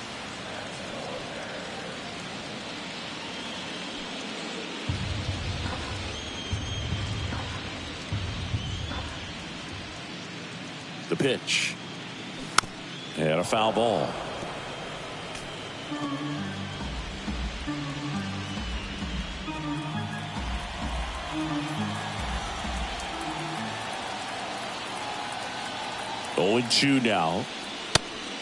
The pitch. And a foul ball. Oh, 0-2 now.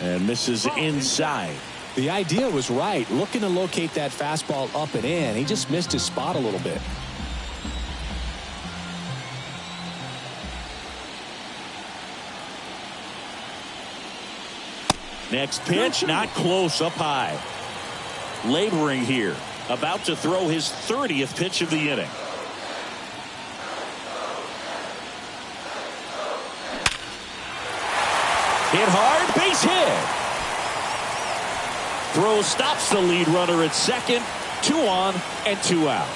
And misses inside. The idea was right, looking to locate that fastball up and in. He just missed his spot a little bit. Next pitch, not close, up high. Laboring here, about to throw his 30th pitch of the inning. Hit hard, base hit. Throw stops the lead runner at second. 2 on and 2 out.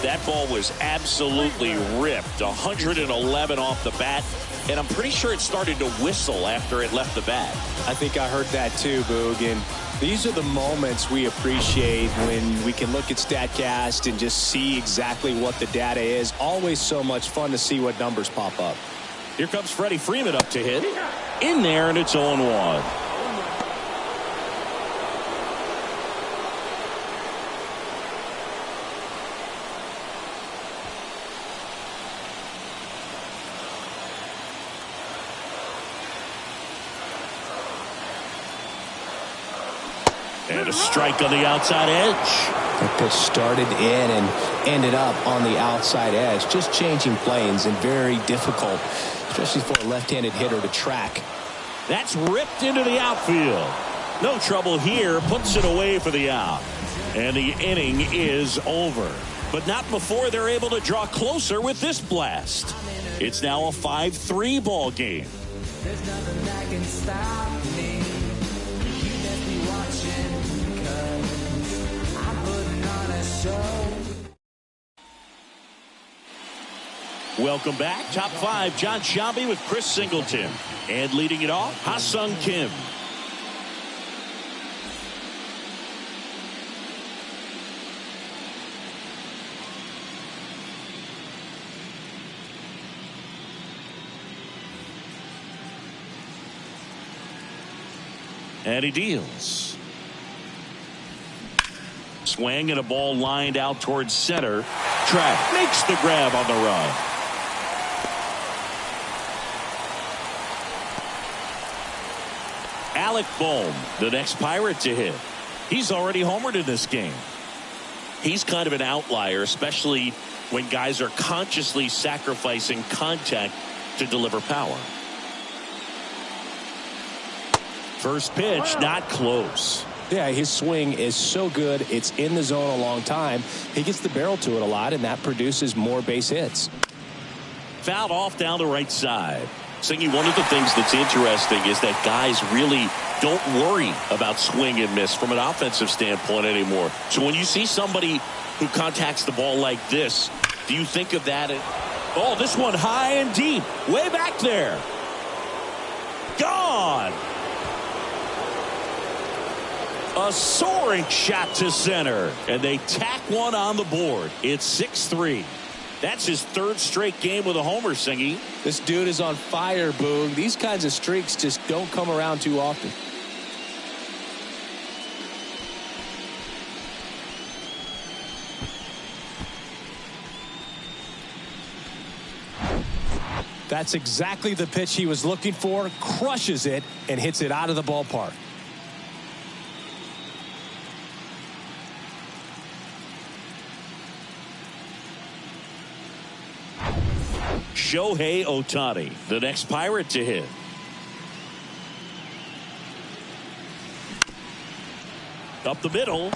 That ball was absolutely ripped. 111 off the bat. And I'm pretty sure it started to whistle after it left the bat. I think I heard that too, Boog. And these are the moments we appreciate when we can look at StatCast and just see exactly what the data is. Always so much fun to see what numbers pop up. Here comes Freddie Freeman up to hit. In there, and it's 0-1. And a strike on the outside edge. That pitch started in and ended up on the outside edge. Just changing planes and very difficult, especially for a left-handed hitter to track. That's ripped into the outfield. No trouble here. Puts it away for the out. And the inning is over. But not before they're able to draw closer with this blast. It's now a 5-3 ball game. There's nothing that can stop me. You best be watching, 'cause I'm putting on a show. Welcome back. Top 5, John Shambi with Chris Singleton. And leading it off, Ha-Sung Kim. And he deals. Swing and a ball lined out towards center. Track makes the grab on the run. Alec Bohm, the next Pirate to hit. He's already homered in this game. He's kind of an outlier, especially when guys are consciously sacrificing contact to deliver power. First pitch, not close. Yeah, his swing is so good. It's in the zone a long time. He gets the barrel to it a lot, and that produces more base hits. Fouled off down the right side. Singy, one of the things that's interesting is that guys really don't worry about swing and miss from an offensive standpoint anymore. So when you see somebody who contacts the ball like this, do you think of that? Oh, this one high and deep, way back there. Gone. A soaring shot to center, and they tack one on the board. It's 6-3. That's his 3rd straight game with a homer, Singy. This dude is on fire, Boog. These kinds of streaks just don't come around too often. That's exactly the pitch he was looking for. Crushes it and hits it out of the ballpark. Shohei Ohtani, the next Pirate to hit. Up the middle.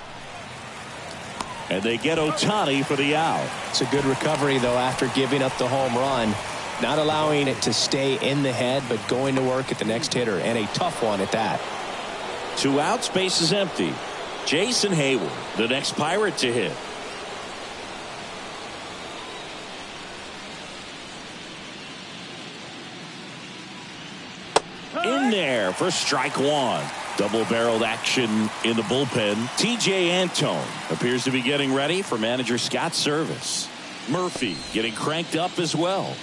And they get Ohtani for the out. It's a good recovery, though, after giving up the home run. Not allowing it to stay in the head, but going to work at the next hitter, and a tough one at that. 2 outs, base is empty. Jason Hayward, the next Pirate to hit. In there for strike 1. Double-barreled action in the bullpen. TJ Antone appears to be getting ready for manager Scott's service. Murphy getting cranked up as well.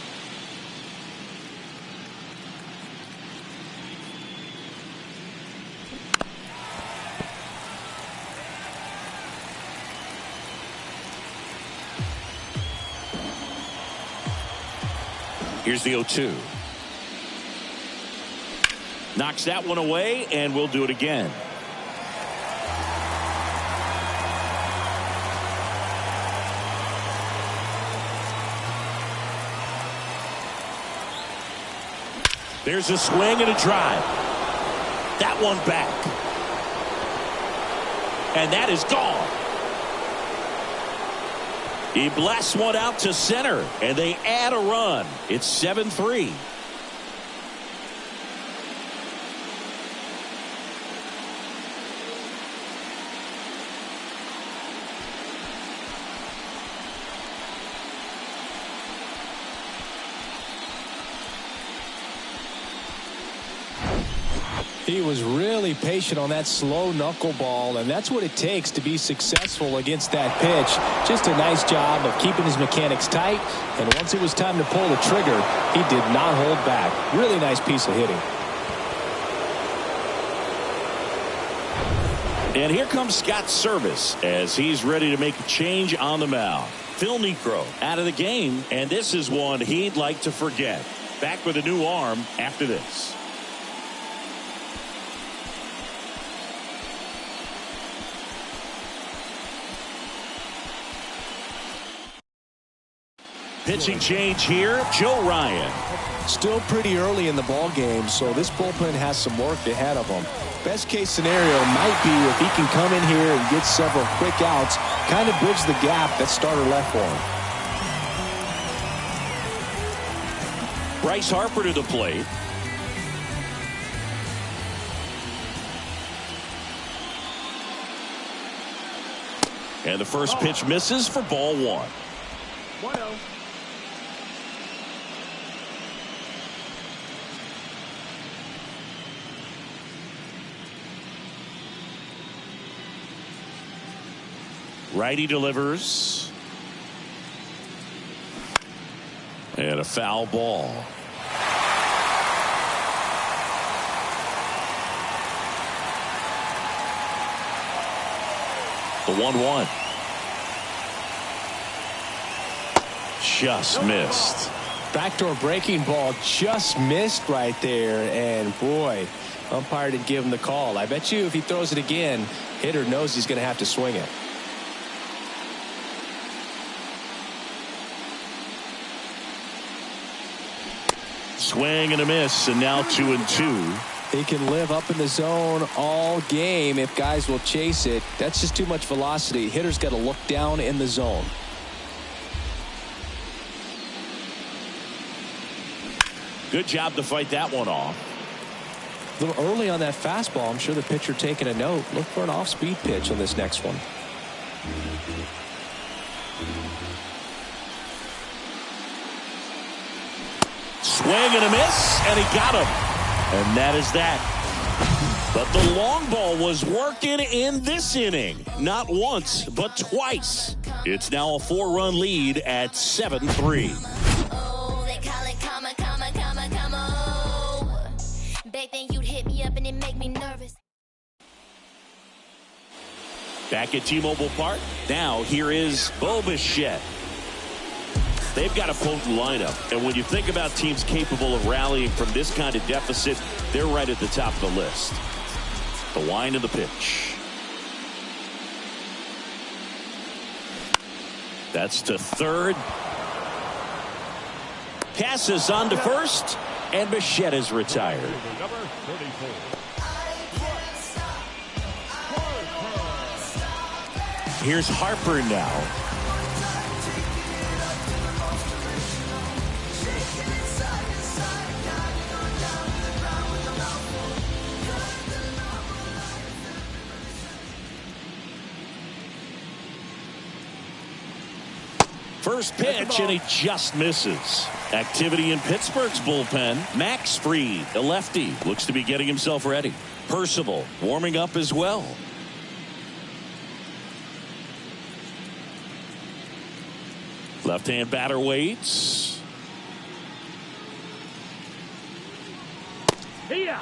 Here's the 0-2. Knocks that one away, and we'll do it again. There's a swing and a drive. That one back. And that is gone. He blasts one out to center, and they add a run. It's 7-3. He was really patient on that slow knuckleball, and that's what it takes to be successful against that pitch. Just a nice job of keeping his mechanics tight, and once it was time to pull the trigger, he did not hold back. Really nice piece of hitting. And here comes Scott Service as he's ready to make a change on the mound. Phil Niekro out of the game, and this is one he'd like to forget. Back with a new arm after this. Pitching change here, Joe Ryan. Still pretty early in the ball game, so this bullpen has some work ahead of them. Best case scenario might be if he can come in here and get several quick outs, kind of bridge the gap that starter left for him. Bryce Harper to the plate. And the first pitch misses for ball one. 1-0. Righty delivers. And a foul ball. The 1-1. Just missed. Backdoor breaking ball just missed right there, and boy, umpire didn't give him the call. I bet you if he throws it again, hitter knows he's going to have to swing it. Swing and a miss, and now 2-2. He can live up in the zone all game if guys will chase it. That's just too much velocity. Hitter's got to look down in the zone. Good job to fight that one off. A little early on that fastball. I'm sure the pitcher taking a note. Look for an off-speed pitch on this next one. Swing and a miss, and he got him. And that is that. But the long ball was working in this inning. Not once, but twice. It's now a 4-run lead at 7-3. Oh, they call it come on. Back then you'd hit me up and it make me nervous. Back at T-Mobile Park. Now here is Bo Bichette. They've got a potent lineup, and when you think about teams capable of rallying from this kind of deficit, they're right at the top of the list. The wind of the pitch. That's to third. Passes on to first, and Bichette is retired. Number 34. Here's Harper now. First pitch, and he just misses. Activity in Pittsburgh's bullpen. Max Fried, the lefty, looks to be getting himself ready. Percival warming up as well. Left-hand batter waits. Here.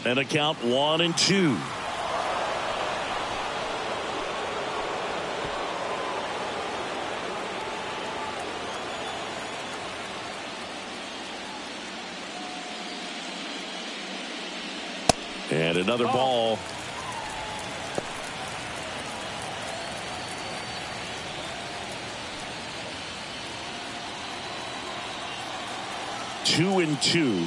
And a count 1-2. And another ball. Two and two.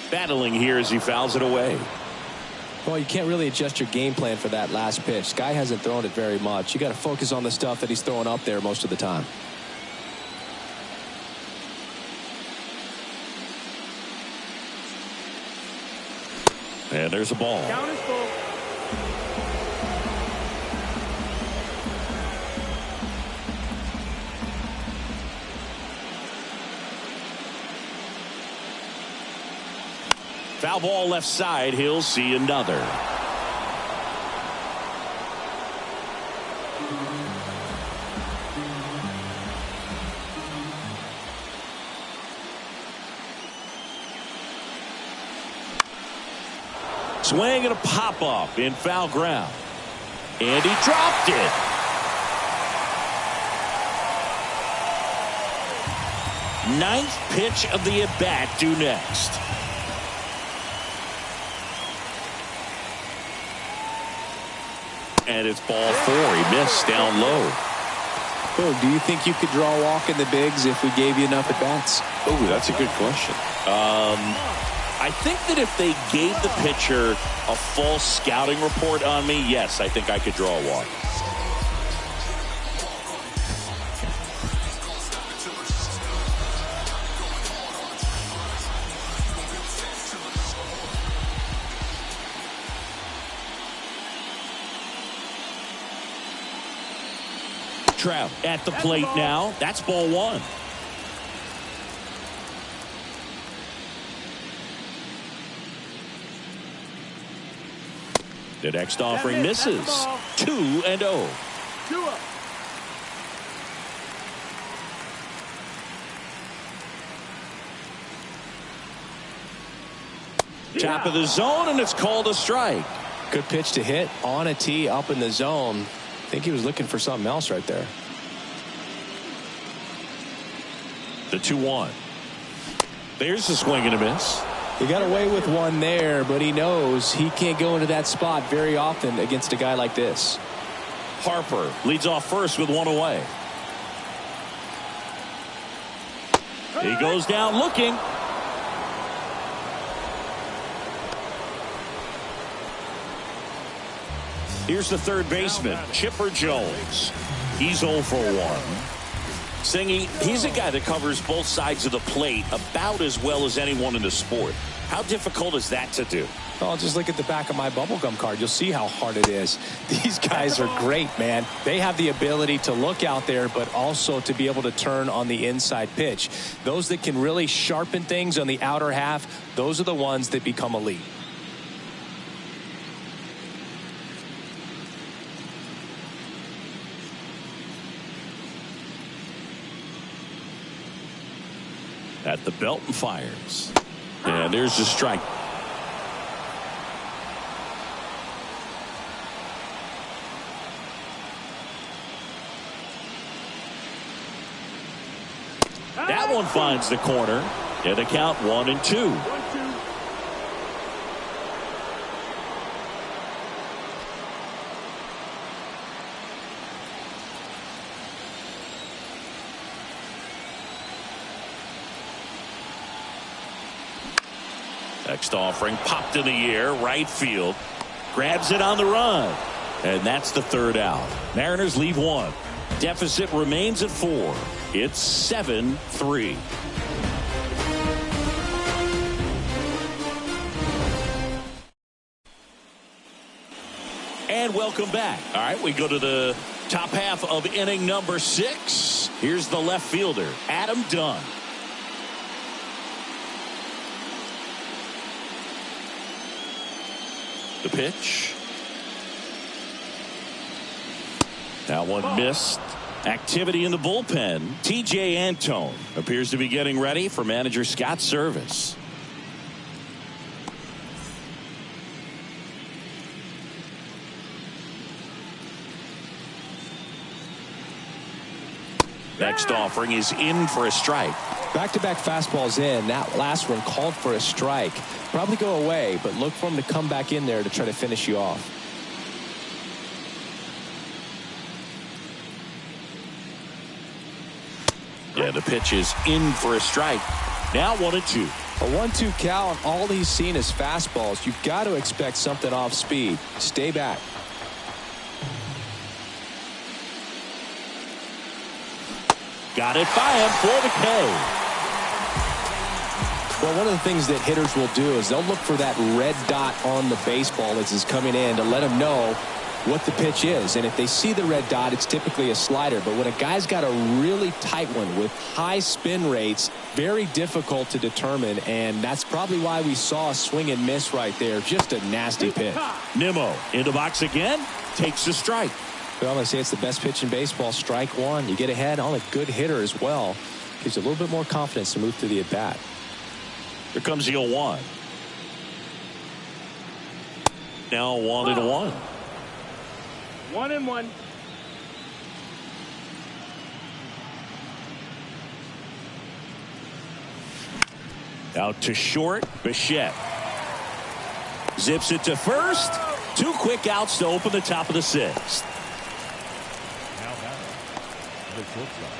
Battling here as he fouls it away. Well, you can't really adjust your game plan for that last pitch. Guy hasn't thrown it very much. You got to focus on the stuff that he's throwing up there most of the time. And there's a ball. Count is full. Foul ball left side. He'll see another. Swing and a pop up in foul ground. And he dropped it. Ninth pitch of the at-bat due next. And it's ball four. He missed down low. Oh, do you think you could draw a walk in the bigs if we gave you enough at-bats? Oh, that's a good question. I think that if they gave the pitcher a full scouting report on me, yes, I think I could draw a walk. Trout at the plate now. That's ball one. The next offering misses. 2-0. 2-0. Top of the zone, and it's called a strike. Good pitch to hit on a tee up in the zone. I think he was looking for something else right there. The 2-1. There's the swing and a miss. He got away with one there, but he knows he can't go into that spot very often against a guy like this. Harper leads off first with one away. He goes down looking. Here's the third baseman, Chipper Jones. He's 0 for 1. Singy, he's a guy that covers both sides of the plate about as well as anyone in the sport. How difficult is that to do? Oh, just look at the back of my bubblegum card. You'll see how hard it is. These guys are great, man. They have the ability to look out there, but also to be able to turn on the inside pitch. Those that can really sharpen things on the outer half, those are the ones that become elite. At the belt and fires. And there's the strike. That one finds the corner. And the count 1-2. 1-2. Next offering popped in the air, right field. Grabs it on the run. And that's the third out. Mariners leave one. Deficit remains at 4. It's 7-3. And welcome back. All right, we go to the top half of inning number 6. Here's the left fielder, Adam Dunn. The pitch. That one missed. Activity in the bullpen. TJ Antone appears to be getting ready for manager Scott's service. Next offering is in for a strike. Back-to-back fastballs in. That last one called for a strike. Probably go away, but look for him to come back in there to try to finish you off. Yeah, the pitch is in for a strike. Now 1-2. A 1-2 count. All he's seen is fastballs. You've got to expect something off speed. Stay back. Got it by him for the K. Well, one of the things that hitters will do is they'll look for that red dot on the baseball as it's coming in to let them know what the pitch is. And if they see the red dot, it's typically a slider. But when a guy's got a really tight one with high spin rates, very difficult to determine. And that's probably why we saw a swing and miss right there. Just a nasty pitch. Nimmo in the box again, takes a strike. Well, they say it's the best pitch in baseball. Strike one. You get ahead on a good hitter as well. Gives you a little bit more confidence to move through the at-bat. Here comes the 0-1. Now 1-1. 1-1. Out to short, Bichette. Zips it to first. 2 quick outs to open the top of the 6th. Now back, the shortstop,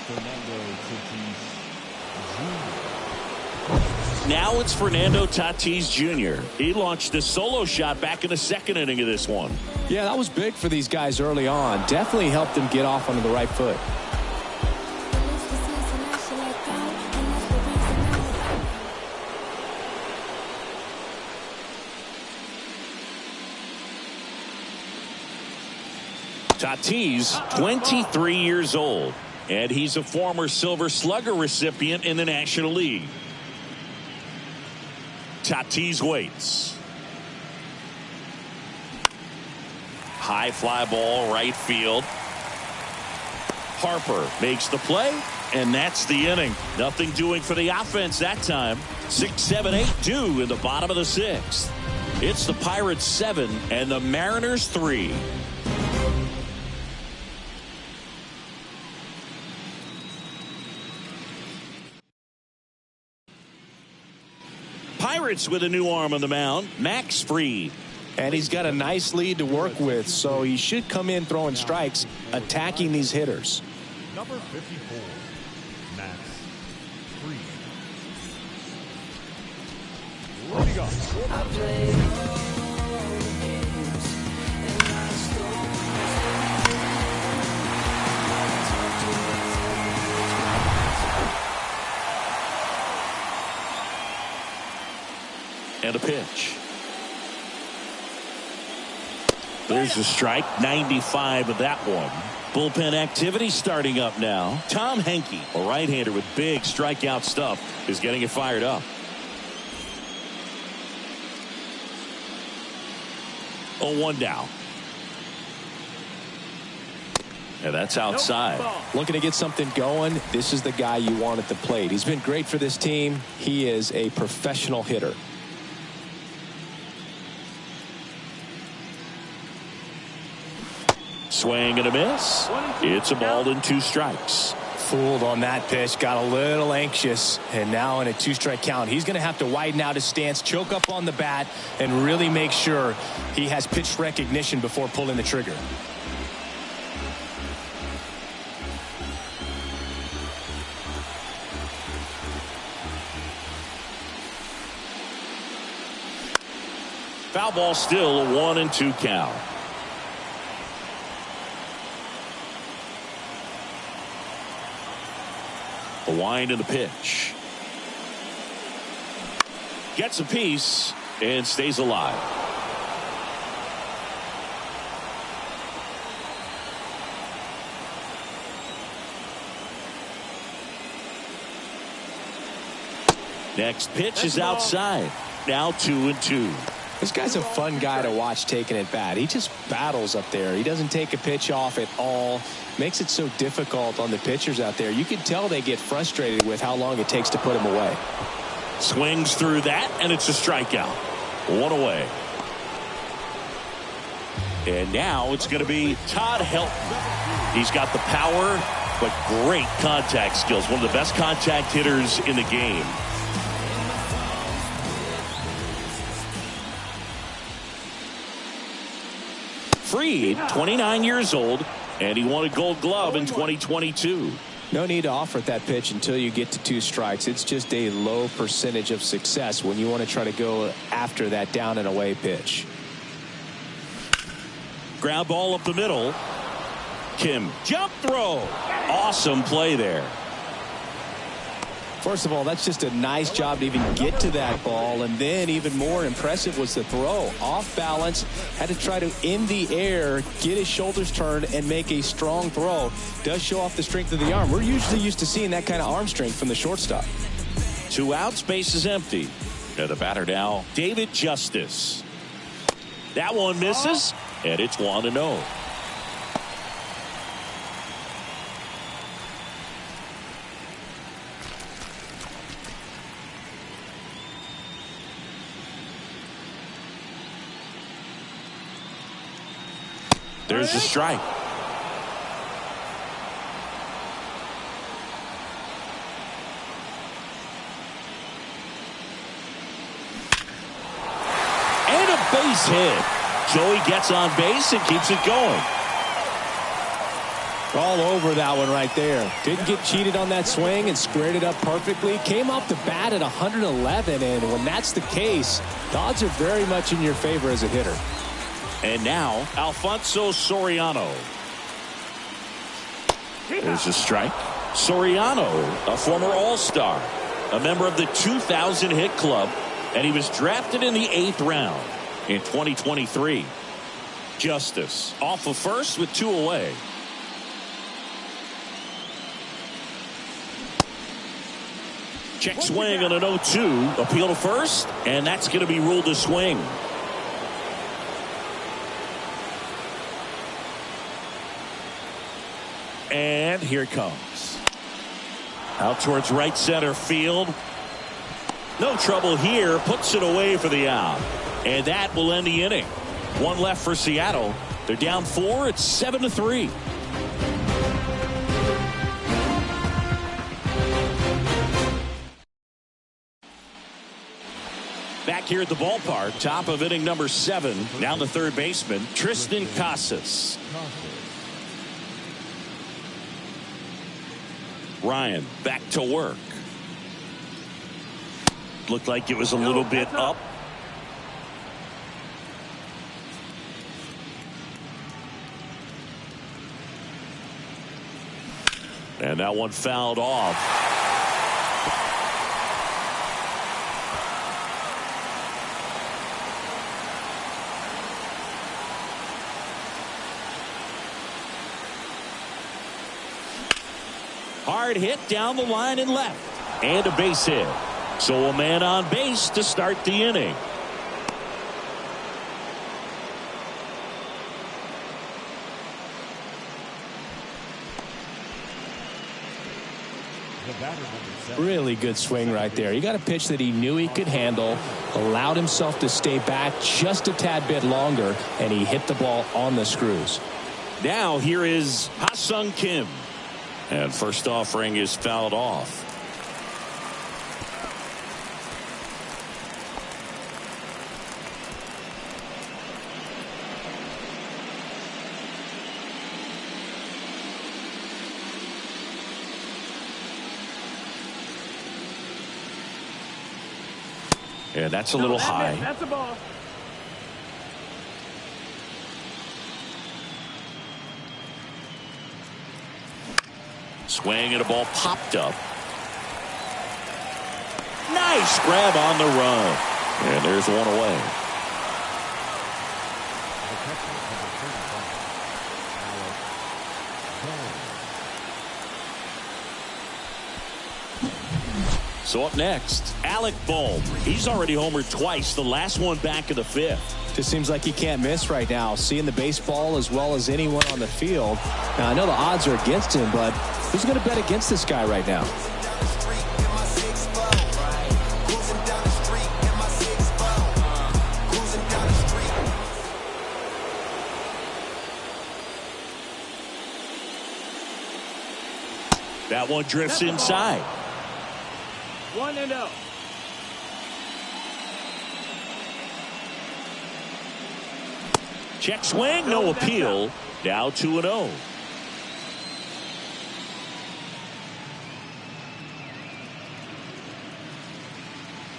Fernando Tatis Jr. Now it's Fernando Tatis Jr. He launched a solo shot back in the 2nd inning of this one. Yeah, that was big for these guys early on. Definitely helped them get off onto the right foot. Tatis, 23 years old, and he's a former Silver Slugger recipient in the National League. Tatis waits. High fly ball, right field. Harper makes the play, and that's the inning. Nothing doing for the offense that time. 6, 7, 8 due in the bottom of the 6th. It's the Pirates 7 and the Mariners 3. Pirates with a new arm on the mound, Max Fried. And he's got a nice lead to work with, so he should come in throwing strikes, attacking these hitters. Number 54, Max Fried. Leading off. And a pitch. There's a strike. 95 of that one. Bullpen activity starting up now. Tom Henke, a right-hander with big strikeout stuff, is getting it fired up. 0-1 down. And that's outside. Looking to get something going. This is the guy you want at the plate. He's been great for this team. He is a professional hitter. Swing and a miss. It's a ball and 2 strikes. Fooled on that pitch, got a little anxious, and now in a 2-strike count, he's going to have to widen out his stance, choke up on the bat, and really make sure he has pitch recognition before pulling the trigger. Foul ball, still a 1-2 count. The wind of the pitch. Gets a piece and stays alive. Next pitch is outside. Now 2-2. This guy's a fun guy to watch taking at bat. He just battles up there. He doesn't take a pitch off at all. Makes it so difficult on the pitchers out there. You can tell they get frustrated with how long it takes to put him away. Swings through that, and it's a strikeout. 1 away. And now it's going to be Todd Helton. He's got the power but great contact skills. One of the best contact hitters in the game. Fried, 29 years old, and he won a Gold Glove in 2022. No need to offer that pitch until you get to 2 strikes. It's just a low percentage of success when you want to try to go after that down and away pitch. Ground ball up the middle. Kim, jump throw. Awesome play there. First of all, that's just a nice job to even get to that ball, and then even more impressive was the throw. Off balance, had to try to, in the air, get his shoulders turned and make a strong throw. Does show off the strength of the arm. We're usually used to seeing that kind of arm strength from the shortstop. 2 outs, base is empty. And the batter now, David Justice. That one misses, and it's 1-0. There's a strike. And a base hit. Joey gets on base and keeps it going. All over that one right there. Didn't get cheated on that swing and squared it up perfectly. Came off the bat at 111, and when that's the case, the odds are very much in your favor as a hitter. And now, Alfonso Soriano. There's a strike. Soriano, a former All-Star, a member of the 2000 hit club, and he was drafted in the 8th round in 2023. Justice off of first with 2 away. Check swing on an 0-2. Appeal to first, and that's going to be ruled a swing. And here it comes. Out towards right center field. No trouble here. Puts it away for the out. And that will end the inning. 1 left for Seattle. They're down 4. It's 7-3. Back here at the ballpark, top of inning number 7. Now the third baseman, Tristan Casas. Ryan back to work. Looked like it was a little bit up. And that one fouled off. Hard hit down the line and left. And a base hit. So a man on base to start the inning. Really good swing right there. He got a pitch that he knew he could handle, allowed himself to stay back just a tad bit longer, and he hit the ball on the screws. Now here is Ha-Sung Kim. And first offering is fouled off. Yeah, that's a little high. That's a ball. Swing and a ball popped up. Nice grab on the run. And there's one away. So up next, Alec Bohm. He's already homered twice, the last one back in the 5th. Just seems like he can't miss right now, seeing the baseball as well as anyone on the field. Now, I know the odds are against him, but who's going to bet against this guy right now? That one drifts inside. 1-0. Check swing, no appeal. Now 2-0.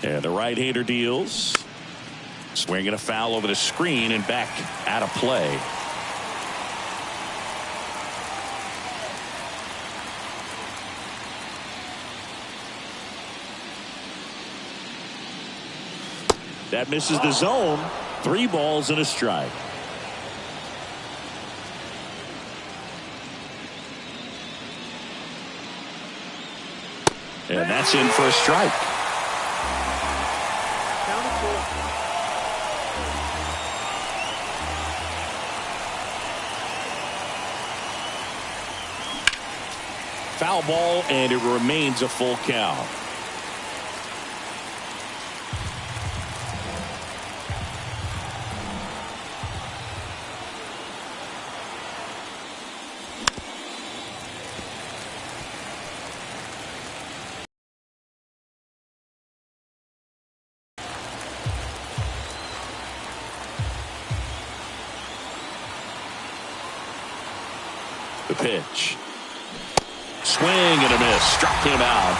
And the right-hander deals. Swinging a foul over the screen and back out of play. That misses the zone. 3 balls and a strike. And that's in for a strike. Foul ball, and it remains a full count. The pitch. Swing and a miss. Struck him out.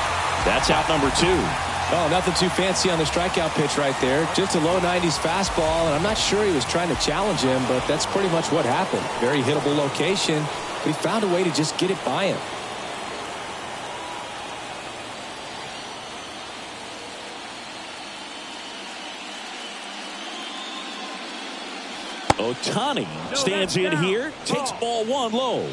That's out number 2. Oh, nothing too fancy on the strikeout pitch right there. Just a low 90s fastball, and I'm not sure he was trying to challenge him, but that's pretty much what happened. Very hittable location, but he found a way to just get it by him. Ohtani stands in here, takes ball 1 low.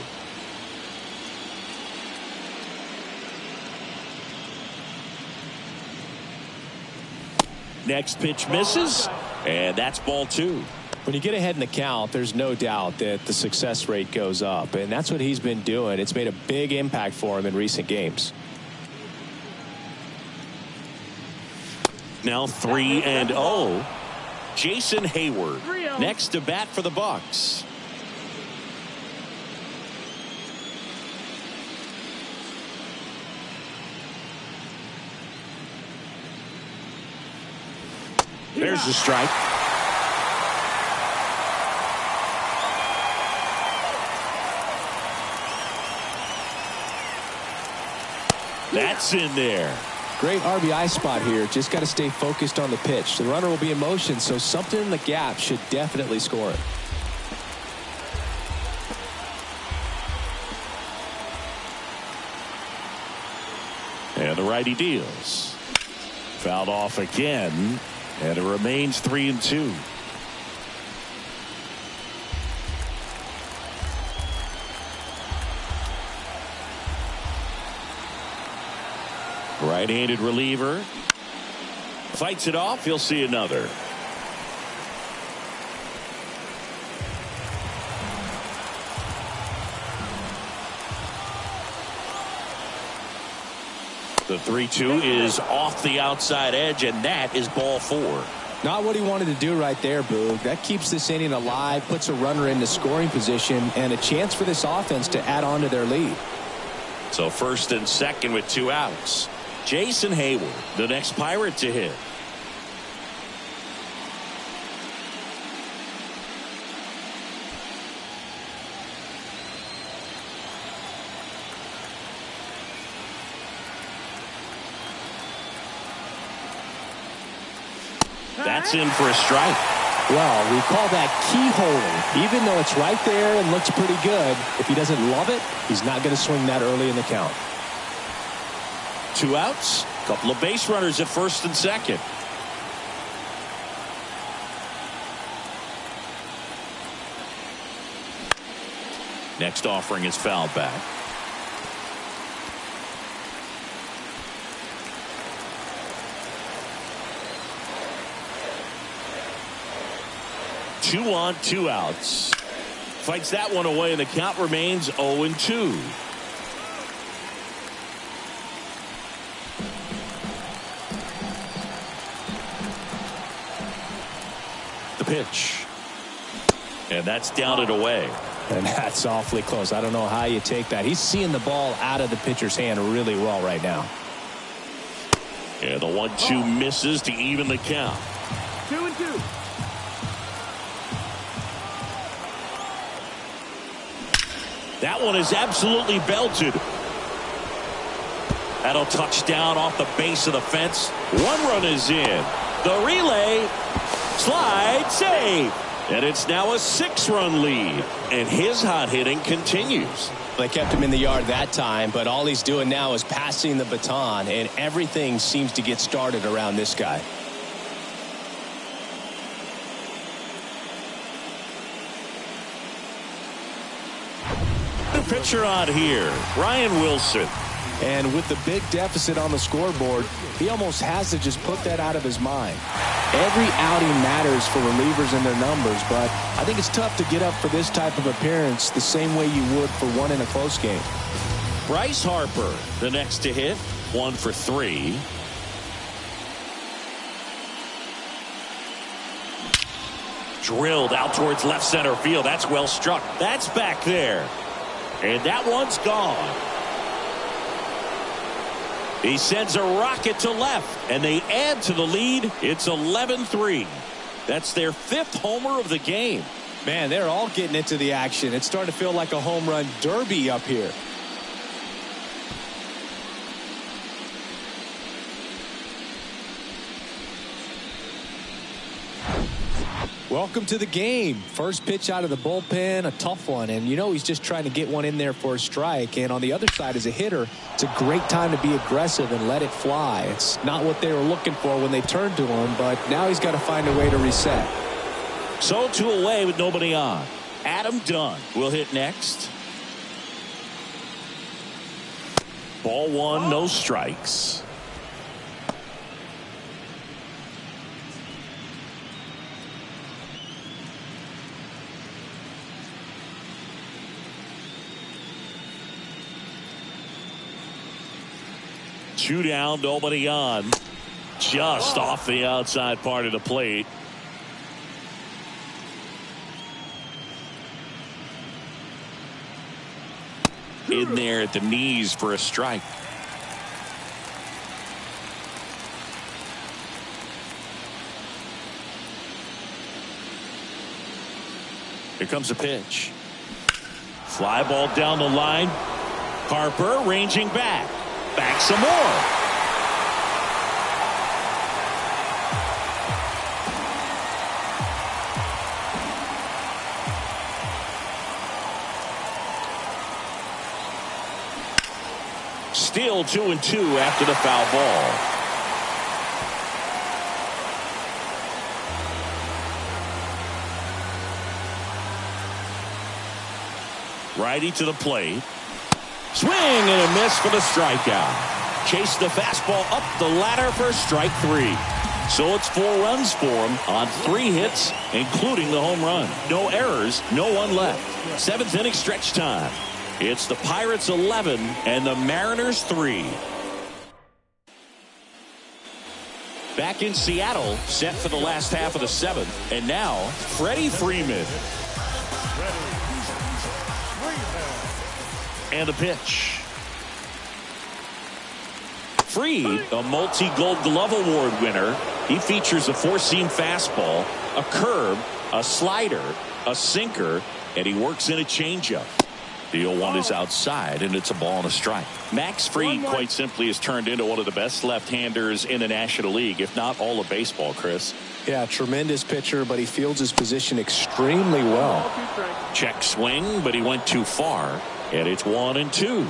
Next pitch misses, and that's ball 2. When you get ahead in the count, there's no doubt that the success rate goes up, and that's what he's been doing. It's made a big impact for him in recent games. Now 3-0. Jason Hayward next to bat for the Bucks. There's the strike. That's in there. Great RBI spot here. Just got to stay focused on the pitch. The runner will be in motion, so something in the gap should definitely score it. And the righty deals. Fouled off again, and it remains 3-2. Right-handed reliever fights it off. He'll see another. The 3-2 is off the outside edge, and that is ball 4. Not what he wanted to do right there, Boog. That keeps this inning alive, puts a runner into scoring position, and a chance for this offense to add on to their lead. So first and second with 2 outs. Jason Hayward, the next Pirate to hit. That's in for a strike. Well, we call that keyholing. Even though it's right there and looks pretty good, if he doesn't love it, he's not going to swing that early in the count. 2 outs, couple of base runners at first and second. Next offering is fouled back. Two on, 2 outs. Fights that one away, and the count remains 0-2. The pitch. And that's down and away. And that's awfully close. I don't know how you take that. He's seeing the ball out of the pitcher's hand really well right now. And the 1-2 misses to even the count. 2-2. That one is absolutely belted. That'll touch down off the base of the fence. 1 run is in. The relay, slide, save. And it's now a 6-run lead. And his hot hitting continues. They kept him in the yard that time, but all he's doing now is passing the baton, and everything seems to get started around this guy. The pitcher on here, Ryan Wilson. And with the big deficit on the scoreboard, he almost has to just put that out of his mind. Every outing matters for relievers and their numbers, but I think it's tough to get up for this type of appearance the same way you would for one in a close game. Bryce Harper, the next to hit, 1 for 3. Drilled out towards left center field. That's well struck. That's back there. And that one's gone. He sends a rocket to left, and they add to the lead. It's 11-3. That's their 5th homer of the game. Man, they're all getting into the action. It's starting to feel like a home run derby up here. Welcome to the game. First pitch out of the bullpen, a tough one. And you know he's just trying to get one in there for a strike. And on the other side, as a hitter, it's a great time to be aggressive and let it fly. It's not what they were looking for when they turned to him, but now he's got to find a way to reset. So 2 away with nobody on. Adam Dunn will hit next. Ball 1, no strikes. Two down, nobody on. Just off the outside part of the plate. In there at the knees for a strike. Here comes a pitch. Fly ball down the line. Harper ranging back. Back some more. Still 2-2 after the foul ball. Righty to the plate. Swing and a miss for the strikeout. Chase the fastball up the ladder for strike 3. So it's 4 runs for him on 3 hits, including the home run. No errors, no one left. 7th inning stretch time. It's the Pirates 11 and the Mariners 3. Back in Seattle, set for the last half of the 7th. And now, Freddie Freeman. And a pitch. Fried, a multi-Gold Glove Award winner. He features a 4-seam fastball, a curve, a slider, a sinker, and he works in a changeup. The 0-1 is outside, and it's a ball and a strike. Max Fried, quite simply, has turned into one of the best left-handers in the National League, if not all of baseball, Chris. Yeah, tremendous pitcher, but he fields his position extremely well. Check swing, but he went too far. And it's 1-2.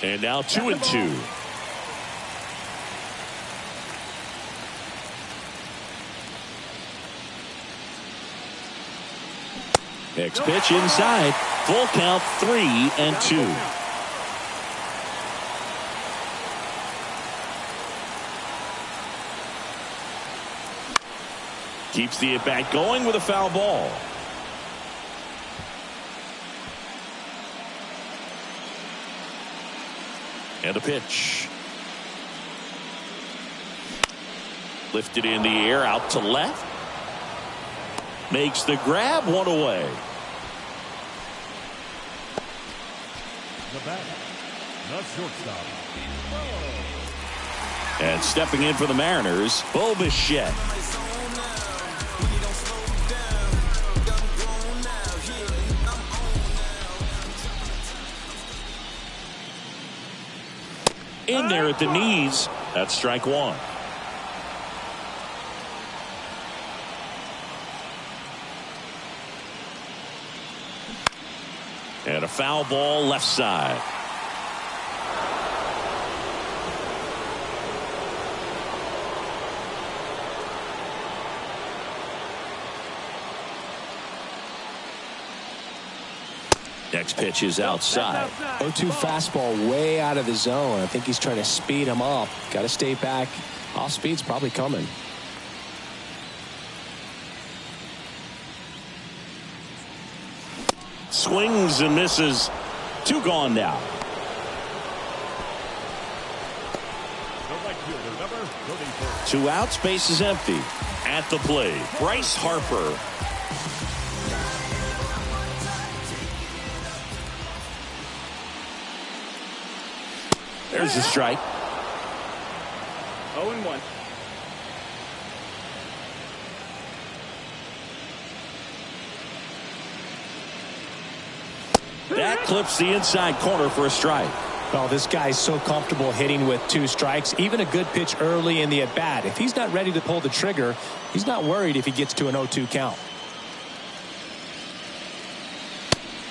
And now 2-2. Next pitch inside. Full count, 3-2. Keeps the at-bat going with a foul ball. And a pitch. Lifted in the air, out to left. Makes the grab, one away. The batter, the shortstop. And stepping in for the Mariners, Bo Bichette. In there at the knees. That's strike one. And a foul ball left side. Next pitch is outside. 0-2 fastball way out of the zone. I think he's trying to speed him up. Got to stay back. Off speed's probably coming. Swings and misses. 2 gone now. The right fielder, number 34. 2 outs, base is empty. At the plate, Bryce Harper. There's a strike. 0-1. That clips the inside corner for a strike. Well, this guy's so comfortable hitting with 2 strikes. Even a good pitch early in the at-bat. If he's not ready to pull the trigger, he's not worried if he gets to an 0-2 count.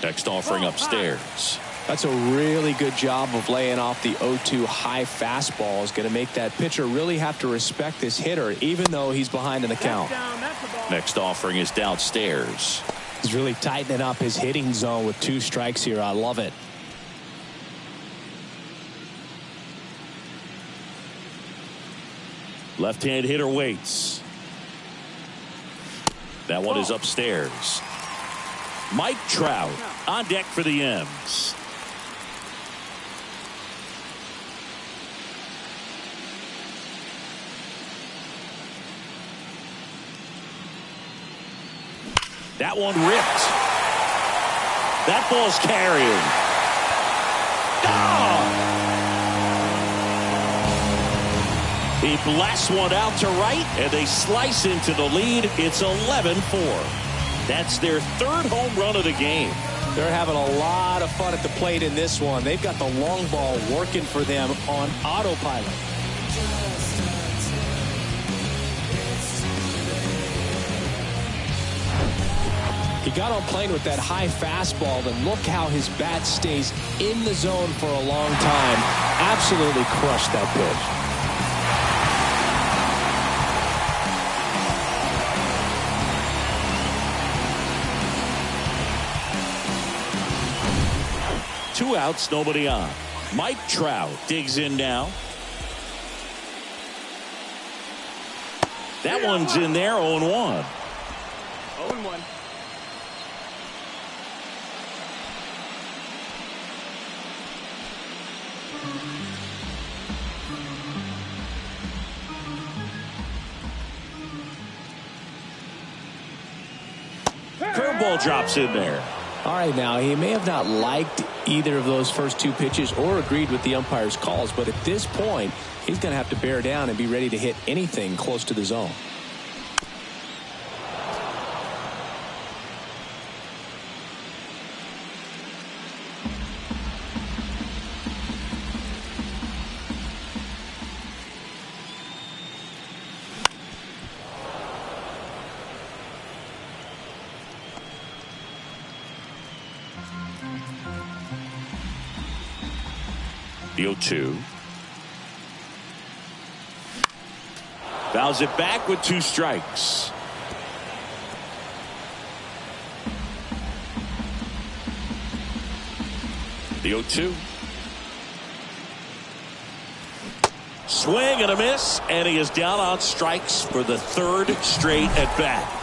Next offering upstairs. That's a really good job of laying off the 0-2 high fastball. Is going to make that pitcher really have to respect this hitter, even though he's behind in the count. Next offering is downstairs. He's really tightening up his hitting zone with 2 strikes here. I love it. Left-hand hitter waits. That one is upstairs. Mike Trout on deck for the M's. That one ripped. That ball's carrying. Oh! He blasts one out to right, and they slice into the lead. It's 11-4. That's their 3rd home run of the game. They're having a lot of fun at the plate in this one. They've got the long ball working for them on autopilot. He got on plane with that high fastball, and look how his bat stays in the zone for a long time. Absolutely crushed that pitch. Two outs, nobody on. Mike Trout digs in now. That one's in there, 0-1. 0-1. Curveball drops in there. All right, now, he may have not liked either of those first 2 pitches or agreed with the umpire's calls, but at this point, he's going to have to bear down and be ready to hit anything close to the zone. The 0-2. Fouls it back with 2 strikes. The 0-2. Swing and a miss, and he is down on strikes for the 3rd straight at bat.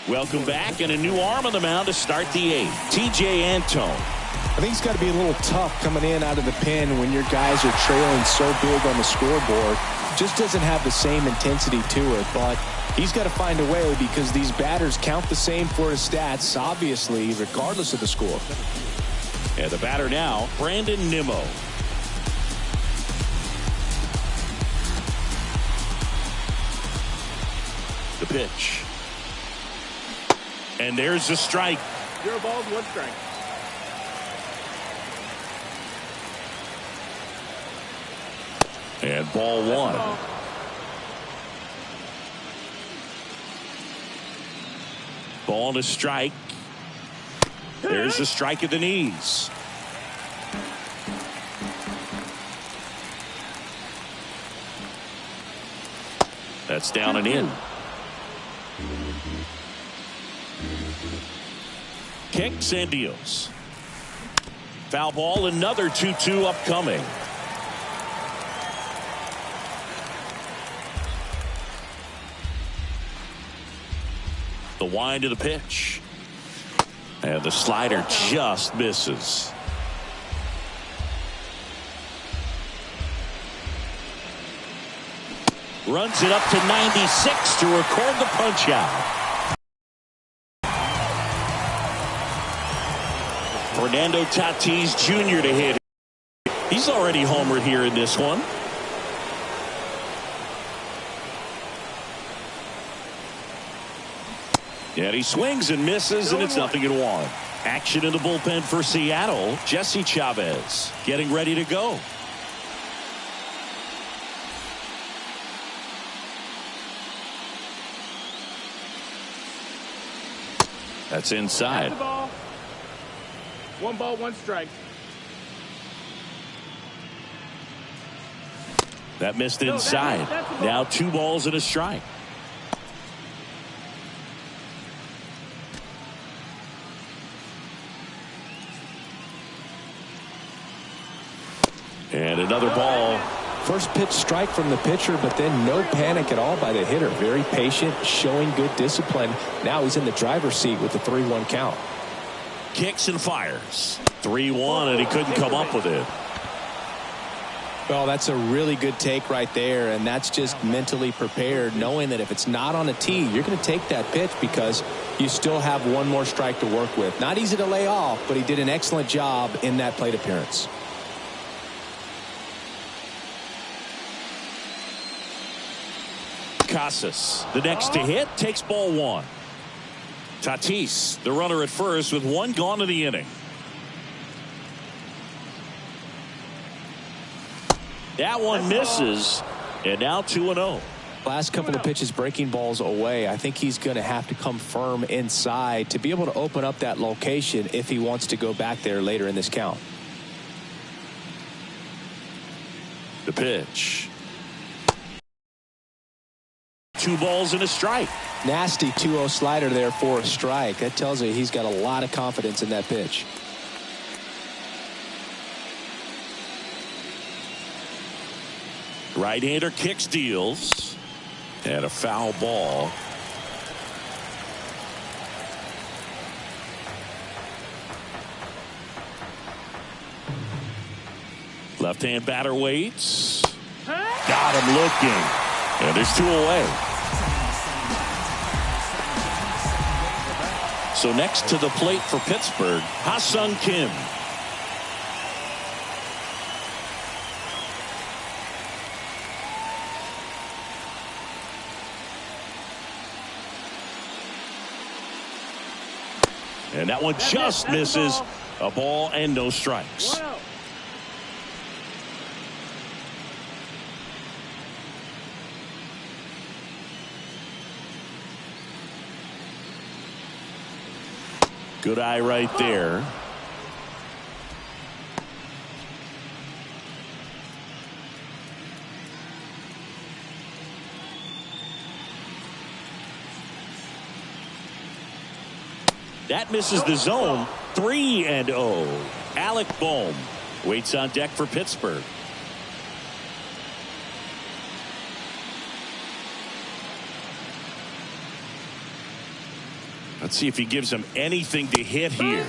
Welcome back, and a new arm on the mound to start the 8th. T.J. Antone. I think it's got to be a little tough coming in out of the pen when your guys are trailing so big on the scoreboard. Just doesn't have the same intensity to it, but he's got to find a way because these batters count the same for his stats, obviously, regardless of the score. And the batter now, Brandon Nimmo. The pitch. And there's the strike. 0 balls, 1 strike. And ball 1. Ball and a strike. There's the strike at the knees. That's down and in. Kicks and deals. Foul ball, another 2-2 upcoming. The wind of the pitch. And the slider just misses. Runs it up to 96 to record the punch out. Fernando Tatis Jr. to hit. He's already homered here in this one. And he swings and misses, and it's 0-1. Action in the bullpen for Seattle. Jesse Chavez getting ready to go. That's inside. 1 ball, 1 strike. That missed inside. Now 2 balls and a strike. And another ball. First pitch strike from the pitcher, but then no panic at all by the hitter. Very patient, showing good discipline. Now he's in the driver's seat with the 3-1 count. Kicks and fires. 3-1, and he couldn't come up with it. Well, that's a really good take right there, and that's just mentally prepared, knowing that if it's not on a tee, you're going to take that pitch because you still have 1 more strike to work with. Not easy to lay off, but he did an excellent job in that plate appearance. Casas, the next to hit, takes ball 1. Tatis, the runner at first with 1 gone in the inning. That one misses, and now 2-0. Last couple of pitches breaking balls away. I think he's going to have to come firm inside to be able to open up that location if he wants to go back there later in this count. The pitch. 2 balls and a strike. Nasty 2-0 slider there for a strike. That tells you he's got a lot of confidence in that pitch. Right-hander kicks, deals, and a foul ball. Left-hand batter waits. Got him looking. And there's 2 away. So next to the plate for Pittsburgh, Ha-Sung Kim. And that one just misses. A ball and no strikes. Good eye right there. That misses the zone. 3-0. Alec Bohm waits on deck for Pittsburgh. Let's see if he gives him anything to hit here.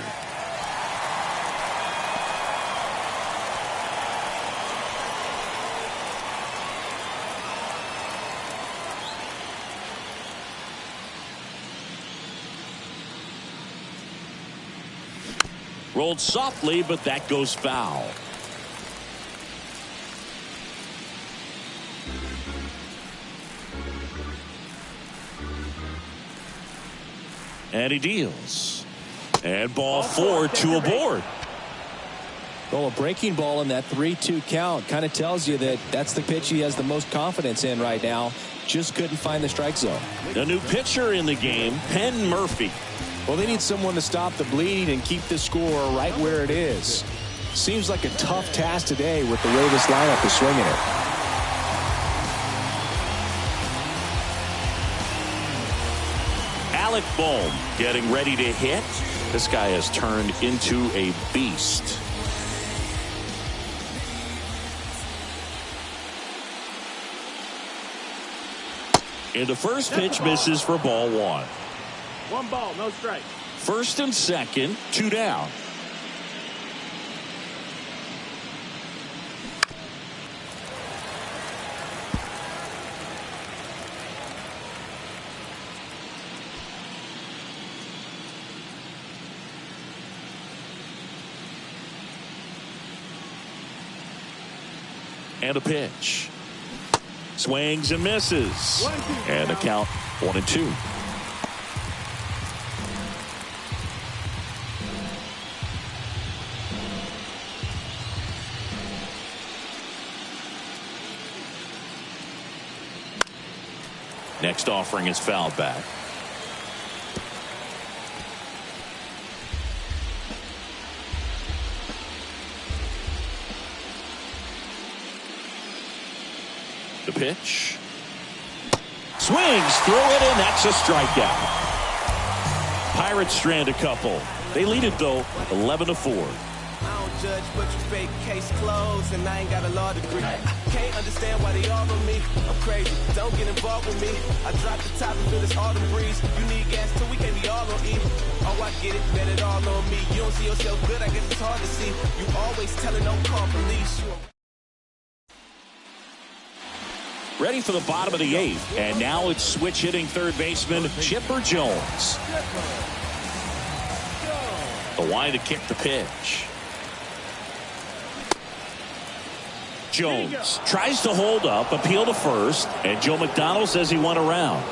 Rolled softly, but that goes foul. And he deals. And ball 4, 2 aboard. Well, a breaking ball in that 3-2 count kind of tells you that that's the pitch he has the most confidence in right now. Just couldn't find the strike zone. The new pitcher in the game, Penn Murphy. Well, they need someone to stop the bleeding and keep the score right where it is. Seems like a tough task today with the way this lineup is swinging it. Alec Bohm getting ready to hit. This guy has turned into a beast. And the first pitch misses for ball 1. 1 ball, no strike. First and second, 2 down. And a pitch. Swings and misses. And a count 1-2. Next offering is fouled back. The pitch. Swings through it, and that's a strikeout. Pirates strand a couple. They lead it, though, 11-4. I don't judge, but you fake case closed, and I ain't got a law degree. Can't understand why they all on me. I'm crazy, don't get involved with me. I drop the top and feel this autumn breeze. You need gas too, we can't be all on E. Oh, I get it, bet it all on me. You don't see yourself good, I guess it's hard to see. You always telling don't call police. Ready for the bottom of the 8th, and now it's switch hitting third baseman Chipper Jones. The wind to kick the pitch. Jones tries to hold up, appeal to first, and Joe McDonald says he went around.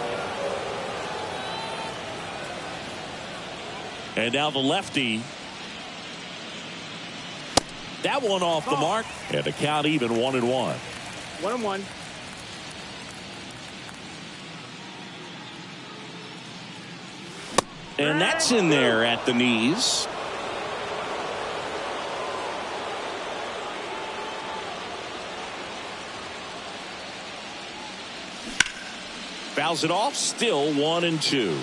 And now the lefty. That one off the mark, and the count even 1-1. 1-1. And that's in there at the knees. Fouls it off, still 1-2.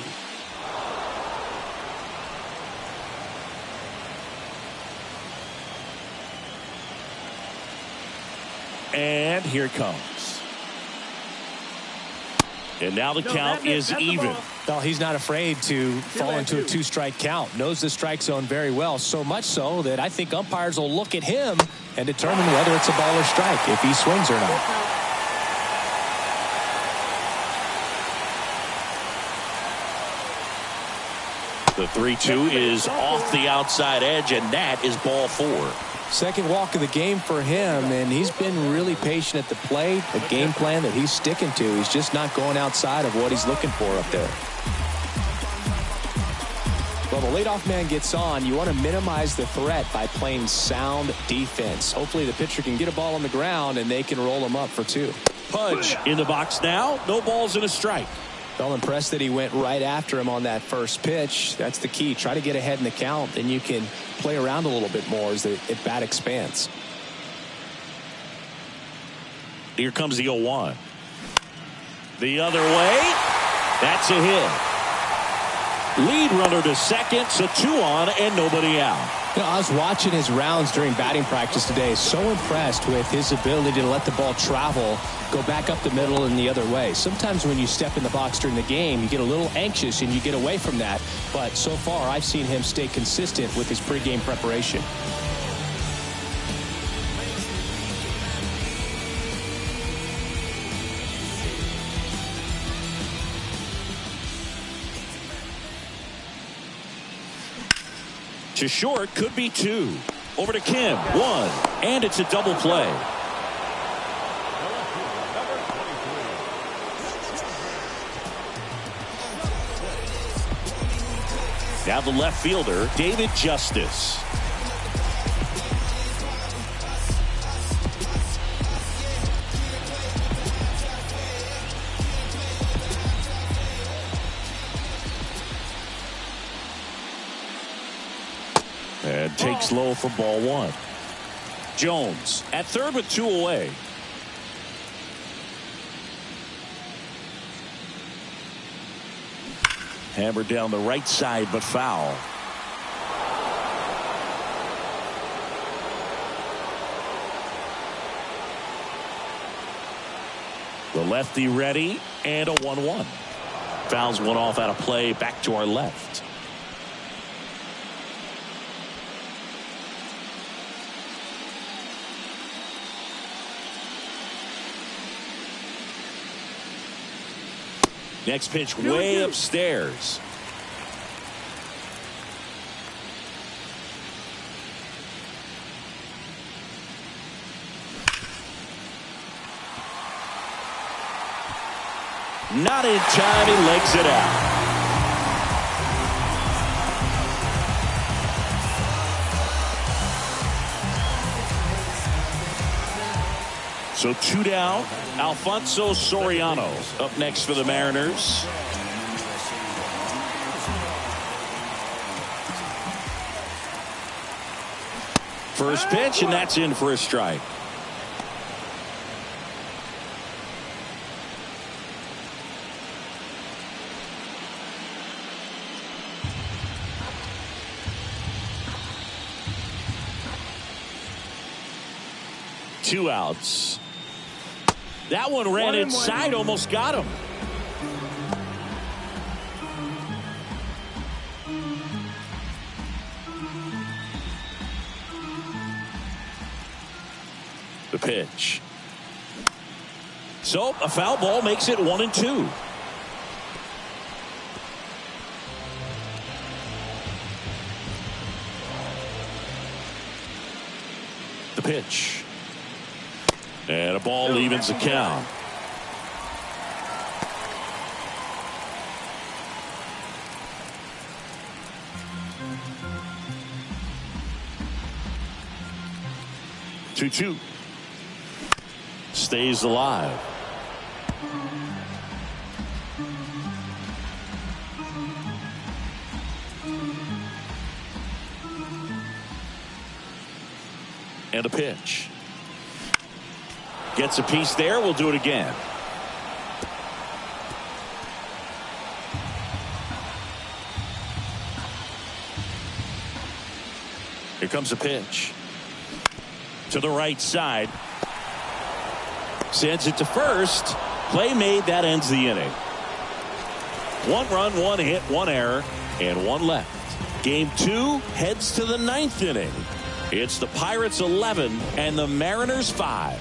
And here it comes. And now the count is even. Well, he's not afraid to fall into a 2-strike count. Knows the strike zone very well. So much so that I think umpires will look at him and determine whether it's a ball or strike, if he swings or not. The 3-2 is off the outside edge, and that is ball 4. Second walk of the game for him, and he's been really patient at the plate. The game plan that he's sticking to. He's just not going outside of what he's looking for up there. Well, the leadoff man gets on. You want to minimize the threat by playing sound defense. Hopefully the pitcher can get a ball on the ground and they can roll him up for 2. Pudge in the box now. No balls and a strike. Well, impressed that he went right after him on that first pitch. That's the key. Try to get ahead in the count, then you can play around a little bit more as the at-bat expands. Here comes the 0-1. The other way. That's a hit. Lead runner to second, so 2 on and nobody out. You know, I was watching his rounds during batting practice today. So impressed with his ability to let the ball travel, go back up the middle and the other way. Sometimes when you step in the box during the game, you get a little anxious and you get away from that. But so far, I've seen him stay consistent with his pregame preparation. To short, could be 2. Over to Kim, 1, and it's a double play. Now the left fielder, David Justice. And takes low for ball 1. Jones at third with 2 away. Hammered down the right side, but foul. The lefty ready, and a 1-1. Fouls one off out of play, back to our left. Next pitch way upstairs. Not in time, he legs it out. So 2 down. Alfonso Soriano up next for the Mariners. First pitch, and that's in for a strike. Two outs. That one ran inside, almost got him. The pitch. So a foul ball makes it 1-2. The pitch. And a ball evens the count. Two. Stays alive. And a pitch. Gets a piece there. We'll do it again. Here comes a pitch. To the right side. Sends it to first. Play made. That ends the inning. 1 run, 1 hit, 1 error, and 1 left. Game 2 heads to the 9th inning. It's the Pirates 11 and the Mariners 5.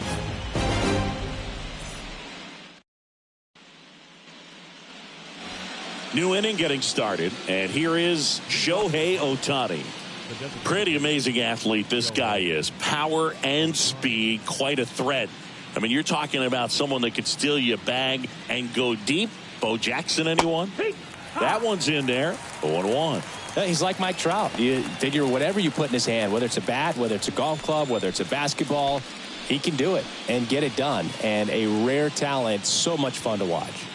New inning getting started, and here is Shohei Ohtani. Pretty amazing athlete this guy is. Power and speed, quite a threat. I mean, you're talking about someone that could steal you a bag and go deep. Bo Jackson, anyone? That one's in there. 0-1. He's like Mike Trout. You figure whatever you put in his hand, whether it's a bat, whether it's a golf club, whether it's a basketball, he can do it and get it done. And a rare talent, so much fun to watch.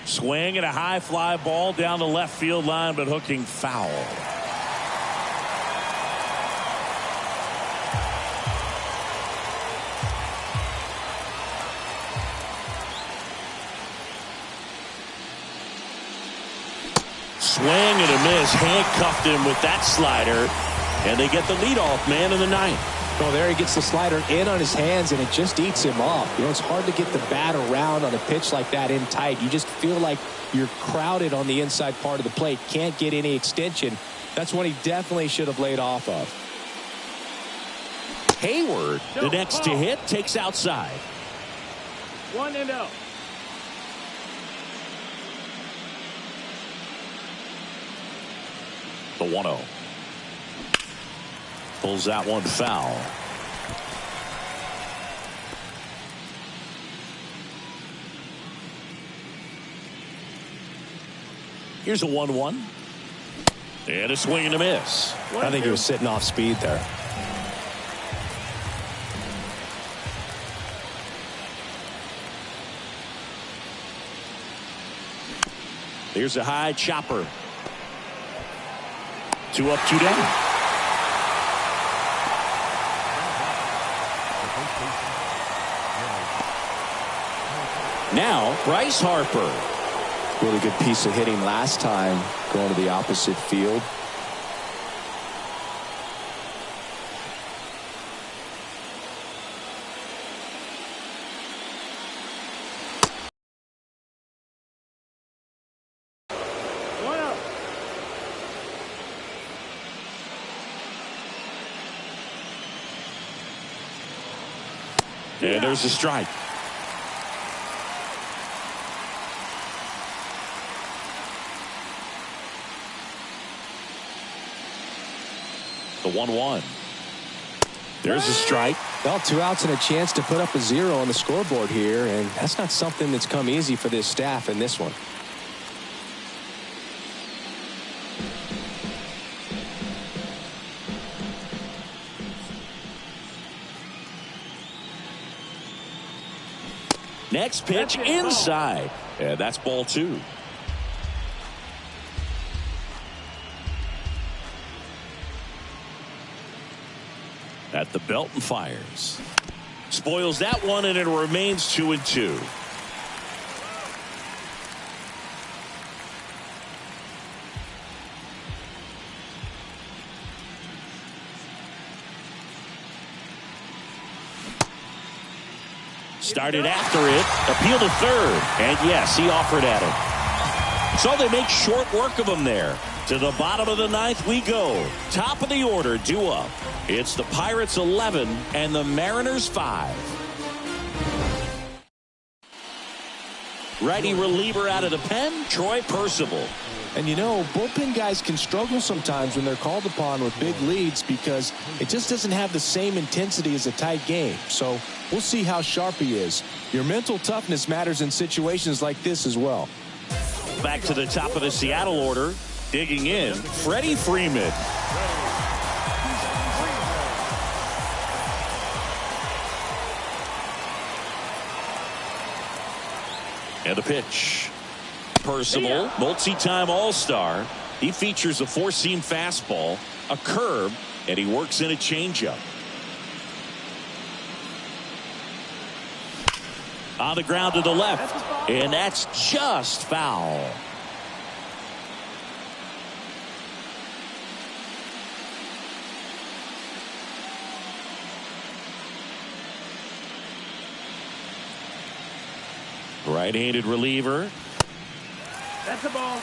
Swing and a high fly ball down the left field line, but hooking foul. swing and a miss. Handcuffed him with that slider. And they get the leadoff man in the ninth. Oh, there he gets the slider in on his hands, and it just eats him off. You know, it's hard to get the bat around on a pitch like that in tight. You just feel like you're crowded on the inside part of the plate. Can't get any extension. That's one he definitely should have laid off of. Hayward, the next to hit, takes outside. 1-0. The 1-0. Pulls that one foul. Here's a 1-1. And a swing and a miss. I think he was sitting off speed there. Here's a high chopper. 2 up, 2 down. Now, Bryce Harper. Really good piece of hitting last time, going to the opposite field. And there's a strike. The 1-1. There's a strike. Well, 2 outs and a chance to put up a 0 on the scoreboard here, and that's not something that's come easy for this staff in this one. Next pitch inside. And that's ball 2. At the belt and fires. Spoils that one, and it remains 2-2. Started after it, appeal to third, and yes, he offered at him. So they make short work of him there. To the bottom of the ninth we go. Top of the order, due up. It's the Pirates 11 and the Mariners 5. Righty reliever out of the pen, Troy Percival. And you know, bullpen guys can struggle sometimes when they're called upon with big leads because it just doesn't have the same intensity as a tight game. So we'll see how sharp he is. Your mental toughness matters in situations like this as well. Back to the top of the Seattle order. Digging in, Freddie Freeman. And a pitch. Percival, multi-time All-Star. He features a 4-seam fastball, a curve, and he works in a changeup. On the ground to the left, and that's just foul. Right-handed reliever. That's a ball.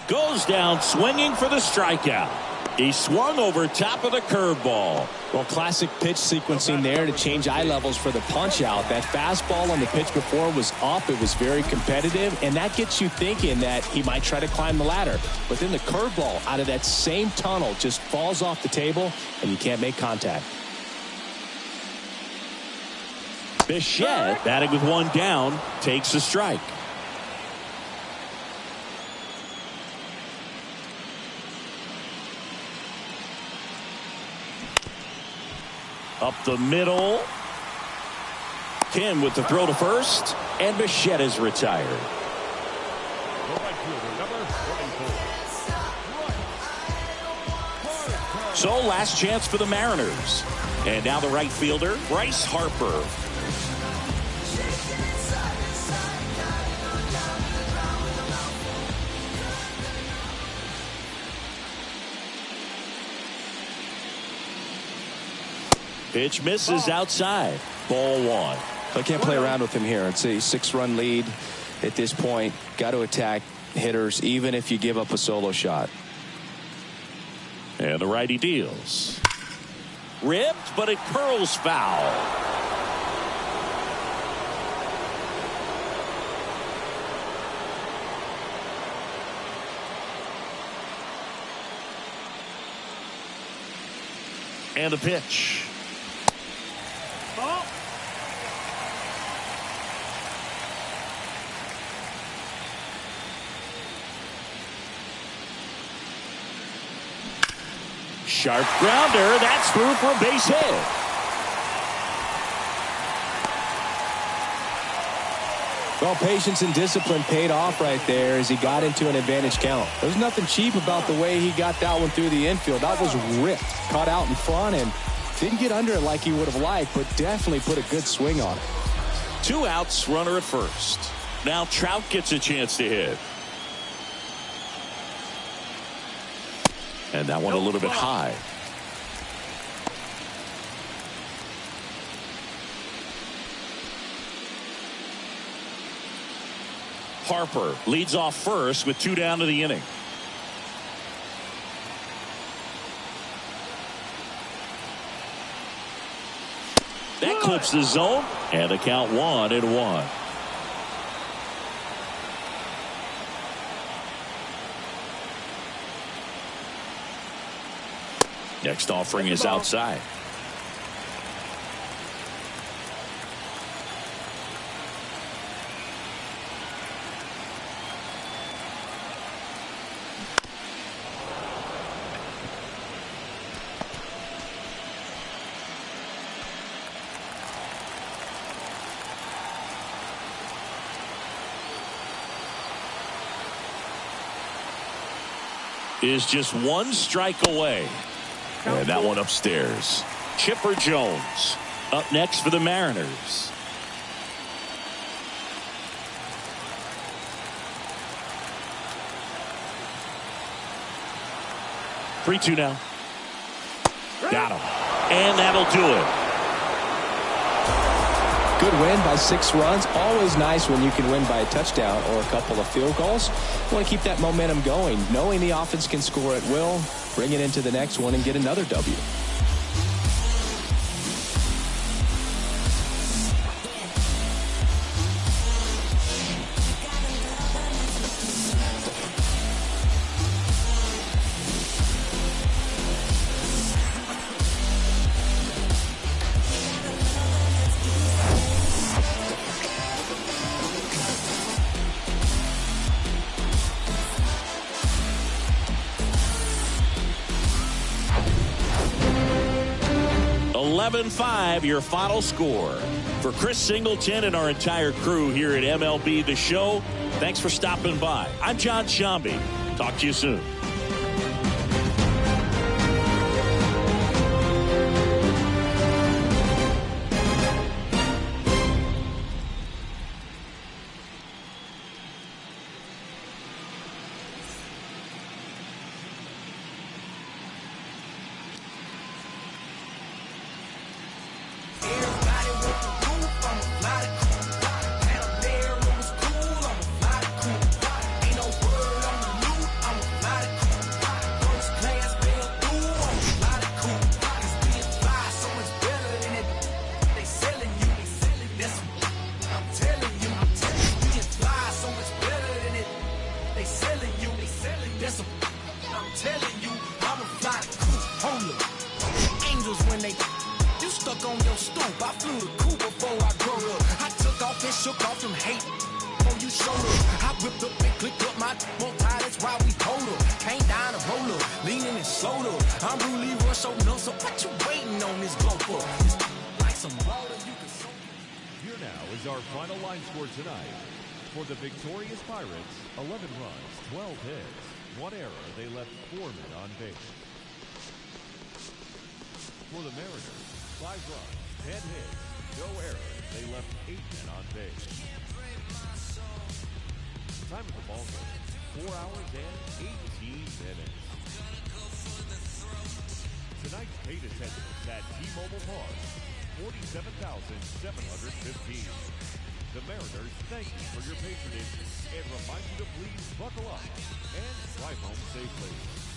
Goes down swinging for the strikeout. He swung over top of the curveball. Well, classic pitch sequencing there to change eye levels for the punch out. That fastball on the pitch before was up. It was very competitive, and that gets you thinking that he might try to climb the ladder. But then the curveball out of that same tunnel just falls off the table, and you can't make contact. Bichette, batting with one down, takes a strike. Up the middle. Kim with the throw to first, and Bichette is retired. The right fielder, number 44. So last chance for the Mariners. And now the right fielder, Bryce Harper. Pitch misses outside. Ball 1. I can't play around with him here. It's a 6-run lead at this point. Got to attack hitters even if you give up a solo shot. And the righty deals. Ripped, but it curls foul. And the pitch. Ball. Sharp grounder. That's through for a base hit. Well, patience and discipline paid off right there as he got into an advantage count. There's nothing cheap about the way he got that one through the infield. That was ripped, caught out in front, and didn't get under it like he would have liked, but definitely put a good swing on it. 2 outs, runner at first. Now Trout gets a chance to hit. And that one a little bit high. Harper leads off first with 2 down to the inning. That clips the zone, and the count 1-1. Next offering is outside. Is just 1 strike away. And that one upstairs. Chipper Jones up next for the Mariners. Three-two now. Got him. And that'll do it. Good win by 6 runs. Always nice when you can win by a touchdown or a couple of field goals. You want to keep that momentum going, knowing the offense can score at will, bring it into the next one and get another W. Your final score. For Chris Singleton and our entire crew here at MLB The Show, thanks for stopping by. I'm John Shambi. Talk to you soon. For the victorious Pirates, 11 runs, 12 hits, 1 error. They left 4 men on base. For the Mariners, 5 runs, 10 hits, no errors. They left 8 men on base. Time of the ball game, 4 hours and 18 minutes. Tonight's paid attendance at T-Mobile Park, 47,715. The Mariners thank you for your patronage and remind you to please buckle up and drive home safely.